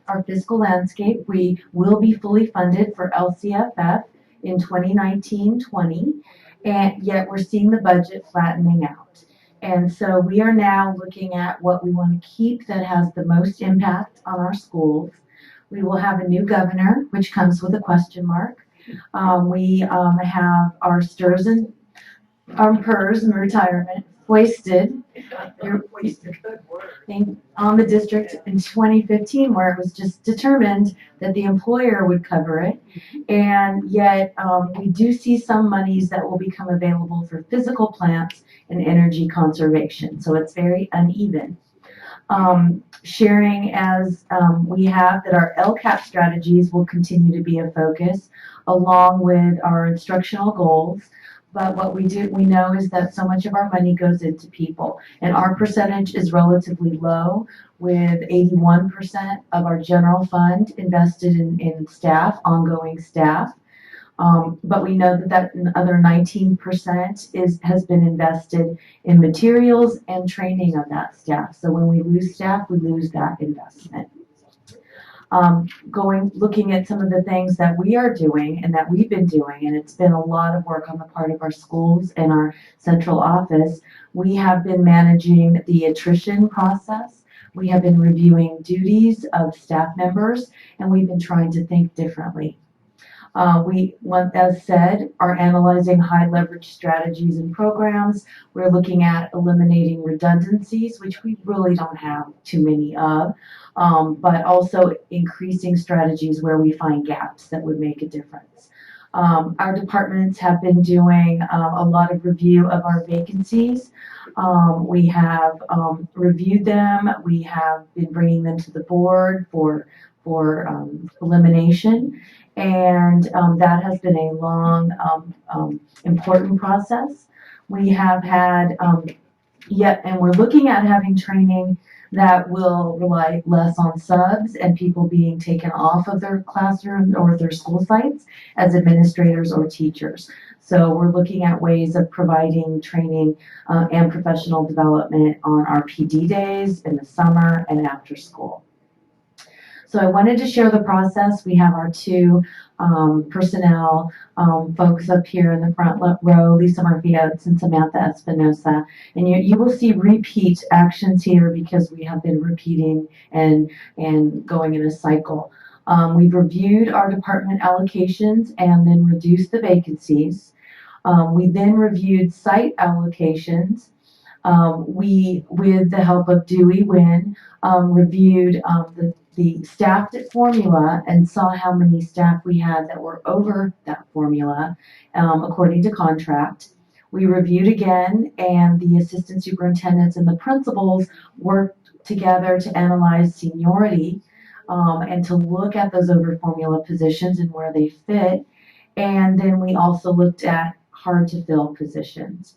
our fiscal landscape. We will be fully funded for LCFF in 2019-20, and yet we're seeing the budget flattening out. And so we are now looking at what we want to keep that has the most impact on our schools. We will have a new governor, which comes with a question mark. We have our STRS and our PERS and retirement foisted on the district in 2015, where it was just determined that the employer would cover it. And yet we do see some monies that will become available for physical plants and energy conservation. So it's very uneven. Sharing as we have that our LCAP strategies will continue to be a focus along with our instructional goals. But what we know is that so much of our money goes into people, and our percentage is relatively low, with 81% of our general fund invested in staff, ongoing staff. But we know that other 19% has been invested in materials and training of that staff. So when we lose staff, we lose that investment. Looking at some of the things that we are doing and that we've been doing, and it's been a lot of work on the part of our schools and our central office, we have been managing the attrition process. We have been reviewing duties of staff members, and we've been trying to think differently. We, as said, are analyzing high leverage strategies and programs. We're looking at eliminating redundancies, which we really don't have too many of, but also increasing strategies where we find gaps that would make a difference. Our departments have been doing a lot of review of our vacancies. We have reviewed them. We have been bringing them to the board for elimination. And that has been a long, important process. We have had, and we're looking at having training that will rely less on subs and people being taken off of their classrooms or their school sites as administrators or teachers. So we're looking at ways of providing training and professional development on our PD days in the summer and after school. So I wanted to share the process. We have our two personnel folks up here in the front row, Lisa Murphy Oates and Samantha Espinosa. And you will see repeat actions here because we have been repeating and going in a cycle. We've reviewed our department allocations and then reduced the vacancies. We then reviewed site allocations. We, with the help of Dewey Wynn, reviewed the staffed formula and saw how many staff we had that were over that formula according to contract. We reviewed again, and the assistant superintendents and the principals worked together to analyze seniority and to look at those over formula positions and where they fit. And then we also looked at hard to fill positions.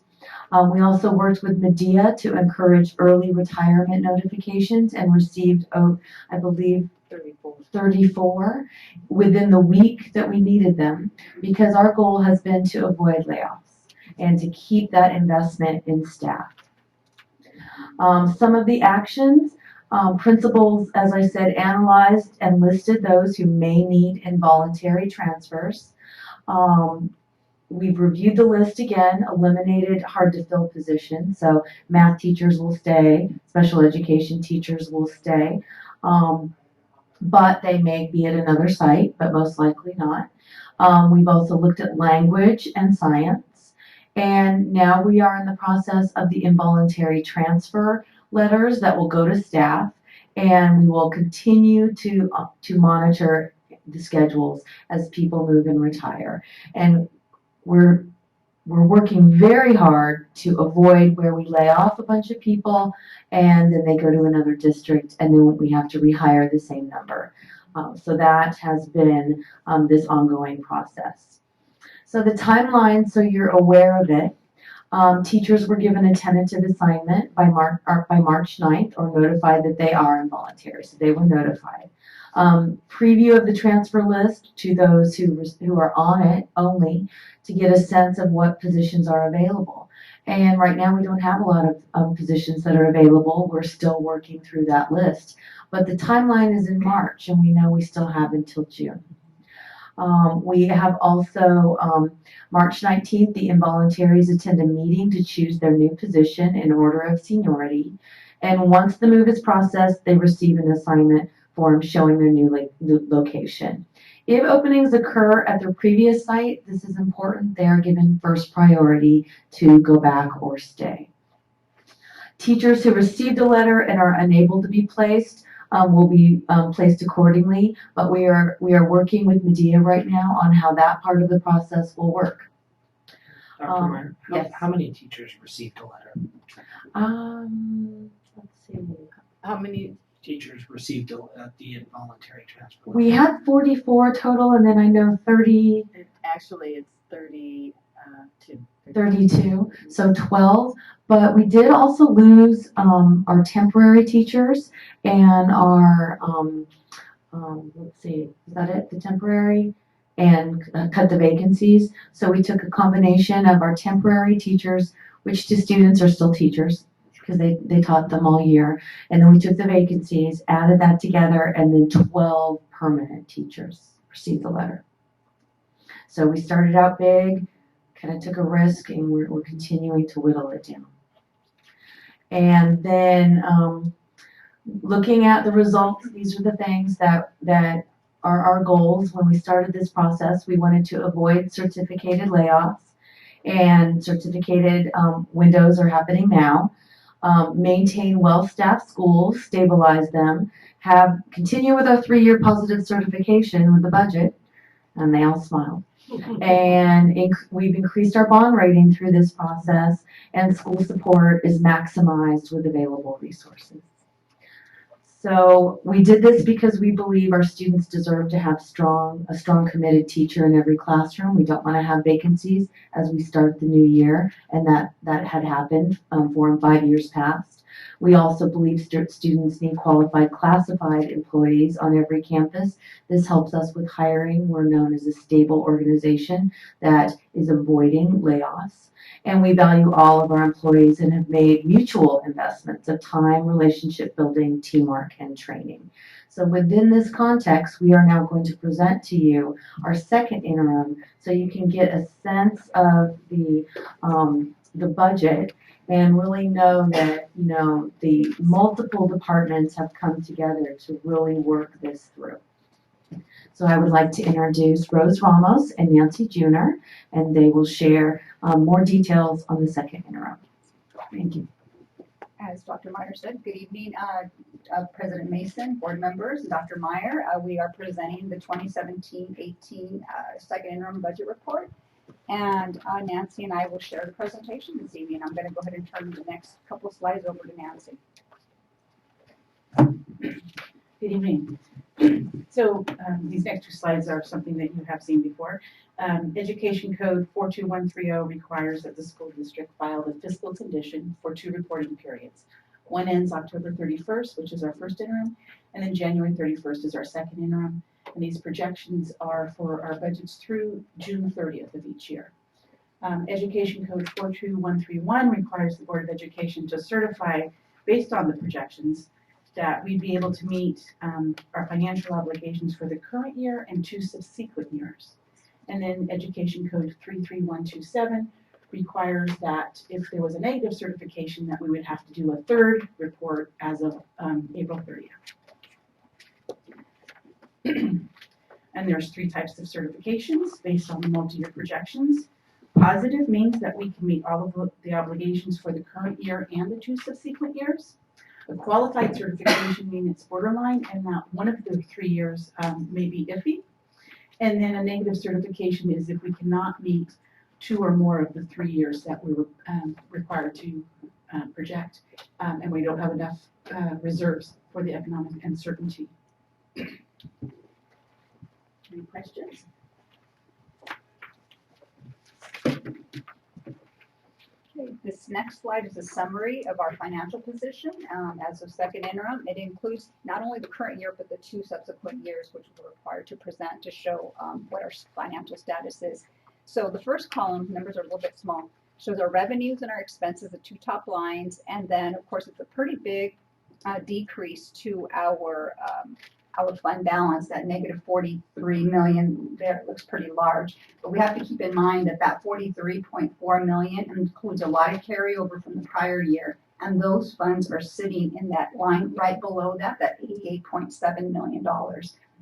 We also worked with Medea to encourage early retirement notifications and received, I believe, 34 within the week that we needed them, because our goal has been to avoid layoffs and to keep that investment in staff. Some of the actions, principals, as I said, analyzed and listed those who may need involuntary transfers. We've reviewed the list again, eliminated hard to fill positions. So math teachers will stay, special education teachers will stay, but they may be at another site, but most likely not. We've also looked at language and science. And now we are in the process of the involuntary transfer letters that will go to staff, and we will continue to monitor the schedules as people move and retire. And we're we're working very hard to avoid where we lay off a bunch of people and then they go to another district and then we have to rehire the same number. So that has been this ongoing process. So the timeline, so you're aware of it. Teachers were given a tentative assignment by March 9th or notified that they are involuntary, so they were notified. Preview of the transfer list to those who are on it only to get a sense of what positions are available. And right now we don't have a lot of positions that are available. We're still working through that list. But the timeline is in March and we know we still have until June. We have also March 19th, the involuntaries attend a meeting to choose their new position in order of seniority. And once the move is processed, they receive an assignment form showing their new location. If openings occur at their previous site, this is important. They are given first priority to go back or stay. Teachers who received a letter and are unable to be placed will be placed accordingly, but we are working with Medea right now on how that part of the process will work. Dr. Meyer, yes. How many teachers received a letter? Let's see. How many? Teachers received the involuntary transfer. We had 44 total, and then I know 30. Actually, it's 32. 32, so 12. But we did also lose our temporary teachers and our, let's see, is that it? The temporary and cut the vacancies. So we took a combination of our temporary teachers, which to students are still teachers because they taught them all year. And then we took the vacancies, added that together, and then 12 permanent teachers received the letter. So we started out big, kind of took a risk, and we're continuing to whittle it down. And then looking at the results, these are the things that are our goals. When we started this process, we wanted to avoid certificated layoffs, and certificated windows are happening now. Maintain well-staffed schools, stabilize them, continue with our 3-year positive certification with the budget, and they all smiled. And we've increased our bond rating through this process, and school support is maximized with available resources. So we did this because we believe our students deserve to have a strong committed teacher in every classroom. We don't want to have vacancies as we start the new year, and that had happened 4 and 5 years past. We also believe students need qualified classified employees on every campus. This helps us with hiring. We're known as a stable organization that is avoiding layoffs. And we value all of our employees and have made mutual investments of time, relationship building, teamwork, and training. So within this context, we are now going to present to you our second interim so you can get a sense of the budget and really know that, the multiple departments have come together to really work this through. So I would like to introduce Rose Ramos and Nancy Juner, and they will share more details on the second interim. Thank you. As Dr. Meyer said, good evening, President Mason, board members, and Dr. Meyer. We are presenting the 2017-18 second interim budget report. And Nancy and I will share the presentation this evening. I'm going to go ahead and turn the next couple of slides over to Nancy. Good evening. So these next 2 slides are something that you have seen before. Education Code 42130 requires that the school district file the fiscal condition for 2 reporting periods. One ends October 31st, which is our first interim, and then January 31st is our second interim. And these projections are for our budgets through June 30th of each year. Education Code 42131 requires the Board of Education to certify, based on the projections, that we'd be able to meet our financial obligations for the current year and 2 subsequent years. And then Education Code 33127 requires that if there was a negative certification that we would have to do a 3rd report as of April 30th. And there's 3 types of certifications based on the multi-year projections. Positive means that we can meet all of the obligations for the current year and the 2 subsequent years. A qualified certification means it's borderline and that one of the 3 years may be iffy. And then a negative certification is if we cannot meet 2 or more of the 3 years that we were required to project, and we don't have enough reserves for the economic uncertainty. Any questions? Okay, this next slide is a summary of our financial position as of second interim. It includes not only the current year, but the 2 subsequent years, which we're required to present to show what our financial status is. So the first column, numbers are a little bit small, shows our revenues and our expenses, the 2 top lines, and then of course it's a pretty big decrease to our fund balance. That negative 43 million there looks pretty large, but we have to keep in mind that that 43.4 million includes a lot of carryover from the prior year, and those funds are sitting in that line right below that $88.7 million.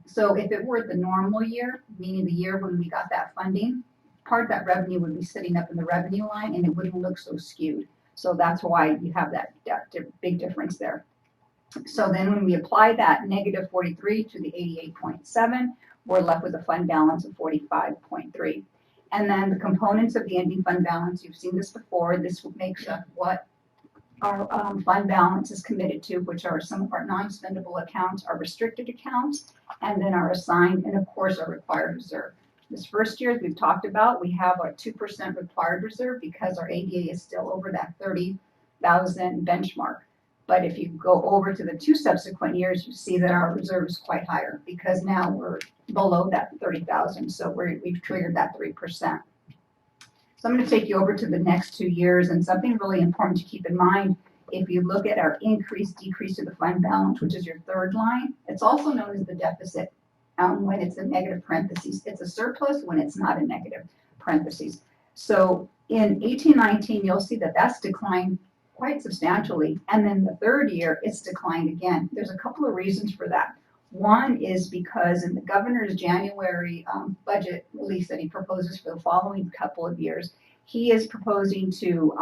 So if it were the normal year, meaning the year when we got that funding, part of that revenue would be sitting up in the revenue line and it wouldn't look so skewed. So that's why you have that big difference there. So then when we apply that negative 43 to the 88.7, we're left with a fund balance of 45.3. And then the components of the ending fund balance, you've seen this before, this makes up what our fund balance is committed to, which are some of our non-spendable accounts, our restricted accounts, and then our assigned, and of course our required reserve. This first year, as we've talked about, we have a 2% required reserve because our ADA is still over that 30,000 benchmark. But if you go over to the 2 subsequent years, you see that our reserve is quite higher because now we're below that 30,000. So we've triggered that 3%. So I'm going to take you over to the next 2 years, and something really important to keep in mind. If you look at our decrease to the fund balance, which is your third line, it's also known as the deficit when it's in negative parentheses. It's a surplus when it's not in negative parentheses. So in 18-19, you'll see that that's declined quite substantially. And then the third year, it's declined again. There's a couple of reasons for that. One is because in the governor's January budget release that he proposes for the following couple of years, he is proposing to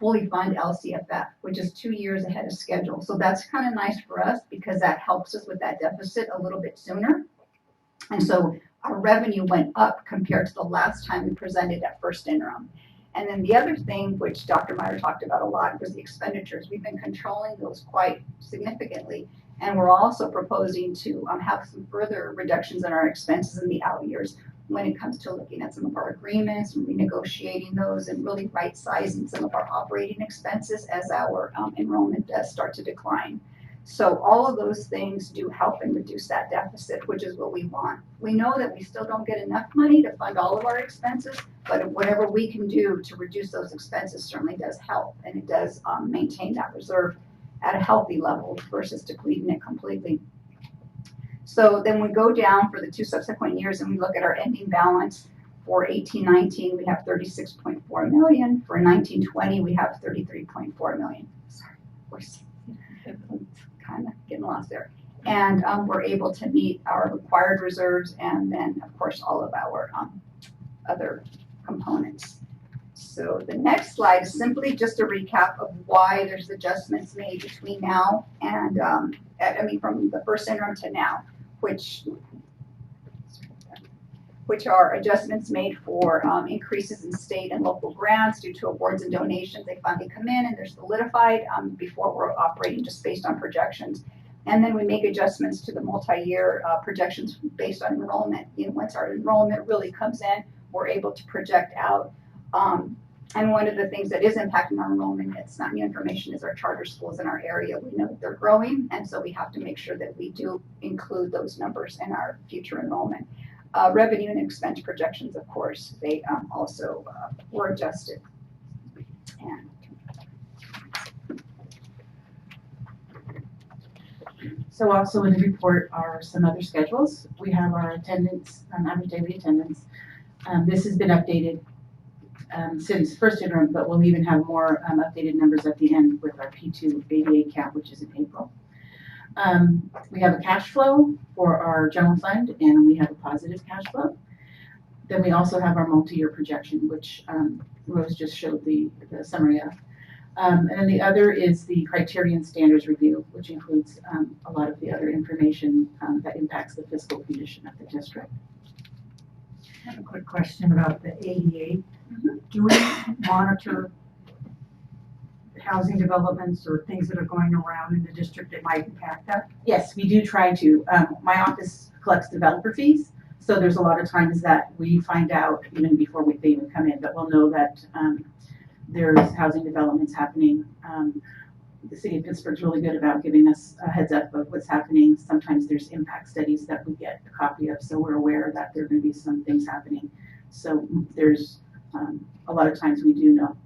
fully fund LCFF, which is 2 years ahead of schedule. So that's kind of nice for us because that helps us with that deficit a little bit sooner. And so our revenue went up compared to the last time we presented at first interim. And then the other thing, which Dr. Meyer talked about a lot, was the expenditures. We've been controlling those quite significantly. And we're also proposing to have some further reductions in our expenses in the out years when it comes to looking at some of our agreements and renegotiating those and really right-sizing some of our operating expenses as our enrollment does start to decline. So all of those things do help and reduce that deficit, which is what we want. We know that we still don't get enough money to fund all of our expenses, but whatever we can do to reduce those expenses certainly does help, and it does maintain that reserve at a healthy level versus depleting it completely. So then we go down for the 2 subsequent years and we look at our ending balance. For 18-19, we have 36.4 million. For 19-20, we have 33.4 million. Sorry, we're kind of getting lost there. And we're able to meet our required reserves and then, of course, all of our other components. So the next slide is simply just a recap of why there's adjustments made between now and, from the first interim to now, which are adjustments made for increases in state and local grants due to awards and donations. They finally come in and they're solidified before we're operating just based on projections. And then we make adjustments to the multi-year projections based on enrollment. Once our enrollment really comes in, we're able to project out. And one of the things that is impacting our enrollment, it's not new information, is our charter schools in our area. We know that they're growing, and so we have to make sure that we do include those numbers in our future enrollment. Revenue and expense projections, of course, they also were adjusted. And so also in the report are some other schedules. We have our attendance, average daily attendance. This has been updated since first interim, but we'll even have more updated numbers at the end with our P2 ADA cap, which is in April. We have a cash flow for our general fund, and we have a positive cash flow. Then we also have our multi-year projection, which Rose just showed the summary of. And then the other is the criterion standards review, which includes a lot of the other information that impacts the fiscal condition of the district. I have a quick question about the ADA. Do we monitor housing developments or things that are going around in the district that might impact that? Yes, we do try to. My office collects developer fees, so there's a lot of times that we find out even before they even come in, but we'll know that there's housing developments happening. The city of Pittsburgh's really good about giving us a heads up of what's happening. Sometimes there's impact studies that we get a copy of, so we're aware that there are going to be some things happening. So there's a lot of times we do know.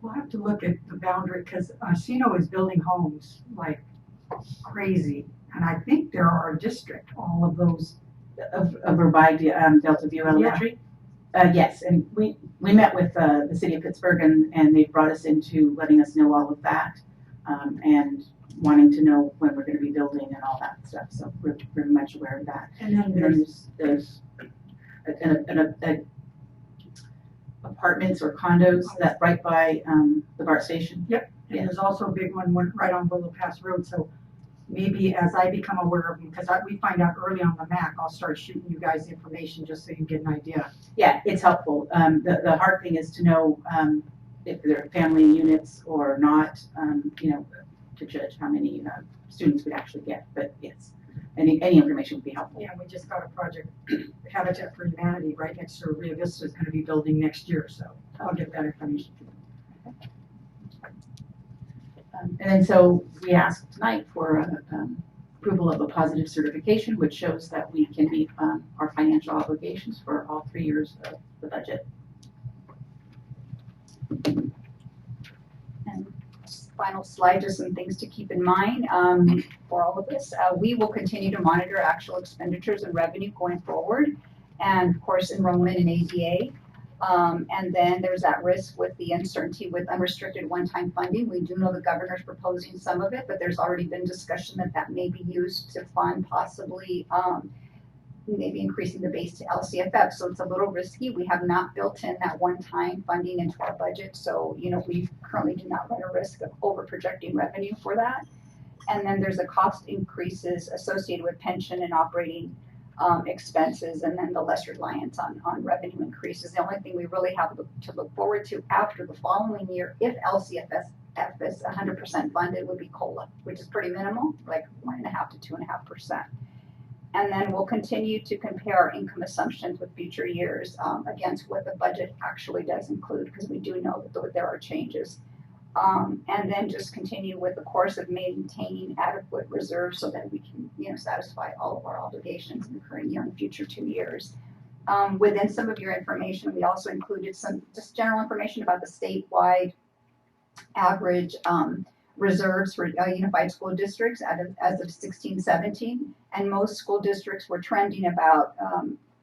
We'll have to look at the boundary, because Chino is building homes like crazy, and I think there are a district, all of those. Of by Delta View Elementary? Yes, and we met with the city of Pittsburgh and they brought us into letting us know all of that and wanting to know when we're going to be building and all that stuff. So we're much aware of that. And then there's apartments or condos that right by the BART station. Yep. And there's also a big one right on Willow Pass Road. So maybe as I become aware of them, because we find out early on the MAC, I'll start shooting you guys information just so you get an idea. Yeah, it's helpful. The hard thing is to know if they're family units or not, to judge how many students would actually get. But yes, any information would be helpful. Yeah, we just got a project, Habitat for Humanity, right next to Rio Vista is going to be building next year, so I'll get that information. And then so we asked tonight for approval of a positive certification, which shows that we can meet our financial obligations for all 3 years of the budget. And final slide, just some things to keep in mind for all of this. We will continue to monitor actual expenditures and revenue going forward, and of course enrollment in ADA. And then there's that risk with the uncertainty with unrestricted one-time funding. We do know the governor's proposing some of it, but there's already been discussion that may be used to fund possibly maybe increasing the base to LCFF. So it's a little risky. We have not built in that one-time funding into our budget. So, we currently do not run a risk of over-projecting revenue for that. And then there's the cost increases associated with pension and operating expenses, and then the less reliance on revenue increases. The only thing we really have to look forward to after the following year, if LCFS is 100% funded, would be COLA, which is pretty minimal, like 1.5% to 2.5%. And then we'll continue to compare our income assumptions with future years against what the budget actually does include, because we do know that there are changes. And then just continue with the course of maintaining adequate reserves so that we can, satisfy all of our obligations in the current year and future 2 years. Within some of your information, we also included some just general information about the statewide average reserves for unified school districts as of 16-17, and most school districts were trending about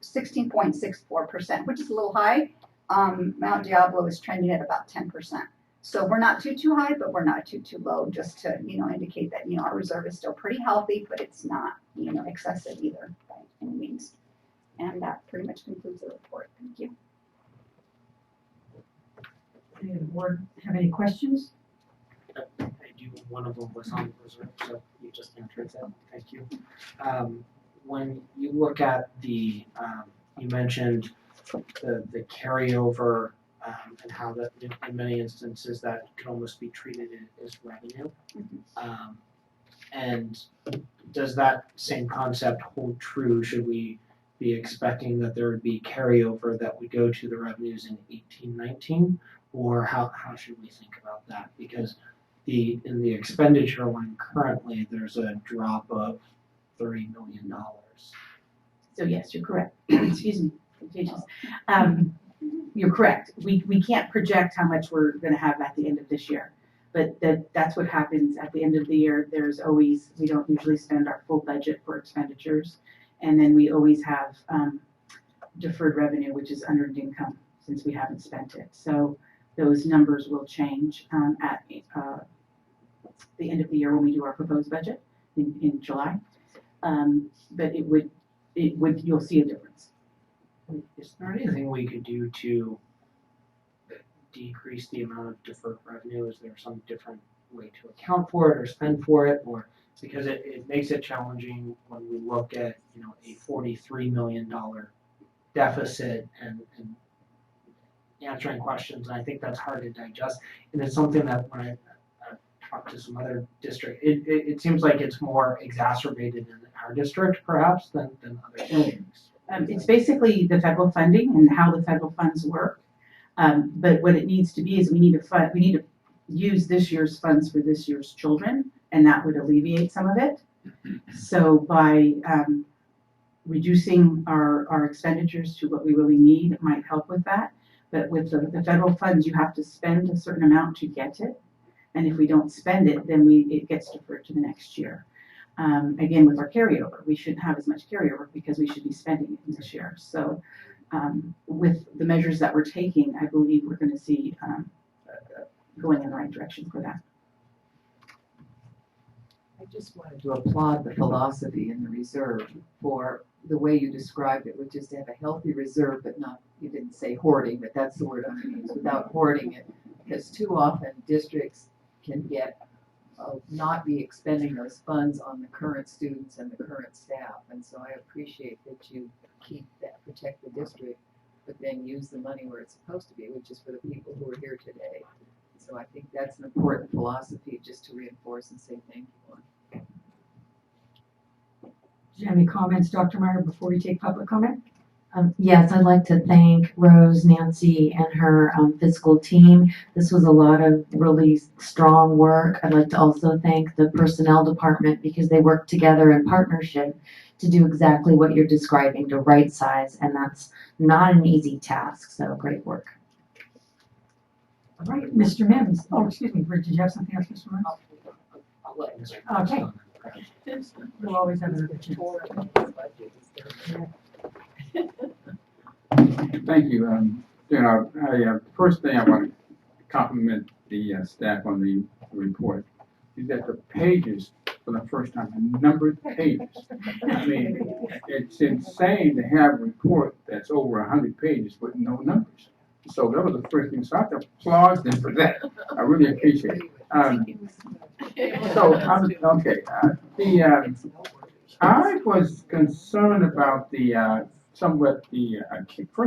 16.64%, which is a little high. Mount Diablo is trending at about 10%. So we're not too high, but we're not too low, just to, indicate that, our reserve is still pretty healthy, but it's not, excessive either by any means. And that pretty much concludes the report. Thank you. Any of the board have any questions? I do. One of them was on reserve, so you just answered that. Thank you. When you look at the, you mentioned the carryover and how that in many instances that could almost be treated as revenue. And does that same concept hold true? Should we be expecting that there would be carryover that would go to the revenues in 18-19? Or how should we think about that? Because in the expenditure line currently, there's a drop of $30 million. So yes, you're correct. Excuse me, contagious. You're correct. We can't project how much we're going to have at the end of this year, but that's what happens at the end of the year. We don't usually spend our full budget for expenditures, and then we always have deferred revenue, which is unearned income since we haven't spent it. So those numbers will change at the end of the year when we do our proposed budget in July. But you'll see a difference. Is there anything we could do to decrease the amount of deferred revenue? Is there some different way to account for it or spend for it, or because it makes it challenging when we look at, a $43 million deficit and answering questions. And I think that's hard to digest. And it's something that when I talked to some other districts, it seems like it's more exacerbated in our district perhaps than other districts. It's basically the federal funding and how the federal funds work. But what it needs to be is we need to use this year's funds for this year's children, and that would alleviate some of it. So by reducing our expenditures to what we really need, it might help with that. But with the federal funds, you have to spend a certain amount to get it. And if we don't spend it, then it gets deferred to the next year. Again, with our carryover, we shouldn't have as much carryover because we should be spending it this year. So with the measures that we're taking, I believe we're going to see going in the right direction for that. I just wanted to applaud the philosophy in the reserve for the way you described it, which is to have a healthy reserve, but not, you didn't say hoarding, but that's the word I'm going to use, without hoarding it. Because too often districts can get, not be expending those funds on the current students and the current staff. And so I appreciate that you keep that, protect the district, but then use the money where it's supposed to be, which is for the people who are here today. So I think that's an important philosophy just to reinforce and say thank you on. Do you have any comments, Dr. Meyer, before we take public comment? Yes, I'd like to thank Rose, Nancy, and her fiscal team. This was a lot of really strong work. I'd like to also thank the personnel department because they worked together in partnership to do exactly what you're describing, to right size, and that's not an easy task, so great work. All right, Mr. Mims. Oh, excuse me, did you have something else, Mr. Mims? I'll let Mr. Okay. We'll always have another chance. Thank you. First thing I want to compliment the staff on the report is that the pages, for the first time, numbered pages. I mean, it's insane to have a report that's over 100 pages with no numbers. So that was the first thing. So I have to applaud them for that. I really appreciate it. I was concerned about first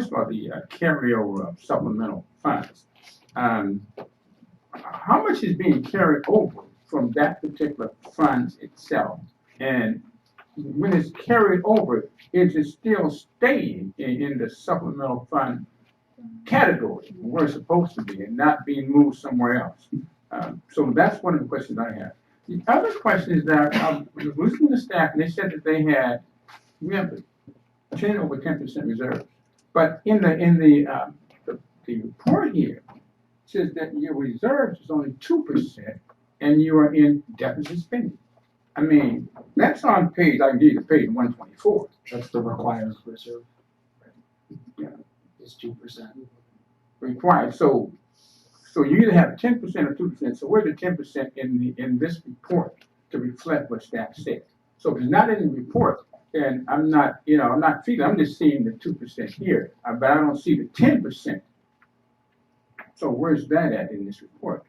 of all, the carryover of supplemental funds. How much is being carried over from that particular fund itself? And when it's carried over, is it still staying in the supplemental fund category where it's supposed to be and not being moved somewhere else? So that's one of the questions I have. The other question is that I was listening to staff and they said that we have over 10% reserves. But in the report here, it says that your reserves is only 2% and you are in deficit spending. I mean, that's on page, I can give you the page 124. That's the required reserve. Yeah. It's 2%. Required. So you either have 10% or 2%. So where's the 10% in this report to reflect what staff said? So if it's not in the report, then I'm not feeling, I'm just seeing the 2% here, but I don't see the 10%. So where's that at in this report?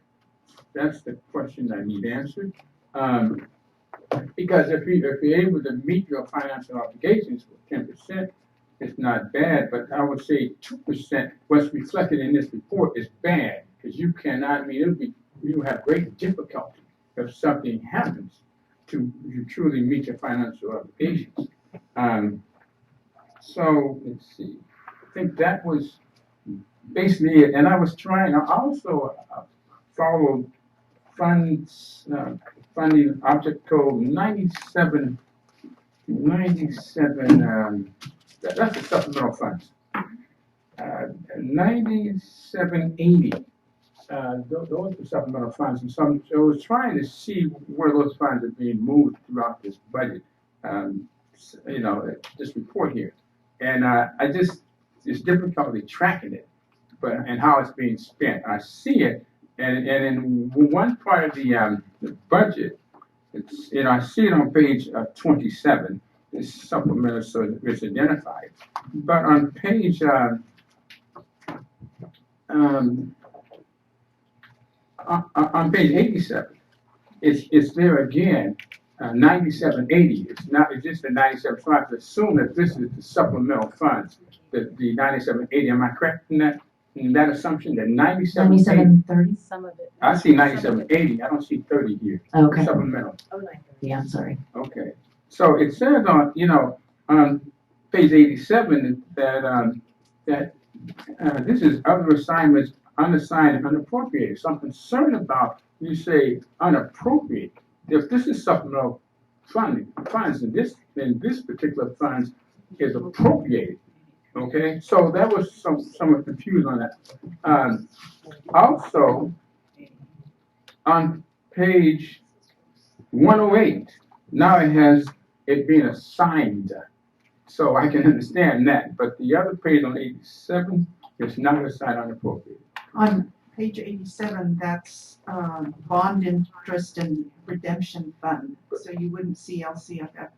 That's the question I need answered. Because if you're able to meet your financial obligations with 10%, it's not bad, but I would say 2%, what's reflected in this report is bad, because you cannot, you have great difficulty if something happens to you truly meet your financial obligations. So let's see, I think that was basically it. And I also followed funding object code 97, that's the supplemental funds. 9780, those are supplemental funds. And so I was trying to see where those funds are being moved throughout this budget, this report here. And it's difficulty tracking it, and how it's being spent. I see it, and in one part of the budget, I see it on page 27. It's supplemental, so it's identified. But on page on page 87, it's there again, 9780. It's just the 97, so I have to assume that this is the supplemental funds, the 9780. Am I correct in that assumption, that 9780? 9730? Some of it. I see 9780, I don't see 30 here. Okay. Supplemental. Yeah, I'm sorry. Okay, so it says on, on page 87 that this is other assignments unassigned and unappropriated. So I'm concerned about, you say unappropriated. If this is supplemental funds, and this particular funds is appropriated. Okay, so that was somewhat confused on that. Also, on page 108, now it has it being assigned. So I can understand that, but the other page on 87 is not assigned unappropriated. On page 87, that's bond interest and redemption fund. So you wouldn't see LCFF,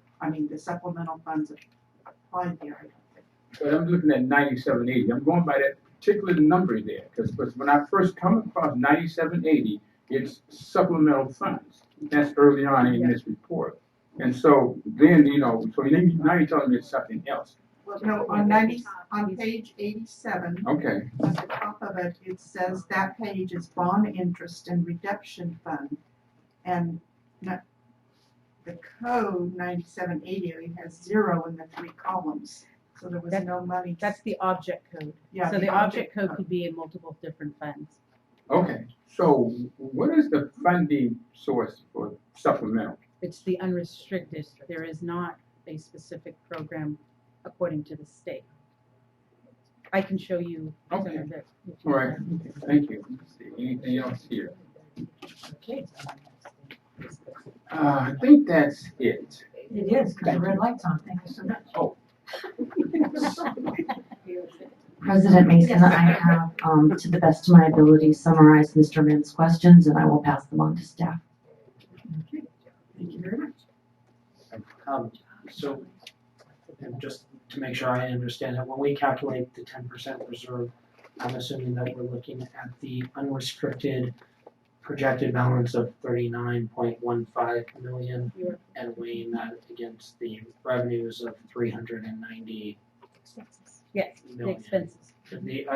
the supplemental funds applied there. But I'm looking at 9780. I'm going by that particular number there, because when I first come across 9780, it's supplemental funds. That's early on in this report. And so then, so now you're telling me it's something else. Well, no, on page 87. Okay. At the top of it, it says that page is bond interest and redemption fund. And the code 9780 has 0 in the 3 columns. So there was no money. That's the object code. Yeah, So the object code could be in multiple different funds. Okay. So what is the funding source for supplemental? It's the unrestricted. There is not a specific program according to the state. I can show you some Okay. of it. All right. Thank you. Let's see. Anything else here? Okay. I think that's it. It is, because the red light's on. Thank you so much. Oh. President Mason, I have, to the best of my ability, summarized Mr. Min's questions, and I will pass them on to staff. Okay. Thank you very much. So, and just to make sure I understand it, when we calculate the 10% reserve, I'm assuming that we're looking at the unrestricted projected balance of 39.15 million and weighing that against the revenues of 390 Yes, the million. expenses. The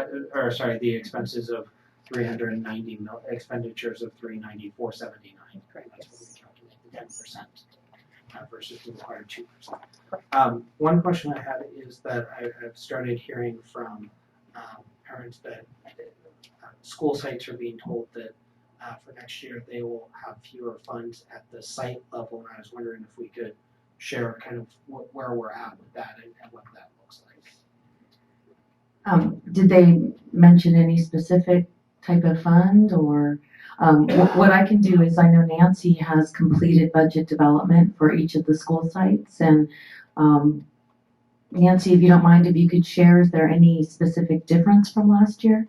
expenses of 390 expenditures of 390,479. Correct. That's what we calculate the 10% versus the required 2%. One question I have is that I've started hearing from parents that school sites are being told that for next year they will have fewer funds at the site level, and I was wondering if we could share kind of where we're at with that and what that looks like. Did they mention any specific type of fund, or what I can do is, I know Nancy has completed budget development for each of the school sites, and Nancy, if you don't mind, if you could share, is there any specific difference from last year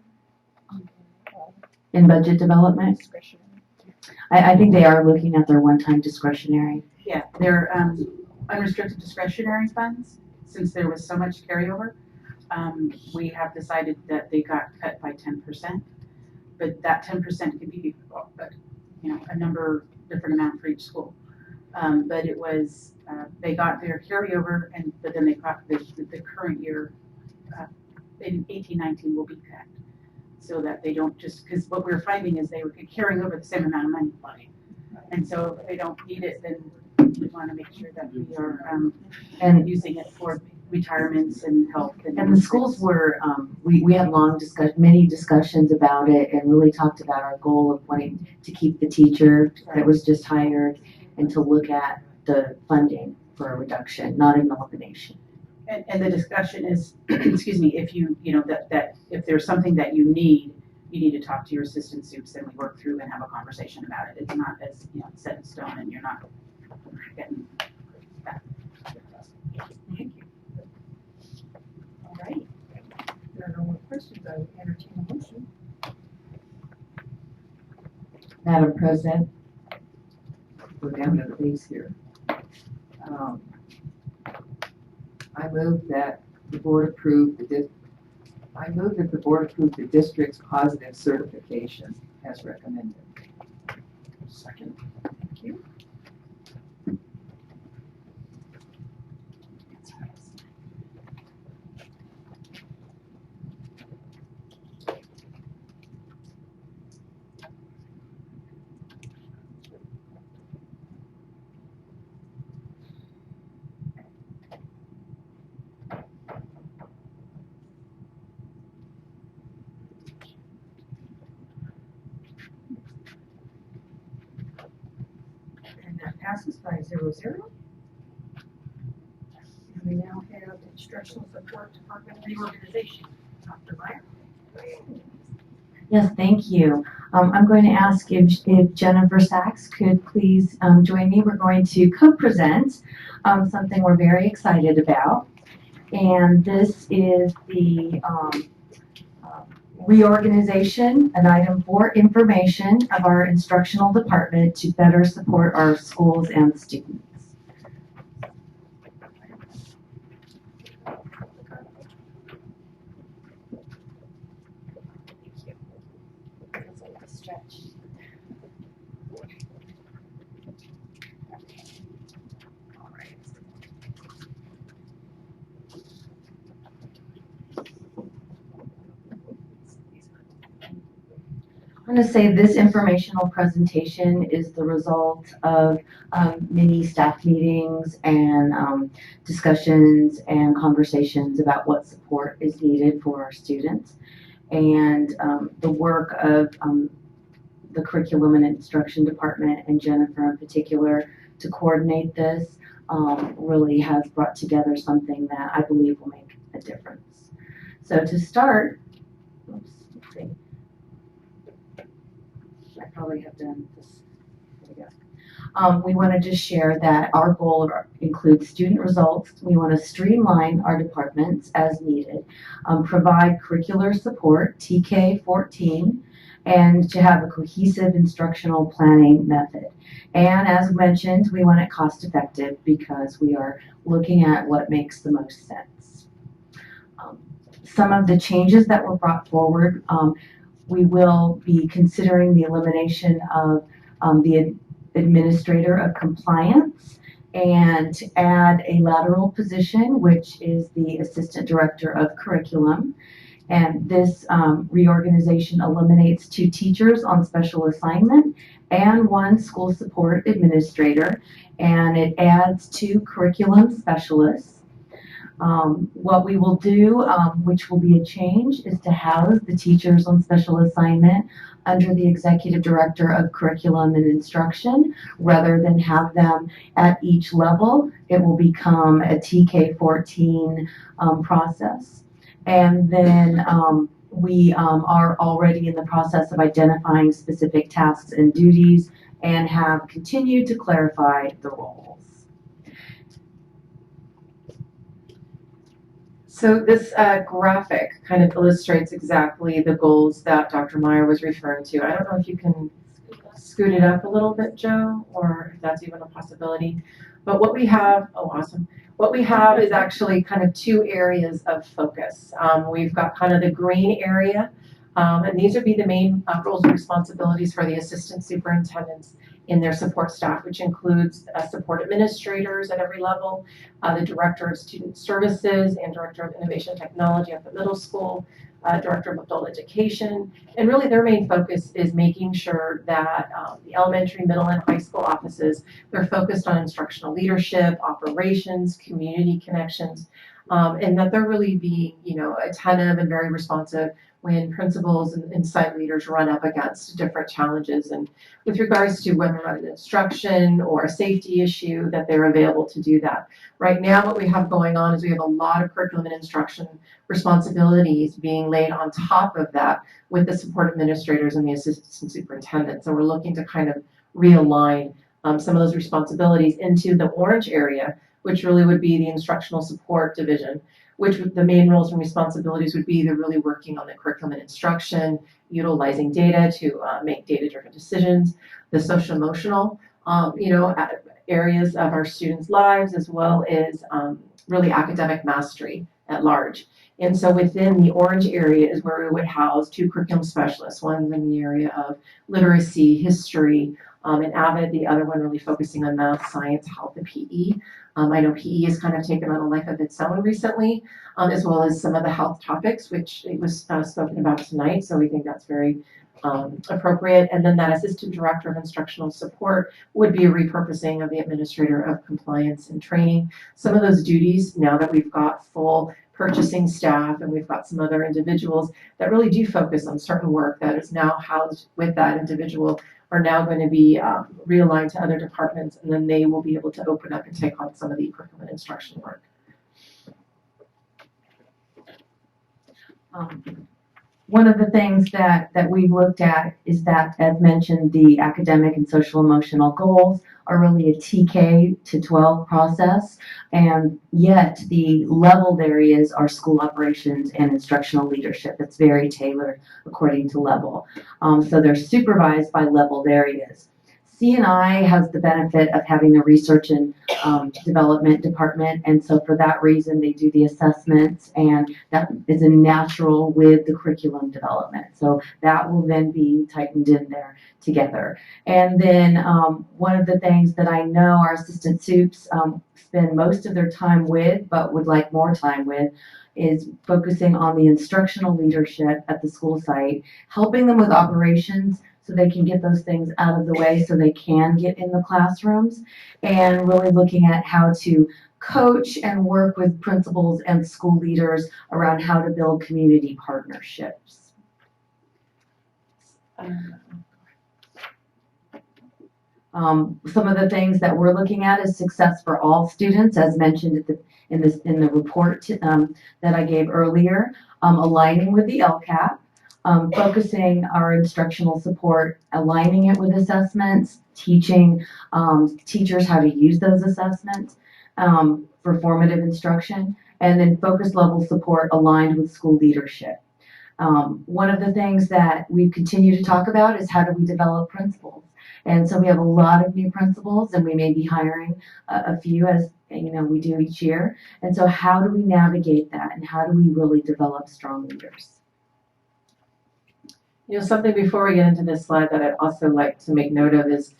in budget development? I think they are looking at their one-time discretionary. Yeah, they're unrestricted discretionary funds. Since there was so much carryover, we have decided that they got cut by 10%. But that 10% could be, a number different amount for each school. But it was they got their carryover, but then they got the current year in 18-19 will be cut, so that they don't just, because what we're finding is they were carrying over the same amount of money, and so if they don't need it, then we want to make sure that we are and using it for retirements and health. And the schools were, we had many discussions about it, and really talked about our goal of wanting to keep the teacher that was just hired, and to look at the funding for a reduction, not an elimination. And the discussion is, excuse me, if that if there's something that you need to talk to your assistant soups, and we work through and have a conversation about it. It's not as set in stone, and you're not getting that. Thank you. All right. If there are no more questions, I will entertain a motion. Madam President, go down to the base here. I move that the board approve the district's positive certification as recommended. Second. you. And that passes by 0-0. And we now have instructional support department reorganization. Dr. Meyer. Yes, thank you. I'm going to ask if Jennifer Sachs could please join me. We're going to co-present something we're very excited about. And this is the reorganization, an item for information of our instructional department to better support our schools and students. I'm going to say this informational presentation is the result of many staff meetings and discussions and conversations about what support is needed for our students. And the work of the curriculum and instruction department and Jennifer in particular to coordinate this really has brought together something that I believe will make a difference. So to start, let's see. I probably have done this. There we go. We want to just share that our goal includes student results. We want to streamline our departments as needed, provide curricular support, TK14, and to have a cohesive instructional planning method. And as mentioned, we want it cost effective because we are looking at what makes the most sense. Some of the changes that were brought forward, we will be considering the elimination of the administrator of compliance and to add a lateral position, which is the assistant director of curriculum. And this reorganization eliminates 2 teachers on special assignment and 1 school support administrator, and it adds 2 curriculum specialists. What we will do, which will be a change, is to house the teachers on special assignment under the executive director of curriculum and instruction rather than have them at each level. It will become a TK14 process. And then we are already in the process of identifying specific tasks and duties and have continued to clarify the roles. So this graphic kind of illustrates exactly the goals that Dr. Meyer was referring to. I don't know if you can scoot it up a little bit, Joe, or if that's even a possibility. But what we have, oh, awesome. What we have is actually kind of 2 areas of focus. We've got kind of the green area, and these would be the main roles and responsibilities for the assistant superintendents in their support staff, which includes support administrators at every level, the director of student services and director of innovation technology at the middle school, director of adult education. And really their main focus is making sure that the elementary, middle, and high school offices, they're focused on instructional leadership, operations, community connections, and that they're really being, attentive and very responsive when principals and site leaders run up against different challenges. And with regards to whether or not an instruction or a safety issue, that they're available to do that. Right now, what we have going on is we have a lot of curriculum and instruction responsibilities being laid on top of that with the support administrators and the assistant superintendents. So we're looking to kind of realign some of those responsibilities into the orange area, which really would be the instructional support division, which the main roles and responsibilities would be they're really working on the curriculum and instruction, utilizing data to make data-driven decisions, the social emotional, areas of our students' lives, as well as really academic mastery at large. And so within the orange area is where we would house 2 curriculum specialists, one in the area of literacy, history, and AVID, the other one really focusing on math, science, health, and PE. I know PE has kind of taken on a life of its own recently, as well as some of the health topics, which it was spoken about tonight. So we think that's very appropriate. And then that assistant director of instructional support would be a repurposing of the administrator of compliance and training. Some of those duties, now that we've got full purchasing staff and we've got some other individuals that really do focus on certain work that is now housed with that individual, are now going to be realigned to other departments, and then they will be able to open up and take on some of the curriculum and instruction work. One of the things that we've looked at is that, as mentioned, the academic and social emotional goals are really a TK to 12 process, and yet the leveled areas are school operations and instructional leadership. It's very tailored according to level. So they're supervised by leveled areas. C&I has the benefit of having the research and development department, and so for that reason they do the assessments, and that is a natural with the curriculum development. So that will then be tightened in there together. And then one of the things that I know our assistant soups spend most of their time with, but would like more time with, is focusing on the instructional leadership at the school site, helping them with operations so they can get those things out of the way so they can get in the classrooms, and really looking at how to coach and work with principals and school leaders around how to build community partnerships. Some of the things that we're looking at is success for all students, as mentioned in the report that I gave earlier, aligning with the LCAP. Focusing our instructional support, aligning it with assessments, teaching teachers how to use those assessments for formative instruction, and then focus level support aligned with school leadership. One of the things that we continue to talk about is how do we develop principals. And so we have a lot of new principals, and we may be hiring a few, as we do each year. And so how do we navigate that, and how do we really develop strong leaders? Something before we get into this slide that I'd also like to make note of is,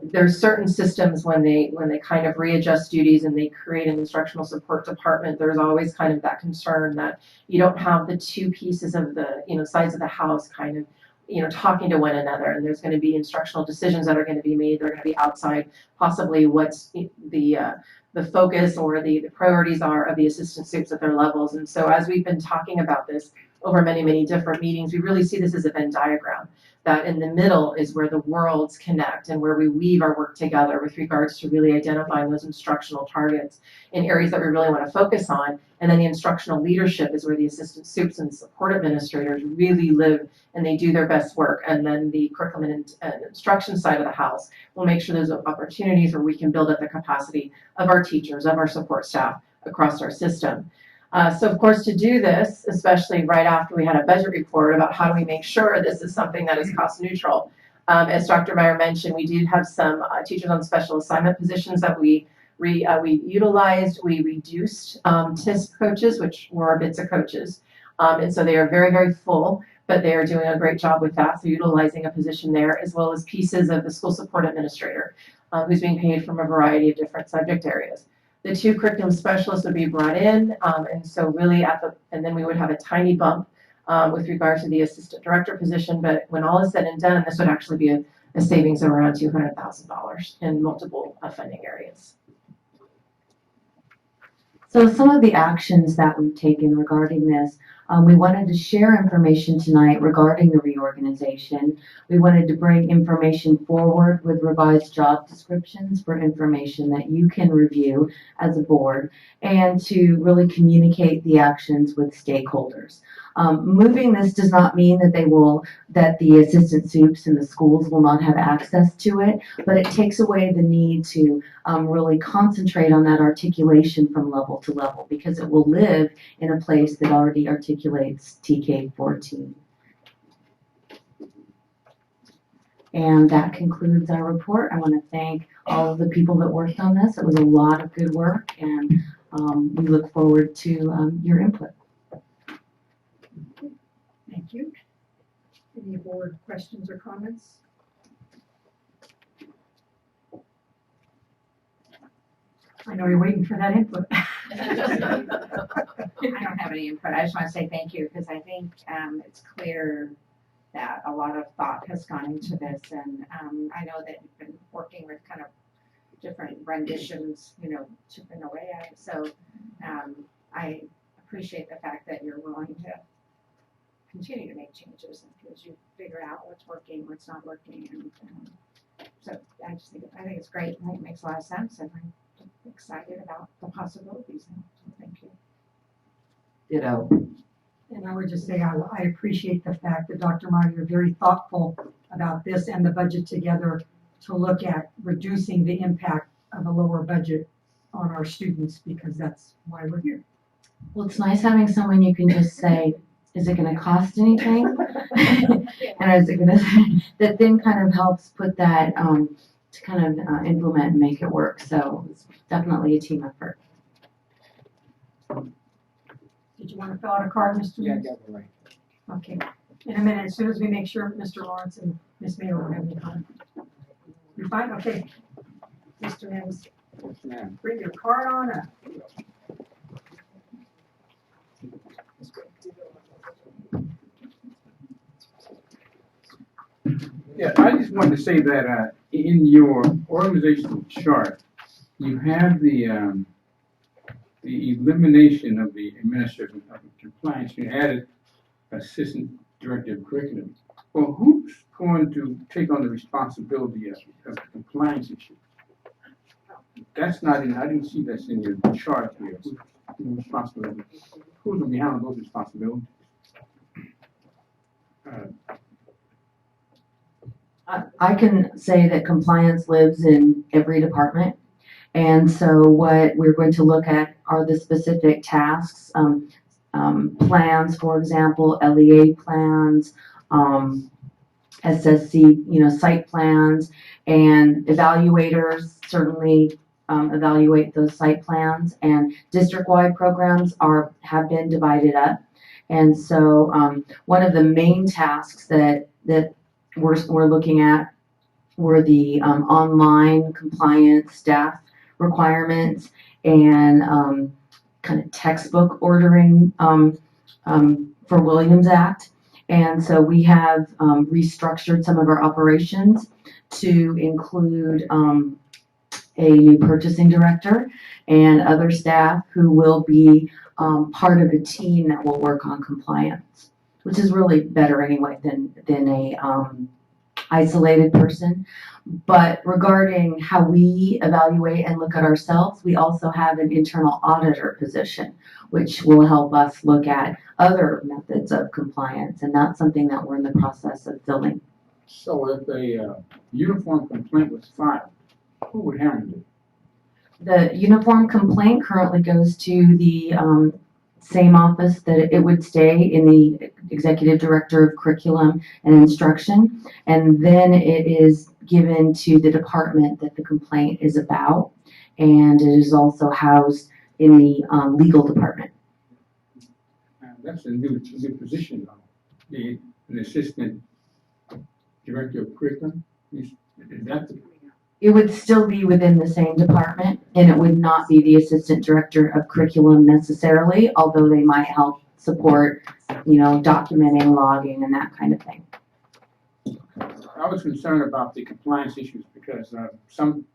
there's certain systems when they kind of readjust duties and they create an instructional support department, there's always kind of that concern that you don't have the two pieces of the, sides of the house kind of, talking to one another, and there's going to be instructional decisions that are going to be made. They're going to be outside possibly what's the focus or the priorities are of the assistant soups at their levels. And so as we've been talking about this over many, many different meetings, we really see this as a Venn diagram, that in the middle is where the worlds connect and where we weave our work together with regards to really identifying those instructional targets in areas that we really want to focus on. And then the instructional leadership is where the assistant soups and support administrators really live and they do their best work. And then the curriculum and instruction side of the house will make sure there's opportunities where we can build up the capacity of our teachers, of our support staff across our system. So of course, to do this, especially right after we had a budget report about how do we make sure this is something that is cost neutral. As Dr. Meyer mentioned, we did have some teachers on special assignment positions that we utilized. We reduced TISP coaches, which were our BITSA coaches. And so they are very, very full, but they are doing a great job with that. So utilizing a position there, as well as pieces of the school support administrator who's being paid from a variety of different subject areas. The two curriculum specialists would be brought in, and so really and then we would have a tiny bump with regard to the assistant director position, but when all is said and done, this would actually be a savings of around $200,000 in multiple funding areas. So some of the actions that we've taken regarding this, we wanted to share information tonight regarding the reorganization. We wanted to bring information forward with revised job descriptions for information that you can review as a board, and to really communicate the actions with stakeholders. Moving this does not mean that the assistant soups in the schools will not have access to it, but it takes away the need to really concentrate on that articulation from level to level, because it will live in a place that already articulates TK14. And that concludes our report. I want to thank all of the people that worked on this. It was a lot of good work, and we look forward to your input. Thank you. Any board questions or comments? I know you're waiting for that input. I don't have any input. I just want to say thank you because I think it's clear that a lot of thought has gone into this, and I know that you've been working with kind of different renditions, chipping away at it. So I appreciate the fact that you're willing to continue to make changes because you figure out what's working, what's not working, and so I think it's great. I think it makes a lot of sense, and I'm excited about the possibilities now. So thank you. Ditto. And I would just say I appreciate the fact that Dr. Meyer, you're very thoughtful about this and the budget together to look at reducing the impact of a lower budget on our students because that's why we're here. Well, it's nice having someone you can just say, is it going to cost anything? And is it going to, that then kind of helps put that to kind of implement and make it work. So it's definitely a team effort. Did you want to fill out a card, Mr. Yeah, Mills? got it right. Okay. In a minute, as soon as we make sure Mr. Lawrence and Ms. Mayor will have any comment. You're fine? Okay. Mr. Mims, Yes, ma'am. bring your card on up. Yeah, I just wanted to say that in your organizational chart, you have the elimination of the administrative compliance. You added assistant director of curriculum. Well, who's going to take on the responsibility of the compliance issue? That's not in. I didn't see that's in your chart here. Who's responsibility? Who's going to be handling those responsibilities? I can say that compliance lives in every department. And so what we're going to look at are the specific tasks, plans, for example, LEA plans, SSC, site plans, and evaluators certainly evaluate those site plans. And district-wide programs have been divided up. And so one of the main tasks that we're looking at were the online compliance staff requirements and kind of textbook ordering for Williams Act. And so we have restructured some of our operations to include a new purchasing director and other staff who will be part of a team that will work on compliance, which is really better anyway than a isolated person. But regarding how we evaluate and look at ourselves, we also have an internal auditor position, which will help us look at other methods of compliance, and that's something that we're in the process of filling. So if a uniform complaint was filed, who would handle it? The uniform complaint currently goes to the same office that it would stay in, the Executive Director of Curriculum and Instruction, and then it is given to the department that the complaint is about, and it is also housed in the legal department. That's a new position, though. An assistant director of curriculum. Is that the? It would still be within the same department, and it would not be the assistant director of curriculum necessarily, although they might help support, documenting, logging, and that kind of thing. I was concerned about the compliance issues because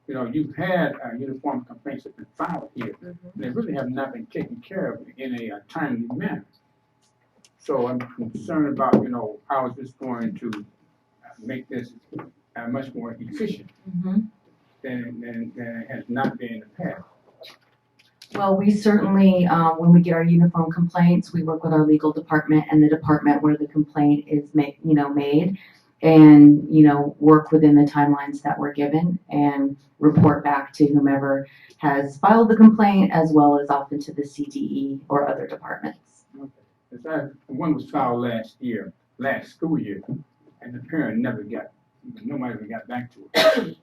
you've had uniform complaints that have been filed here. And they really have not been taken care of in a timely manner. So I'm concerned about, how is this going to make this much more efficient than it has not been in the past. Well, we certainly, when we get our uniform complaints, we work with our legal department and the department where the complaint is made, and, work within the timelines that we're given and report back to whomever has filed the complaint as well as often to the CDE or other departments. Okay. One was filed last school year, and the parent nobody ever got back to it.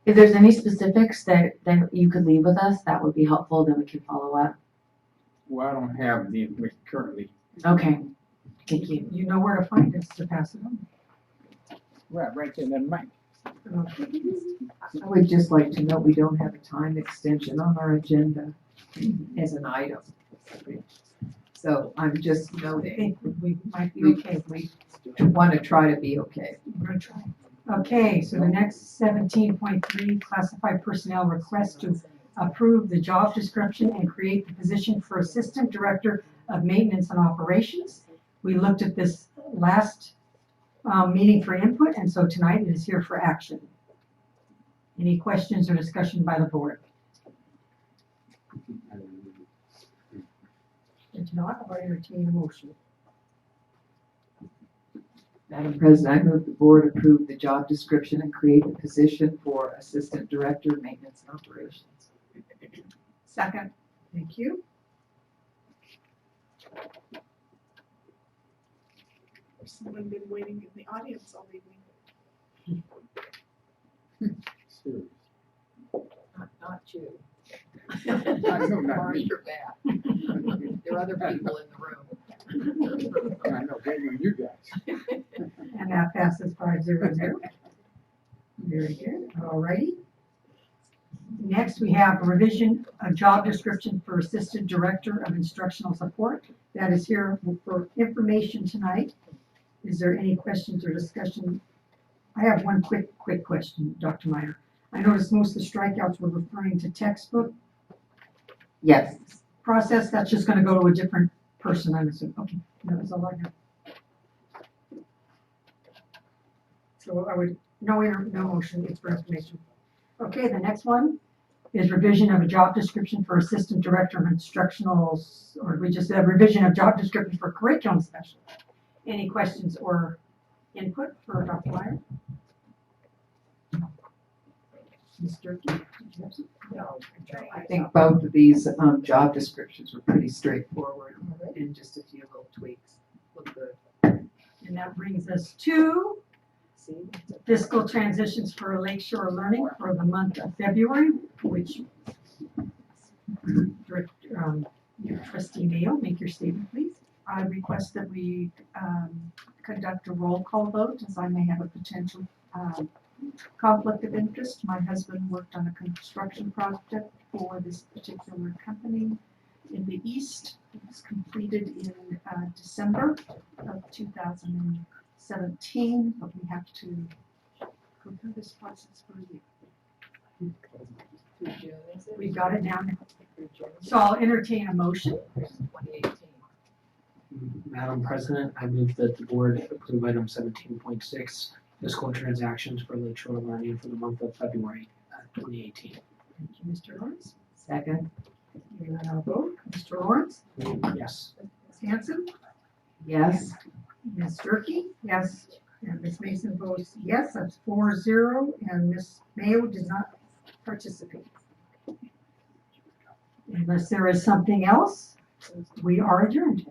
If there's any specifics that you could leave with us, that would be helpful, then we can follow up. Well, I don't have the information currently. Okay, thank you. You know where to find us to pass it on. Right there in that mic. I would just like to note we don't have a time extension on our agenda as an item. So I'm just I noting, think we might be we, okay. we want to try to be okay. We're gonna try. Okay, so the next 17.3, classified personnel request to approve the job description and create the position for Assistant Director of Maintenance and Operations. We looked at this last meeting for input, and so tonight it is here for action. Any questions or discussion by the board? If not, I'll entertain a motion. Madam President, I move the board approve the job description and create the position for Assistant Director of Maintenance and Operations. Second. Thank you. There's someone been waiting in the audience all evening. Serious. Not you. I know, not me. There are other people in the room. I know, better than you guys. And that passes 5-0. Very good. All righty. Next, we have a revision of job description for Assistant Director of Instructional Support. That is here for information tonight. Is there any questions or discussion? I have one quick question, Dr. Meyer. I noticed most of the strikeouts were referring to textbook Yes. process. That's just going to go to a different person, I'm assuming. Okay, that was all I have. So I would, no motion, it's for information. Okay, the next one is revision of a job description for Assistant Director of Instructional, or we just said revision of job description for Curriculum Specialist. Any questions or input for Dr. Meyer? Ms. Durkee, did you have some? No, I think both of these job descriptions were pretty straightforward and just a few little tweaks. Look good. And that brings us to fiscal transitions for Lakeshore Learning for the month of February, which Trustee Mayo, make your statement, please. I request that we conduct a roll call vote, as I may have a potential conflict of interest. My husband worked on a construction project for this particular company in the East. It was completed in December of 2017, but we have to go through this process for a year. We've got it down. So I'll entertain a motion. Madam President, I move that the board approve item 17.6, fiscal transactions for Lakeshore Learning for the month of February 2018. Thank you, Mr. Lawrence. Second. And I'll vote. Mr. Lawrence? Yes. Ms. Hanson? Yes. Ms. Durkee? Yes. And Ms. Mason votes yes. That's 4-0. And Ms. Mayo did not participate. Unless there is something else, we are adjourned.